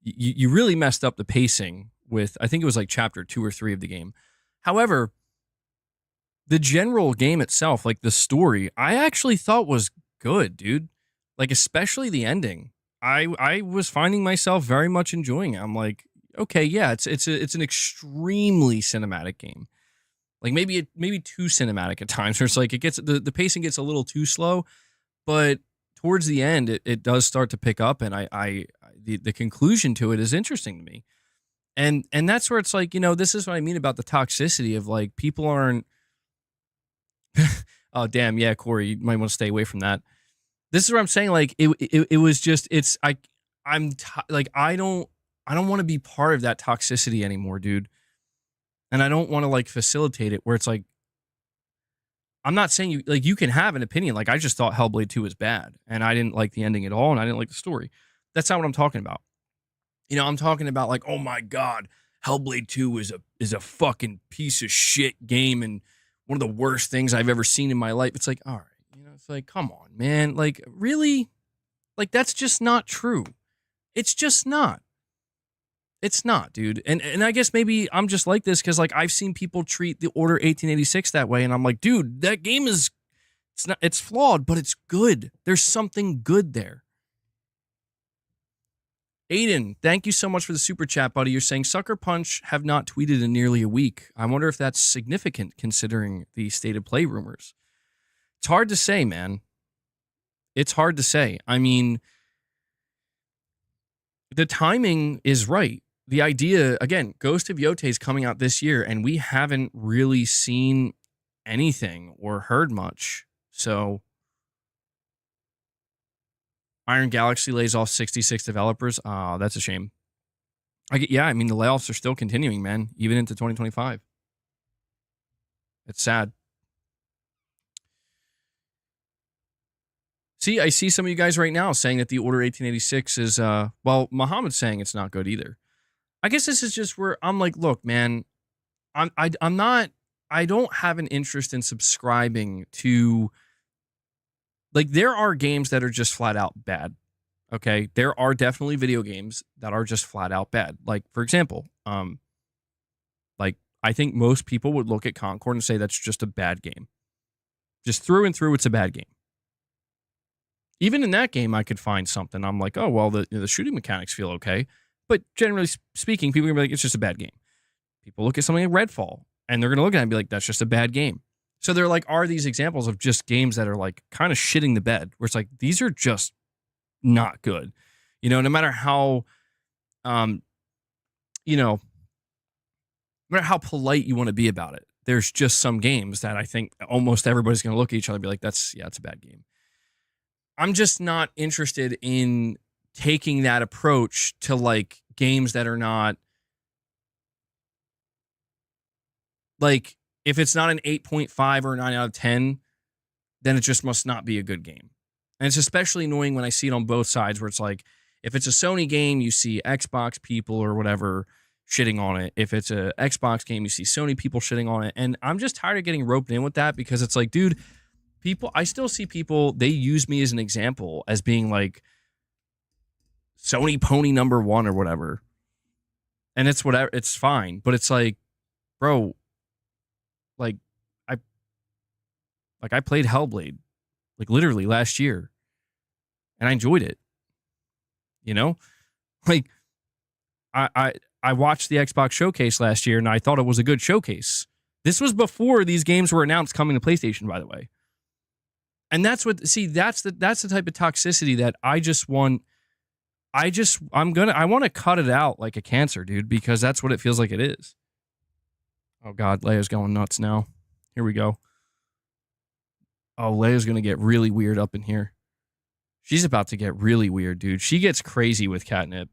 you really messed up the pacing with, I think it was like chapter 2 or 3 of the game. However, the general game itself, like the story, I actually thought was good, dude. Like, especially the ending. I was finding myself very much enjoying it. I'm like, okay, yeah, it's an extremely cinematic game. Like maybe too cinematic at times. Where it's like the pacing gets a little too slow, but towards the end it does start to pick up, and the conclusion to it is interesting to me. And that's where it's like, you know, this is what I mean about the toxicity of like people aren't. Oh damn, yeah, Corey, you might want to stay away from that. This is what I'm saying. Like it was just like I don't want to be part of that toxicity anymore, dude. And I don't want to like facilitate it where it's like I'm not saying you can have an opinion. Like I just thought Hellblade 2 was bad and I didn't like the ending at all and I didn't like the story. That's not what I'm talking about. You know, I'm talking about like, oh my God, Hellblade 2 is a fucking piece of shit game and one of the worst things I've ever seen in my life. It's like, all right, you know, it's like, come on, man. Like, really? Like, that's just not true. It's just not. It's not, dude. And I guess maybe I'm just like this because like I've seen people treat the Order 1886 that way, and I'm like, dude, that game it's flawed, but it's good. There's something good there. Aiden, thank you so much for the super chat, buddy. You're saying Sucker Punch have not tweeted in nearly a week. I wonder if that's significant considering the state of play rumors. It's hard to say, man. It's hard to say. I mean, the timing is right. The idea, again, Ghost of Yote is coming out this year, and we haven't really seen anything or heard much. So Iron Galaxy lays off 66 developers. Oh, that's a shame. I mean, the layoffs are still continuing, man, even into 2025. It's sad. See, I see some of you guys right now saying that the Order 1886 is, well, Muhammad's saying it's not good either. I guess this is just where I'm like, look, man, I don't have an interest in subscribing to, like, there are games that are just flat out bad. Okay, there are definitely video games that are just flat out bad. Like, for example, like I think most people would look at Concord and say that's just a bad game. Just through and through, it's a bad game. Even in that game, I could find something. I'm like, oh, well, the shooting mechanics feel okay. But generally speaking, people are going to be like, it's just a bad game. People look at something like Redfall, and they're going to look at it and be like, that's just a bad game. So there like are these examples of just games that are like kind of shitting the bed, where it's like, these are just not good. You know, no matter how, you know, no matter how polite you want to be about it, there's just some games that I think almost everybody's going to look at each other and be like, it's a bad game. I'm just not interested in taking that approach to like games that are not like, if it's not an 8.5 or a 9 out of 10, then it just must not be a good game. And it's especially annoying when I see it on both sides where it's like, if it's a Sony game, you see Xbox people or whatever shitting on it. If it's a Xbox game, you see Sony people shitting on it. And I'm just tired of getting roped in with that because it's like, dude, I still see people, they use me as an example as being like Sony pony number one or whatever. And it's whatever, it's fine. But it's like, bro, I played Hellblade like literally last year and I enjoyed it. You know, like I watched the Xbox showcase last year and I thought it was a good showcase. This was before these games were announced coming to PlayStation, by the way. And that's the type of toxicity that I want to cut it out like a cancer, dude, because that's what it feels like it is. Oh God, Leia's going nuts now. Here we go. Oh, Leia's going to get really weird up in here. She's about to get really weird, dude. She gets crazy with catnip.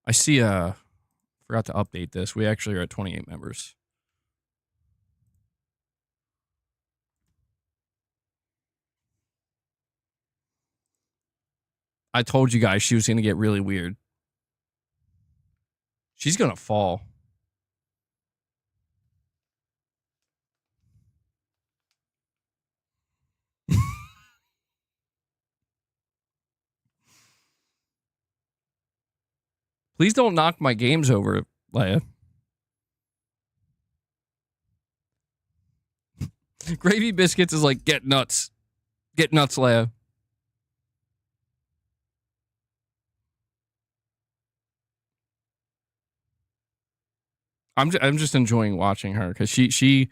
I see, forgot to update this. We actually are at 28 members. I told you guys she was going to get really weird. She's going to fall. Please don't knock my games over, Leia. Gravy Biscuits is like, get nuts. Get nuts, Leia. I'm just enjoying watching her because she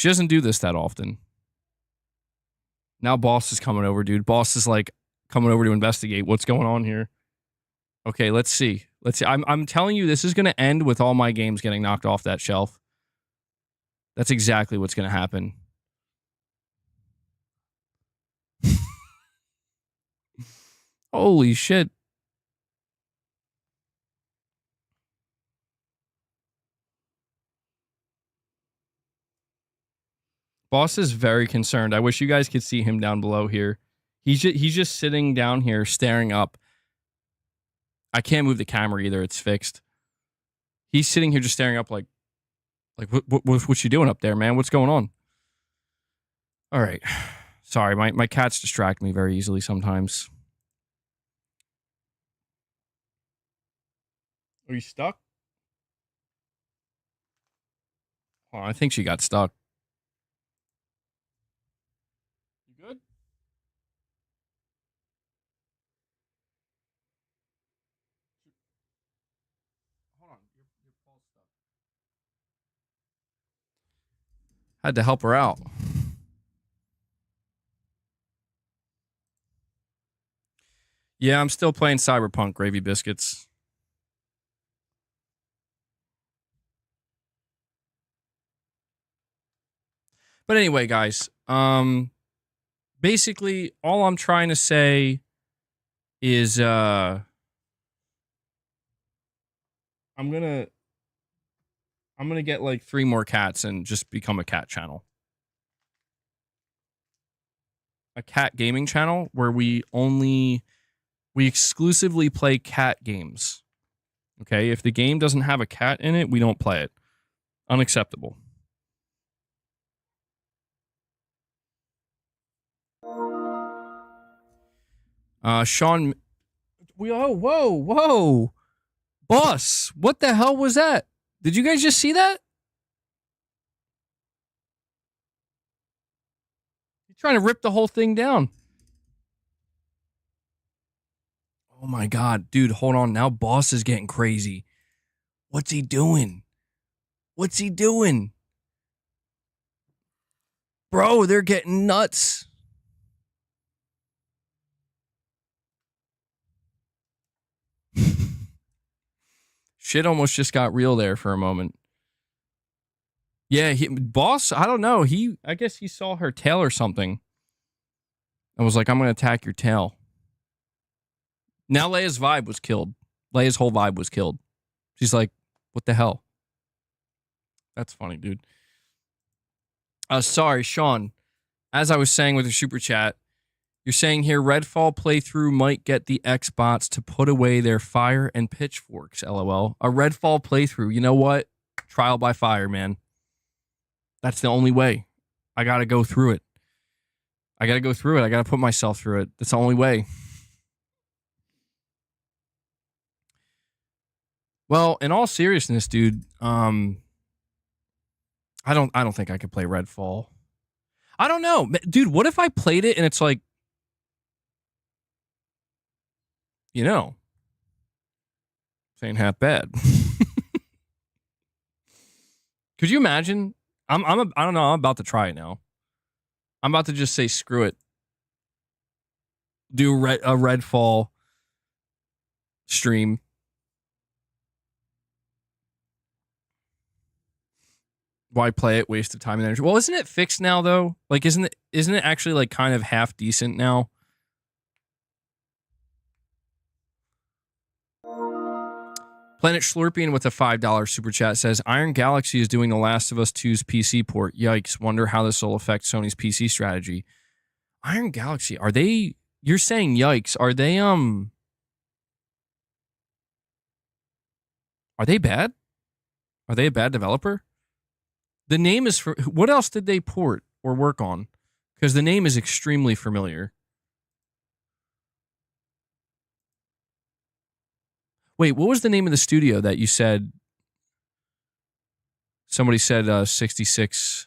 doesn't do this that often. Now Boss is coming over, dude. Boss is like coming over to investigate what's going on here. Okay, let's see. Let's see. I'm telling you, this is going to end with all my games getting knocked off that shelf. That's exactly what's going to happen. Holy shit. Boss is very concerned. I wish you guys could see him down below here. He's just sitting down here staring up. I can't move the camera either. It's fixed. He's sitting here just staring up like what you doing up there, man? What's going on? All right. Sorry, my cats distract me very easily sometimes. Are you stuck? Oh, I think she got stuck. You good? Hold on. Your pulse stuck. Had to help her out. Yeah, I'm still playing Cyberpunk, Gravy Biscuits. But anyway, guys, basically all I'm trying to say is I'm gonna get like 3 more cats and just become a cat channel. A cat gaming channel where we exclusively play cat games. Okay? If the game doesn't have a cat in it, we don't play it. Unacceptable. Sean, whoa. Boss, what the hell was that? Did you guys just see that? He's trying to rip the whole thing down. Oh my god, dude, hold on. Now Boss is getting crazy. What's he doing? What's he doing? Bro, they're getting nuts. Shit almost just got real there for a moment. Yeah, Boss, I don't know. I guess he saw her tail or something. And was like, I'm going to attack your tail. Now Leia's vibe was killed. Leia's whole vibe was killed. She's like, what the hell? That's funny, dude. Sorry, Sean. As I was saying with the super chat, you're saying here Redfall playthrough might get the Xbots to put away their fire and pitchforks, LOL. A Redfall playthrough, you know what? Trial by fire, man. That's the only way. I got to go through it. I got to put myself through it. That's the only way. Well, in all seriousness, dude, I don't think I could play Redfall. I don't know. Dude, what if I played it and it's like, you know, this ain't half bad. Could you imagine? I don't know. I'm about to try it now. I'm about to just say screw it. Do a Redfall stream. Why play it? Waste of time and energy. Well, isn't it fixed now though? Like, isn't it actually like kind of half decent now? Planet Schlorpian with a $5 super chat says, Iron Galaxy is doing The Last of Us 2's PC port. Yikes. Wonder how this will affect Sony's PC strategy. Iron Galaxy, are they... You're saying yikes. Are they bad? Are they a bad developer? The name is... What else did they port or work on? Because the name is extremely familiar. Wait, what was the name of the studio that you said? Somebody said 66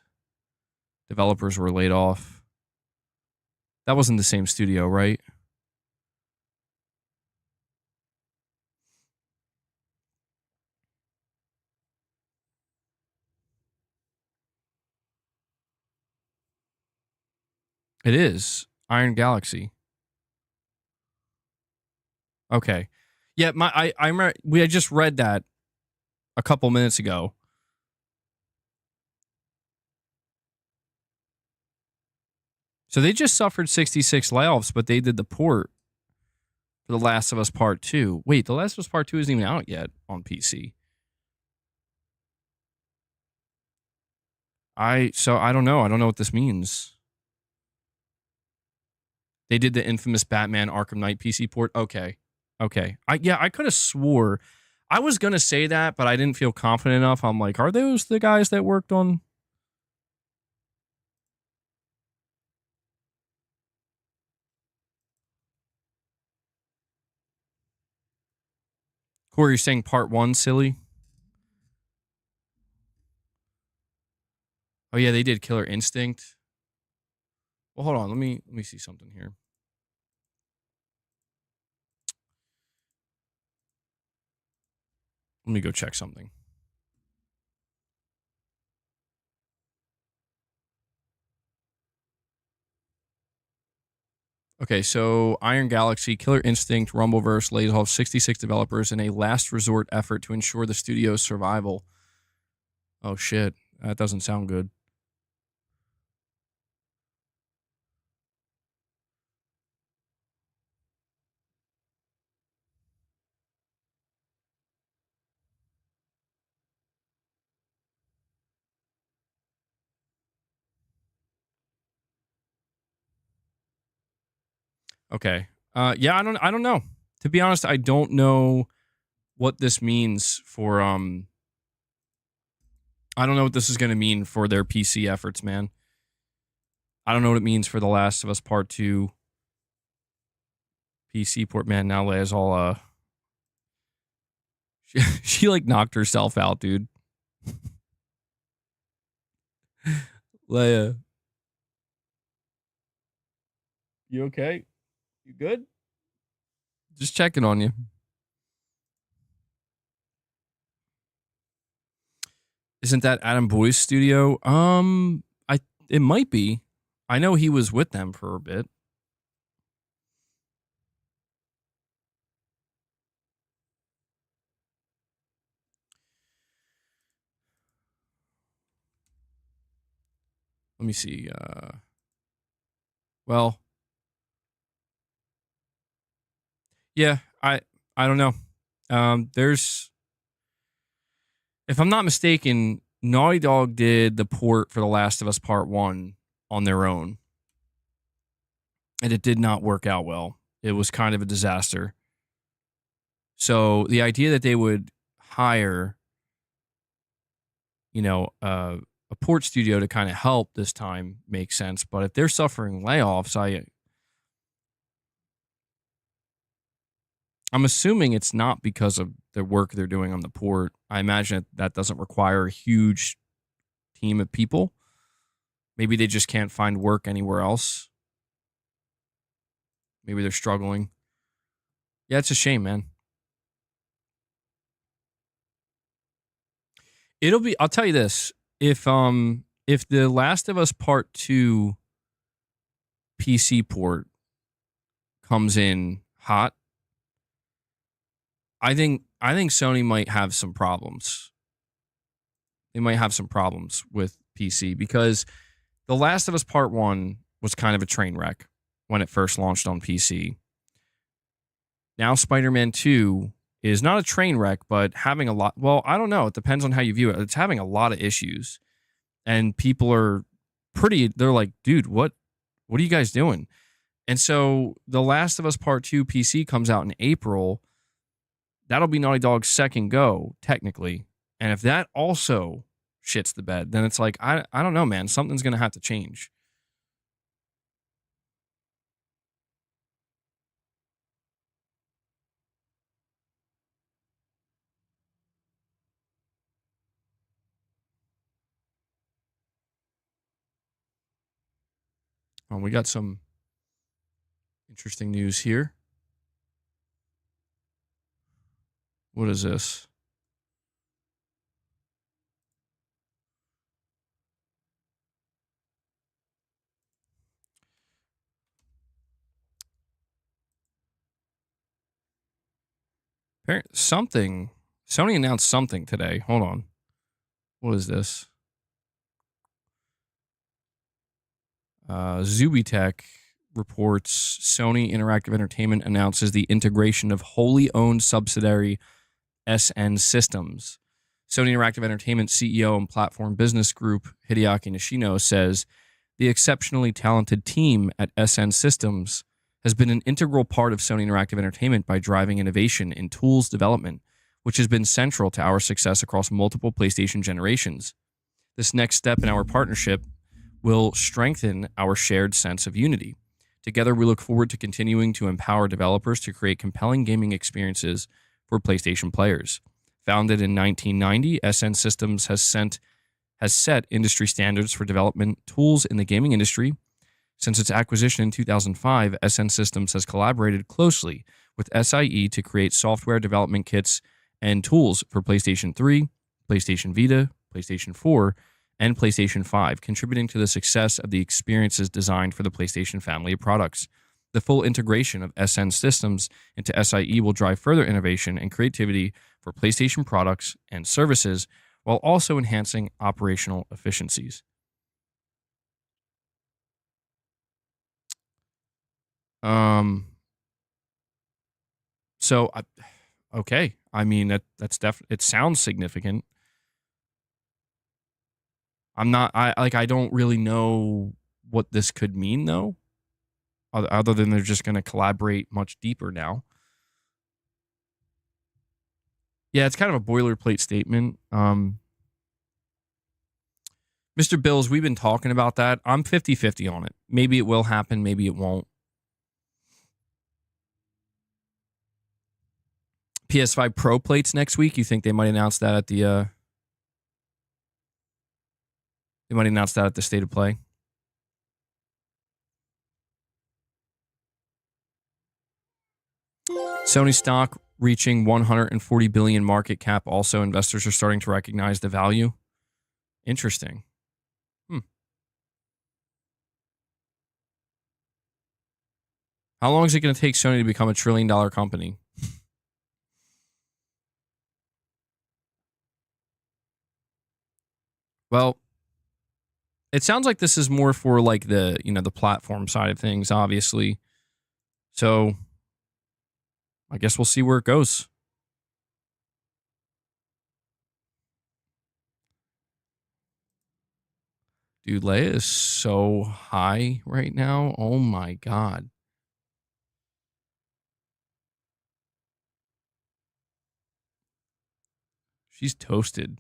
developers were laid off. That wasn't the same studio, right? It is Iron Galaxy. Okay. Yeah, I remember we had just read that a couple minutes ago. So they just suffered 66 layoffs, but they did the port for The Last of Us Part 2. Wait, The Last of Us Part 2 isn't even out yet on PC. So I don't know. I don't know what this means. They did the infamous Batman Arkham Knight PC port. Okay. I could have swore I was gonna say that, but I didn't feel confident enough. I'm like, are those the guys that worked on? Corey, you're saying part 1, silly? Oh yeah, they did Killer Instinct. Well, hold on. Let me see something here. Let me go check something. Okay, so Iron Galaxy, Killer Instinct, Rumbleverse lays off 66 developers in a last resort effort to ensure the studio's survival. Oh shit, that doesn't sound good. Okay. Yeah, I don't know. To be honest, I don't know what this means for I don't know what this is going to mean for their PC efforts, man. I don't know what it means for The Last of Us Part 2 PC port. Man, now Leia's all she like knocked herself out, dude. Leia, you okay? You good? Just checking on you. Isn't that Adam Boy's studio? It might be. I know he was with them for a bit. Let me see. Well, yeah, I don't know. There's, if I'm not mistaken, Naughty Dog did the port for The Last of Us Part 1 on their own. And it did not work out well. It was kind of a disaster. So the idea that they would hire, a port studio to kind of help this time makes sense. But if they're suffering layoffs, I'm assuming it's not because of the work they're doing on the port. I imagine that doesn't require a huge team of people. Maybe they just can't find work anywhere else. Maybe they're struggling. Yeah, it's a shame, man. I'll tell you this. If The Last of Us Part 2 PC port comes in hot, I think Sony might have some problems. They might have some problems with PC because The Last of Us Part 1 was kind of a train wreck when it first launched on PC. Now Spider-Man 2 is not a train wreck, but having a lot. Well, I don't know. It depends on how you view it. It's having a lot of issues. And people are they're like, dude, what are you guys doing? And so The Last of Us Part 2 PC comes out in April. That'll be Naughty Dog's second go, technically. And if that also shits the bed, then it's like, I don't know, man. Something's going to have to change. We got some interesting news here. What is this? Something. Sony announced something today. Hold on. What is this? Zubitech reports Sony Interactive Entertainment announces the integration of wholly owned subsidiary SN Systems. Sony Interactive Entertainment CEO and Platform Business Group Hideaki Nishino says the exceptionally talented team at SN Systems has been an integral part of Sony Interactive Entertainment by driving innovation in tools development, which has been central to our success across multiple PlayStation generations. This next step in our partnership will strengthen our shared sense of unity. Together, we look forward to continuing to empower developers to create compelling gaming experiences for PlayStation players. Founded in 1990, SN Systems has set industry standards for development tools in the gaming industry. Since its acquisition in 2005, SN Systems has collaborated closely with SIE to create software development kits and tools for PlayStation 3, PlayStation Vita, PlayStation 4, and PlayStation 5, contributing to the success of the experiences designed for the PlayStation family of products. The full integration of SN Systems into SIE will drive further innovation and creativity for PlayStation products and services, while also enhancing operational efficiencies. Okay. I mean, that's definitely, it sounds significant. I don't really know what this could mean, though, other than they're just going to collaborate much deeper now. Yeah, it's kind of a boilerplate statement. Mr. Bills, we've been talking about that. I'm 50-50 on it. Maybe it will happen, maybe it won't. PS5 Pro plates next week. You think they might announce that at the State of Play? Sony stock reaching 140 billion market cap. Also, investors are starting to recognize the value. Interesting. How long is it going to take Sony to become $1 trillion company? Well, it sounds like this is more for like the platform side of things, obviously. So I guess we'll see where it goes. Dude, Leia is so high right now. Oh my God. She's toasted.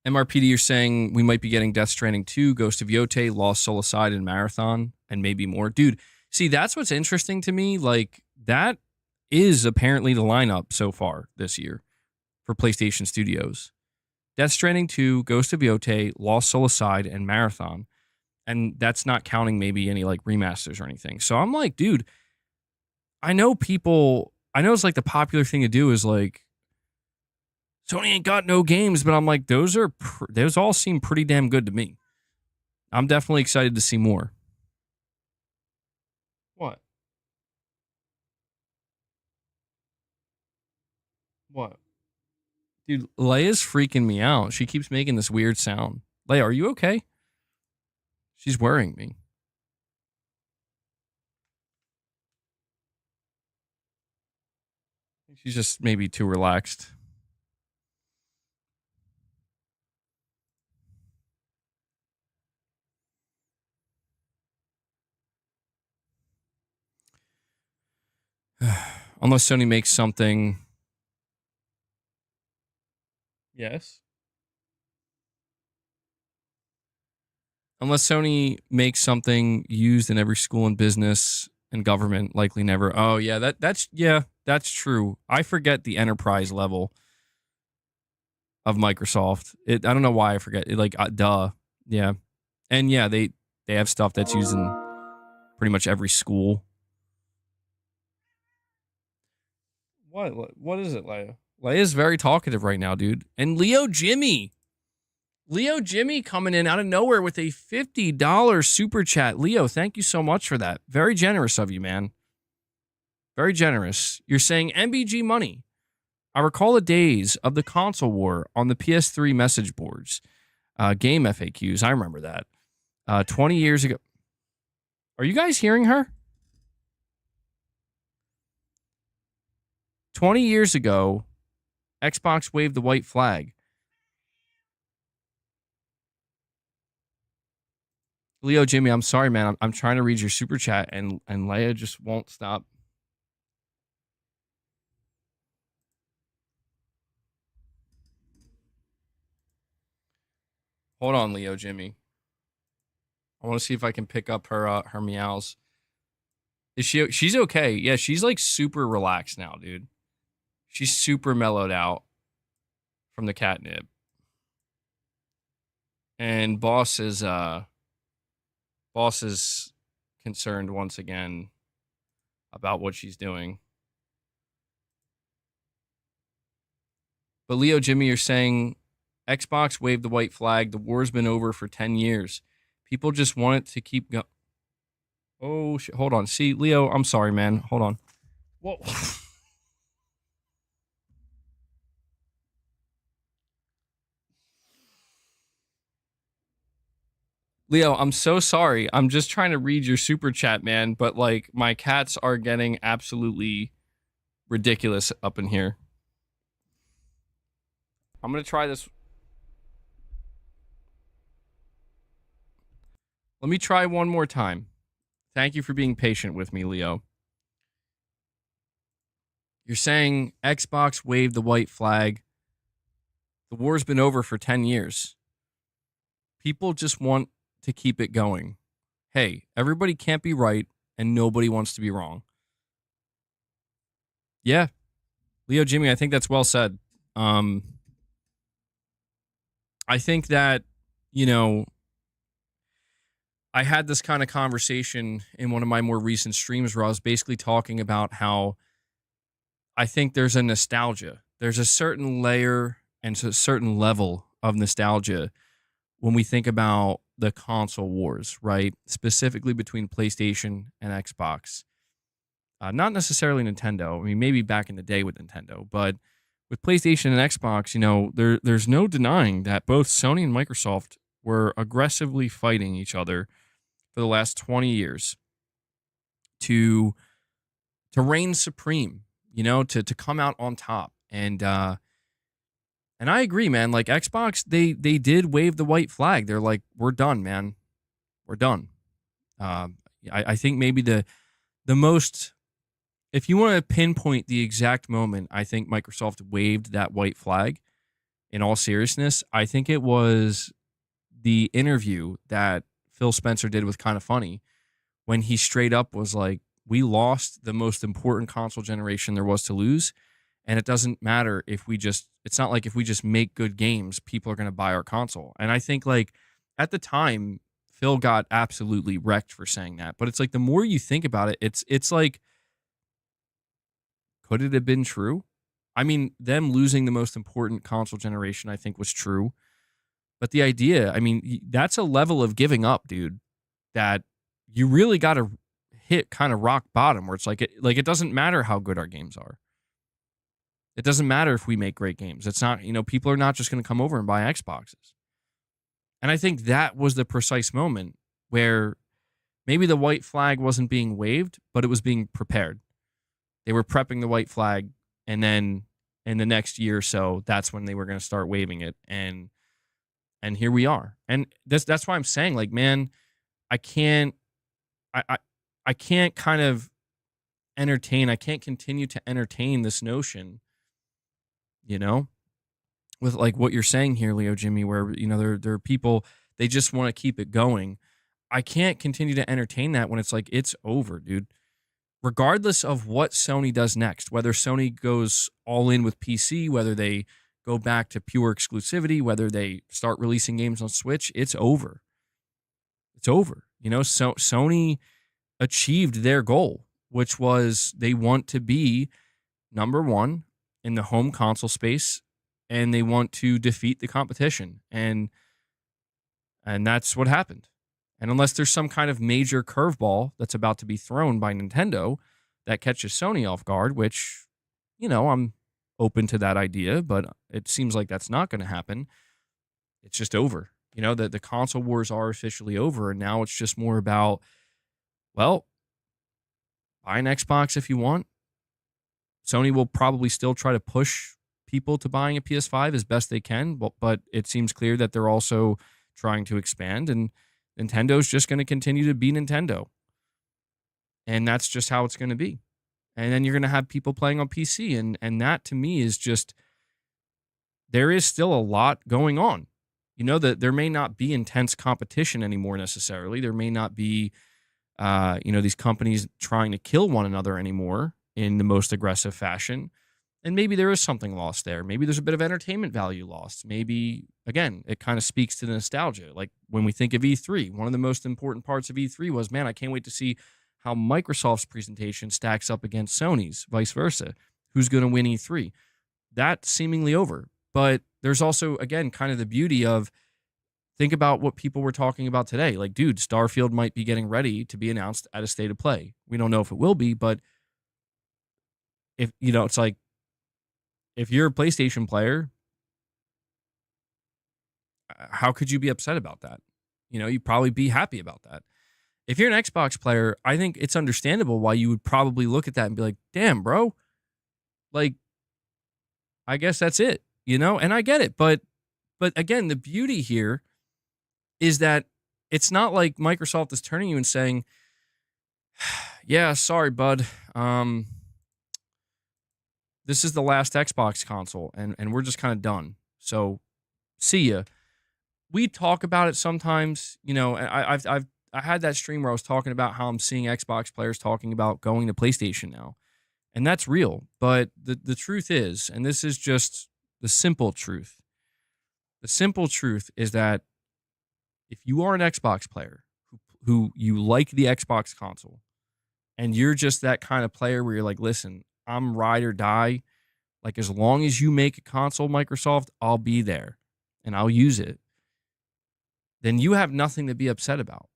MRPD, you're saying we might be getting Death Stranding 2, Ghost of Yote, Lost Soulicide, and Marathon, and maybe more. Dude, see, that's what's interesting to me. Like, that is apparently the lineup so far this year for PlayStation Studios. Death Stranding 2, Ghost of Yote, Lost Soulicide, and Marathon. And that's not counting maybe any, like, remasters or anything. So I'm like, dude, I know it's like the popular thing to do is like, Sony ain't got no games, but I'm like, those all seem pretty damn good to me. I'm definitely excited to see more. What? What? Dude, Leia's freaking me out. She keeps making this weird sound. Leia, are you okay? She's worrying me. She's just maybe too relaxed. Unless Sony makes something. Yes. Unless Sony makes something used in every school and business and government, likely never. Oh yeah, that's true. I forget the enterprise level of Microsoft. I don't know why I forget. Duh. Yeah. And yeah, they have stuff that's used in pretty much every school. What is it, Leia? Leia's very talkative right now, dude. And Leo Jimmy. Leo Jimmy coming in out of nowhere with a $50 super chat. Leo, thank you so much for that. Very generous of you, man. Very generous. You're saying MBG money. I recall the days of the console war on the PS3 message boards, game FAQs. I remember that. 20 years ago. Are you guys hearing her? 20 years ago, Xbox waved the white flag. Leo Jimmy, I'm sorry, man. I'm trying to read your super chat, and Leia just won't stop. Hold on, Leo Jimmy. I want to see if I can pick up her meows. She's okay. Yeah, she's like super relaxed now, dude. She's super mellowed out from the catnip. And boss is concerned once again about what she's doing. But Leo Jimmy, you're saying Xbox waved the white flag. The war's been over for 10 years. People just want it to keep going. Oh, shit. Hold on. See, Leo, I'm sorry, man. Hold on. Whoa. Leo, I'm so sorry. I'm just trying to read your super chat, man. But, like, my cats are getting absolutely ridiculous up in here. I'm going to try this. Let me try one more time. Thank you for being patient with me, Leo. You're saying Xbox waved the white flag. The war's been over for 10 years. People just want to keep it going. Hey, everybody can't be right, and nobody wants to be wrong. Yeah. Leo Jimmy, I think that's well said. I think that, you know, I had this kind of conversation in one of my more recent streams where I was basically talking about how I think there's a nostalgia. There's a certain layer and a certain level of nostalgia when we think about the console wars, right? Specifically between PlayStation and Xbox. Not necessarily Nintendo. I mean, maybe back in the day with Nintendo, but with PlayStation and Xbox, you know, there's no denying that both Sony and Microsoft were aggressively fighting each other for the last 20 years to reign supreme, you know, to come out on top. And I agree, man. Like Xbox, they did wave the white flag. They're like, we're done, man. We're done. I think maybe the most, if you want to pinpoint the exact moment, I think Microsoft waved that white flag. In all seriousness, I think it was the interview that Phil Spencer did with Kind of Funny when he straight up was like, we lost the most important console generation there was to lose. And it doesn't matter if it's not like if we just make good games, people are going to buy our console. And I think like at the time, Phil got absolutely wrecked for saying that. But it's like the more you think about it, it's like, could it have been true? I mean, them losing the most important console generation, I think, was true. But the idea, I mean, that's a level of giving up, dude, that you really got to hit kind of rock bottom where it's like it doesn't matter how good our games are. It doesn't matter if we make great games. It's not, you know, people are not just going to come over and buy Xboxes. And I think that was the precise moment where maybe the white flag wasn't being waved, but it was being prepared. They were prepping the white flag, and then in the next year or so, that's when they were going to start waving it. And here we are. And that's why I'm saying, like, man, I can't kind of entertain. I can't continue to entertain this notion, you know, with like what you're saying here, Leo Jimmy, where, you know, there are people, they just want to keep it going. I can't continue to entertain that when it's like, it's over, dude. Regardless of what Sony does next, whether Sony goes all in with PC, whether they go back to pure exclusivity, whether they start releasing games on Switch, it's over. It's over. You know, so Sony achieved their goal, which was they want to be number one in the home console space, and they want to defeat the competition. And And that's what happened. And unless there's some kind of major curveball that's about to be thrown by Nintendo that catches Sony off guard, which, I'm open to that idea, but it seems like that's not going to happen. It's just over. The console wars are officially over, and now it's just more about, well, buy an Xbox if you want. Sony will probably still try to push people to buying a PS5 as best they can, but it seems clear that they're also trying to expand, and Nintendo's just going to continue to be Nintendo. And that's just how it's going to be. And then you're going to have people playing on PC, and that to me is just, there is still a lot going on. That there may not be intense competition anymore necessarily. There may not be, these companies trying to kill one another anymore in the most aggressive fashion. And maybe there is something lost there. Maybe there's a bit of entertainment value lost. Maybe, again, it kind of speaks to the nostalgia. Like when we think of E3, one of the most important parts of E3 was, man, I can't wait to see how Microsoft's presentation stacks up against Sony's, vice versa. Who's going to win E3? That's seemingly over. But there's also, again, kind of the beauty of, think about what people were talking about today. Like, dude, Starfield might be getting ready to be announced at a state of play. We don't know if it will be, but if, it's like, if you're a PlayStation player, how could you be upset about that? You'd probably be happy about that. If you're an Xbox player, I think it's understandable why you would probably look at that and be like, damn, bro, like, I guess that's it, and I get it. But again, the beauty here is that it's not like Microsoft is turning you and saying, yeah, sorry, bud. This is the last Xbox console, and we're just kind of done. So, see ya. We talk about it sometimes. I had that stream where I was talking about how I'm seeing Xbox players talking about going to PlayStation now, and that's real. But the truth is, and this is just the simple truth. The simple truth is that if you are an Xbox player who you like the Xbox console, and you're just that kind of player where you're like, listen, I'm ride or die. Like, as long as you make a console, Microsoft, I'll be there and I'll use it. Then you have nothing to be upset about.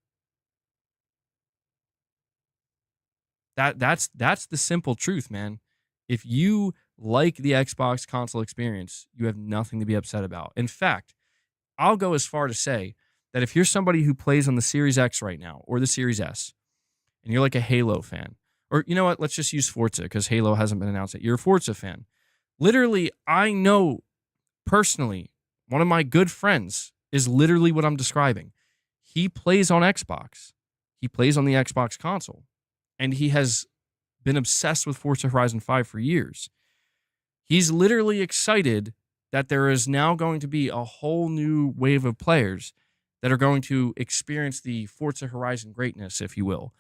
That's the simple truth, man. If you like the Xbox console experience, you have nothing to be upset about. In fact, I'll go as far to say that if you're somebody who plays on the Series X right now or the Series S, and you're like a Halo fan, or you know what, let's just use Forza because Halo hasn't been announced yet. You're a Forza fan. Literally, I know personally, one of my good friends is literally what I'm describing. He plays on Xbox. He plays on the Xbox console. And he has been obsessed with Forza Horizon 5 for years. He's literally excited that there is now going to be a whole new wave of players that are going to experience the Forza Horizon greatness, if you will.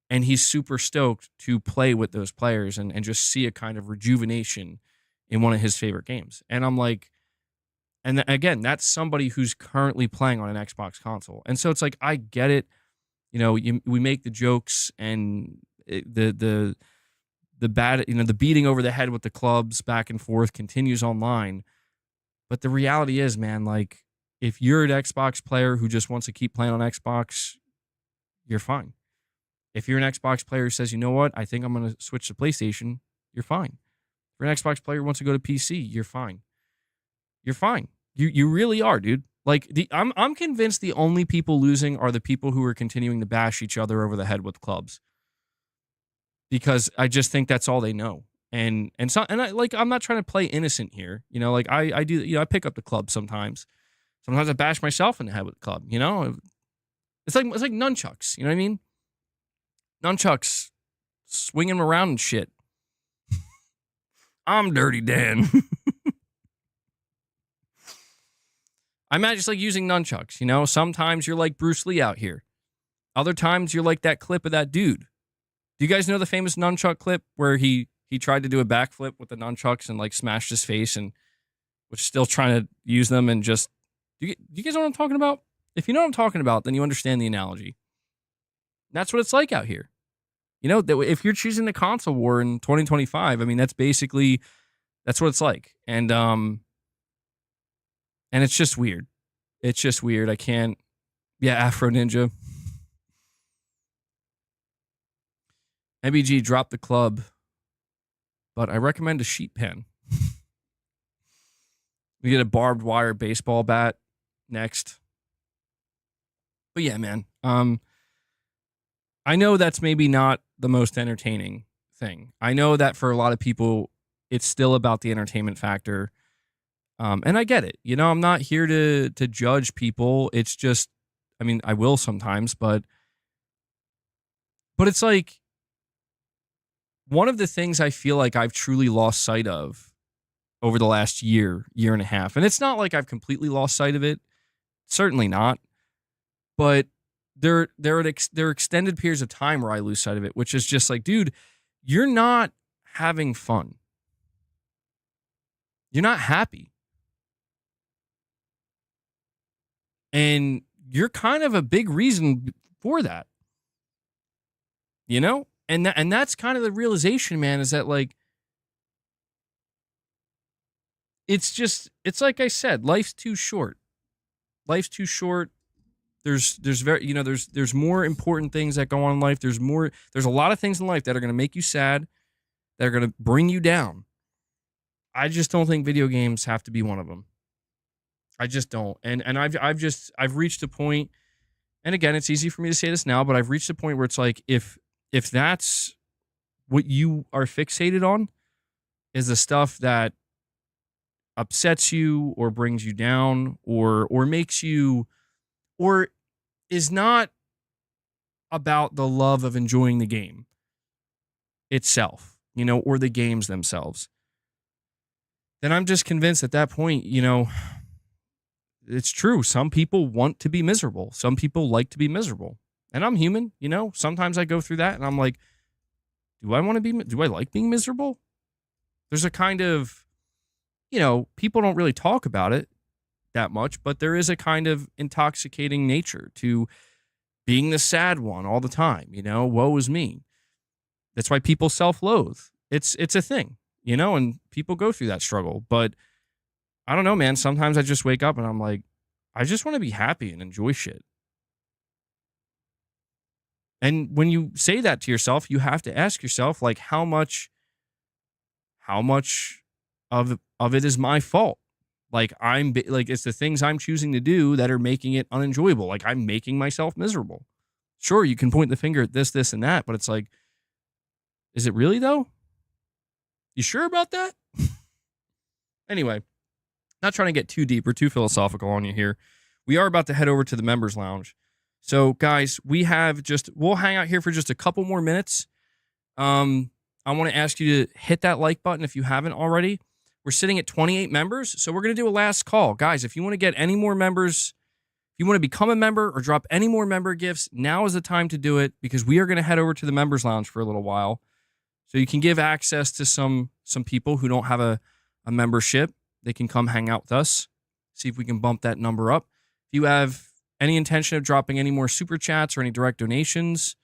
And he's super stoked to play with those players and just see a kind of rejuvenation in one of his favorite games. And I'm like, and again, that's somebody who's currently playing on an Xbox console. And so it's like, I get it. We make the jokes and the bad, the beating over the head with the clubs back and forth continues online. But the reality is, man, like, if you're an Xbox player who just wants to keep playing on Xbox, you're fine. If you're an Xbox player who says, you know what, I think I'm going to switch to PlayStation, you're fine. If you're an Xbox player who wants to go to PC, you're fine. You're fine. You really are, dude. Like, I'm convinced the only people losing are the people who are continuing to bash each other over the head with clubs. Because I just think that's all they know. And I'm not trying to play innocent here. I do, I pick up the club sometimes. Sometimes I bash myself in the head with the club, It's like nunchucks, you know what I mean? Nunchucks, swinging them around and shit. I'm Dirty Dan. I imagine it's like using nunchucks, Sometimes you're like Bruce Lee out here. Other times you're like that clip of that dude. Do you guys know the famous nunchuck clip where he tried to do a backflip with the nunchucks and like smashed his face and was still trying to use them and just... Do you guys know what I'm talking about? If you know what I'm talking about, then you understand the analogy. That's what it's like out here. If you're choosing the console war in 2025, I mean, that's what it's like. And it's just weird. It's just weird. I can't Yeah, Afro Ninja. MBG dropped the club, but I recommend a sheet pan. We get a barbed wire baseball bat next. But yeah, man. I know that's maybe not the most entertaining thing. I know that for a lot of people, it's still about the entertainment factor. And I get it. You know, I'm not here to judge people. It's just, I mean, I will sometimes, but it's like one of the things I feel like I've truly lost sight of over the last year and a half. And it's not like I've completely lost sight of it. Certainly not. But there are extended periods of time where I lose sight of it, which is just like, dude, you're not having fun. You're not happy. And you're kind of a big reason for that. You know? And that's kind of the realization, man, is that like it's like I said, life's too short. Life's too short. There's very, you know, there's more important things that go on in life. There's a lot of things in life that are going to make you sad, that are going to bring you down. I just don't think video games have to be one of them. I just don't. And I've reached a point, and again, it's easy for me to say this now, but I've reached a point where it's like if that's what you are fixated on is the stuff that upsets you or brings you down or makes you, or is not about the love of enjoying the game itself, you know, or the games themselves, then I'm just convinced at that point, you know, it's true. Some people want to be miserable. Some people like to be miserable. And I'm human, you know. Sometimes I go through that and I'm like, do I like being miserable? There's a kind of, you know, people don't really talk about it that much, but there is a kind of intoxicating nature to being the sad one all the time, you know, woe is me. That's why people self-loathe. It's a thing, you know, and people go through that struggle. But I don't know, man. Sometimes I just wake up and I'm like, I just want to be happy and enjoy shit. And when you say that to yourself, you have to ask yourself, like, how much of it is my fault? Like, it's the things I'm choosing to do that are making it unenjoyable. Like, I'm making myself miserable. Sure, you can point the finger at this, and that, but it's like, is it really though? You sure about that? Anyway, not trying to get too deep or too philosophical on you here. We are about to head over to the members lounge. So, guys, we'll hang out here for just a couple more minutes. I want to ask you to hit that like button if you haven't already. We're sitting at 28 members, so we're going to do a last call. Guys, if you want to get any more members, if you want to become a member or drop any more member gifts, now is the time to do it because we are going to head over to the members lounge for a little while. So you can give access to some people who don't have a membership. They can come hang out with us, see if we can bump that number up. If you have any intention of dropping any more super chats or any direct donations,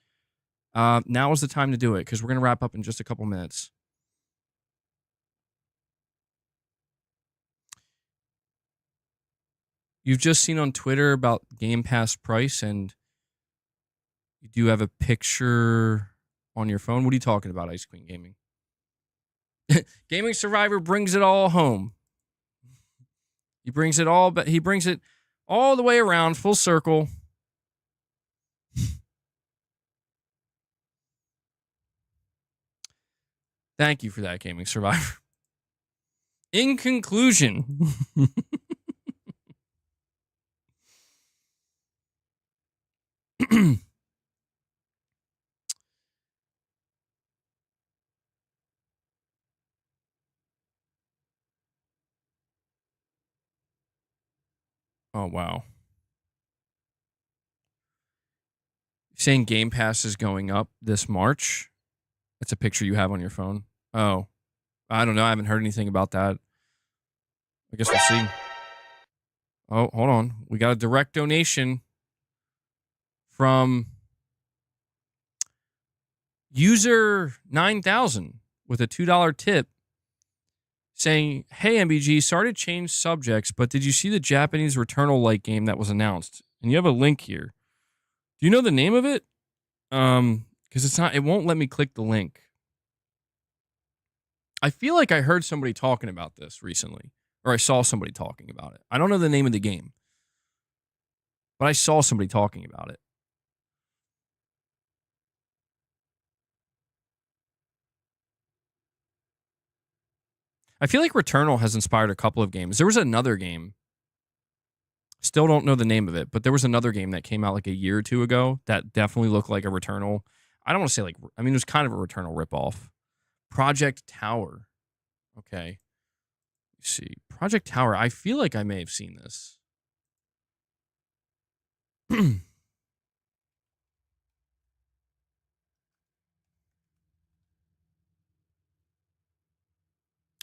now is the time to do it because we're going to wrap up in just a couple minutes. You've just seen on Twitter about Gamepass price, and you do have a picture on your phone. What are you talking about, Ice Queen Gaming? Gaming Survivor brings it all home. He brings it all the way around, full circle. Thank you for that, Gaming Survivor. In conclusion, oh, wow. Saying Game Pass is going up this March. That's a picture you have on your phone. Oh, I don't know. I haven't heard anything about that. I guess we'll see. Oh, hold on. We got a direct donation from user 9000 with a $2 tip saying, hey, MBG, sorry to change subjects, but did you see the Japanese Returnal-like game that was announced? And you have a link here. Do you know the name of it? Because it won't let me click the link. I feel like I heard somebody talking about this recently, or I saw somebody talking about it. I don't know the name of the game, but I saw somebody talking about it. I feel like Returnal has inspired a couple of games. There was another game. Still don't know the name of it, but there was another game that came out like a year or two ago that definitely looked like a Returnal. I don't want to say it was kind of a Returnal ripoff. Project Tower. Okay. Let's see. Project Tower. I feel like I may have seen this.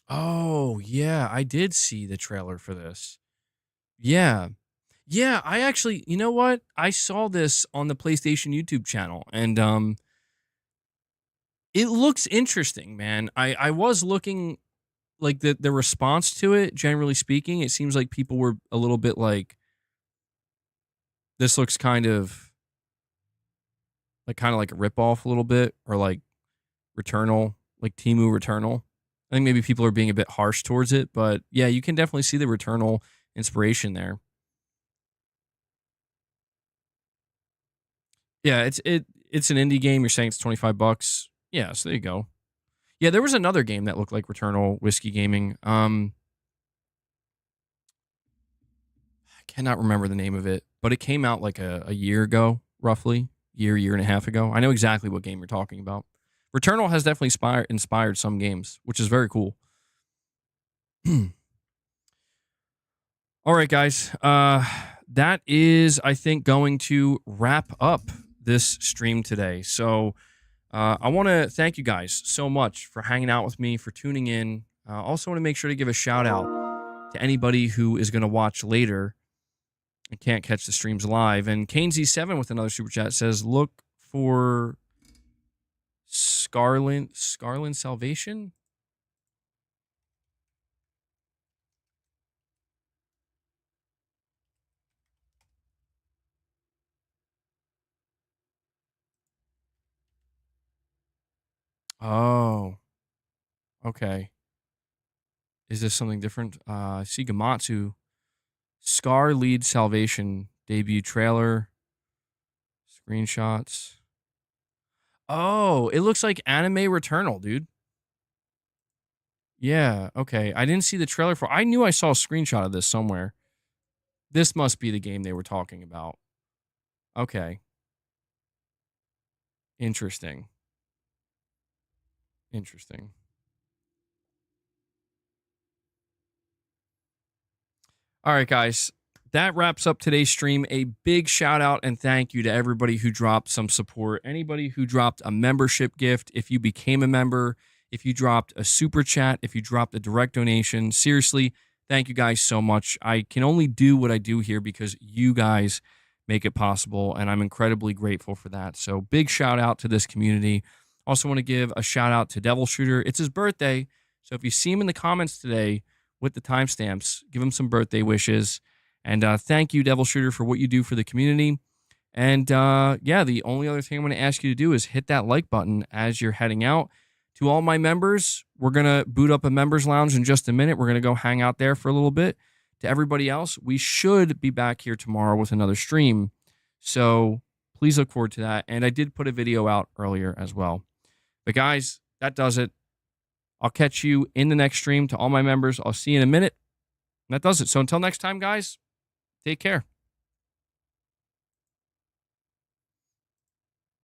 Oh, yeah. I did see the trailer for this. Yeah. Yeah, I actually, you know what? I saw this on the PlayStation YouTube channel, and it looks interesting, man. I was looking, like, the response to it, generally speaking, it seems like people were a little bit like, this looks kind of like a ripoff a little bit, or like Returnal, like Temu Returnal. I think maybe people are being a bit harsh towards it, but yeah, you can definitely see the Returnal inspiration there. Yeah, it's an indie game. You're saying it's $25. Yeah, so there you go. Yeah, there was another game that looked like Returnal Whiskey Gaming. I cannot remember the name of it, but it came out like a year ago, roughly. Year and a half ago. I know exactly what game you're talking about. Returnal has definitely inspired some games, which is very cool. All right, guys. That is, I think, going to wrap up this stream today. So I want to thank you guys so much for hanging out with me, for tuning in. Also want to make sure to give a shout out to anybody who is going to watch later and can't catch the streams live. And KaneZ7 with another super chat says, look for Scarlin Salvation. Oh, okay. Is this something different? I see Gamatsu. Scar Lead Salvation debut trailer. Screenshots. Oh, it looks like Anime Returnal, dude. Yeah, okay. I didn't see the trailer for. I knew I saw a screenshot of this somewhere. This must be the game they were talking about. Okay. Interesting. All right, guys. That wraps up today's stream. A big shout out and thank you to everybody who dropped some support. Anybody who dropped a membership gift, if you became a member, if you dropped a super chat, if you dropped a direct donation. Seriously, thank you guys so much. I can only do what I do here because you guys make it possible, and I'm incredibly grateful for that. So big shout out to this community. Also want to give a shout out to Devil Shooter. It's his birthday, so if you see him in the comments today with the timestamps, give him some birthday wishes. And thank you, Devil Shooter, for what you do for the community. And yeah, the only other thing I'm going to ask you to do is hit that like button as you're heading out. To all my members, we're going to boot up a members lounge in just a minute. We're going to go hang out there for a little bit. To everybody else, we should be back here tomorrow with another stream. So please look forward to that. And I did put a video out earlier as well. But guys, that does it. I'll catch you in the next stream. To all my members, I'll see you in a minute. And that does it. So until next time, guys, take care.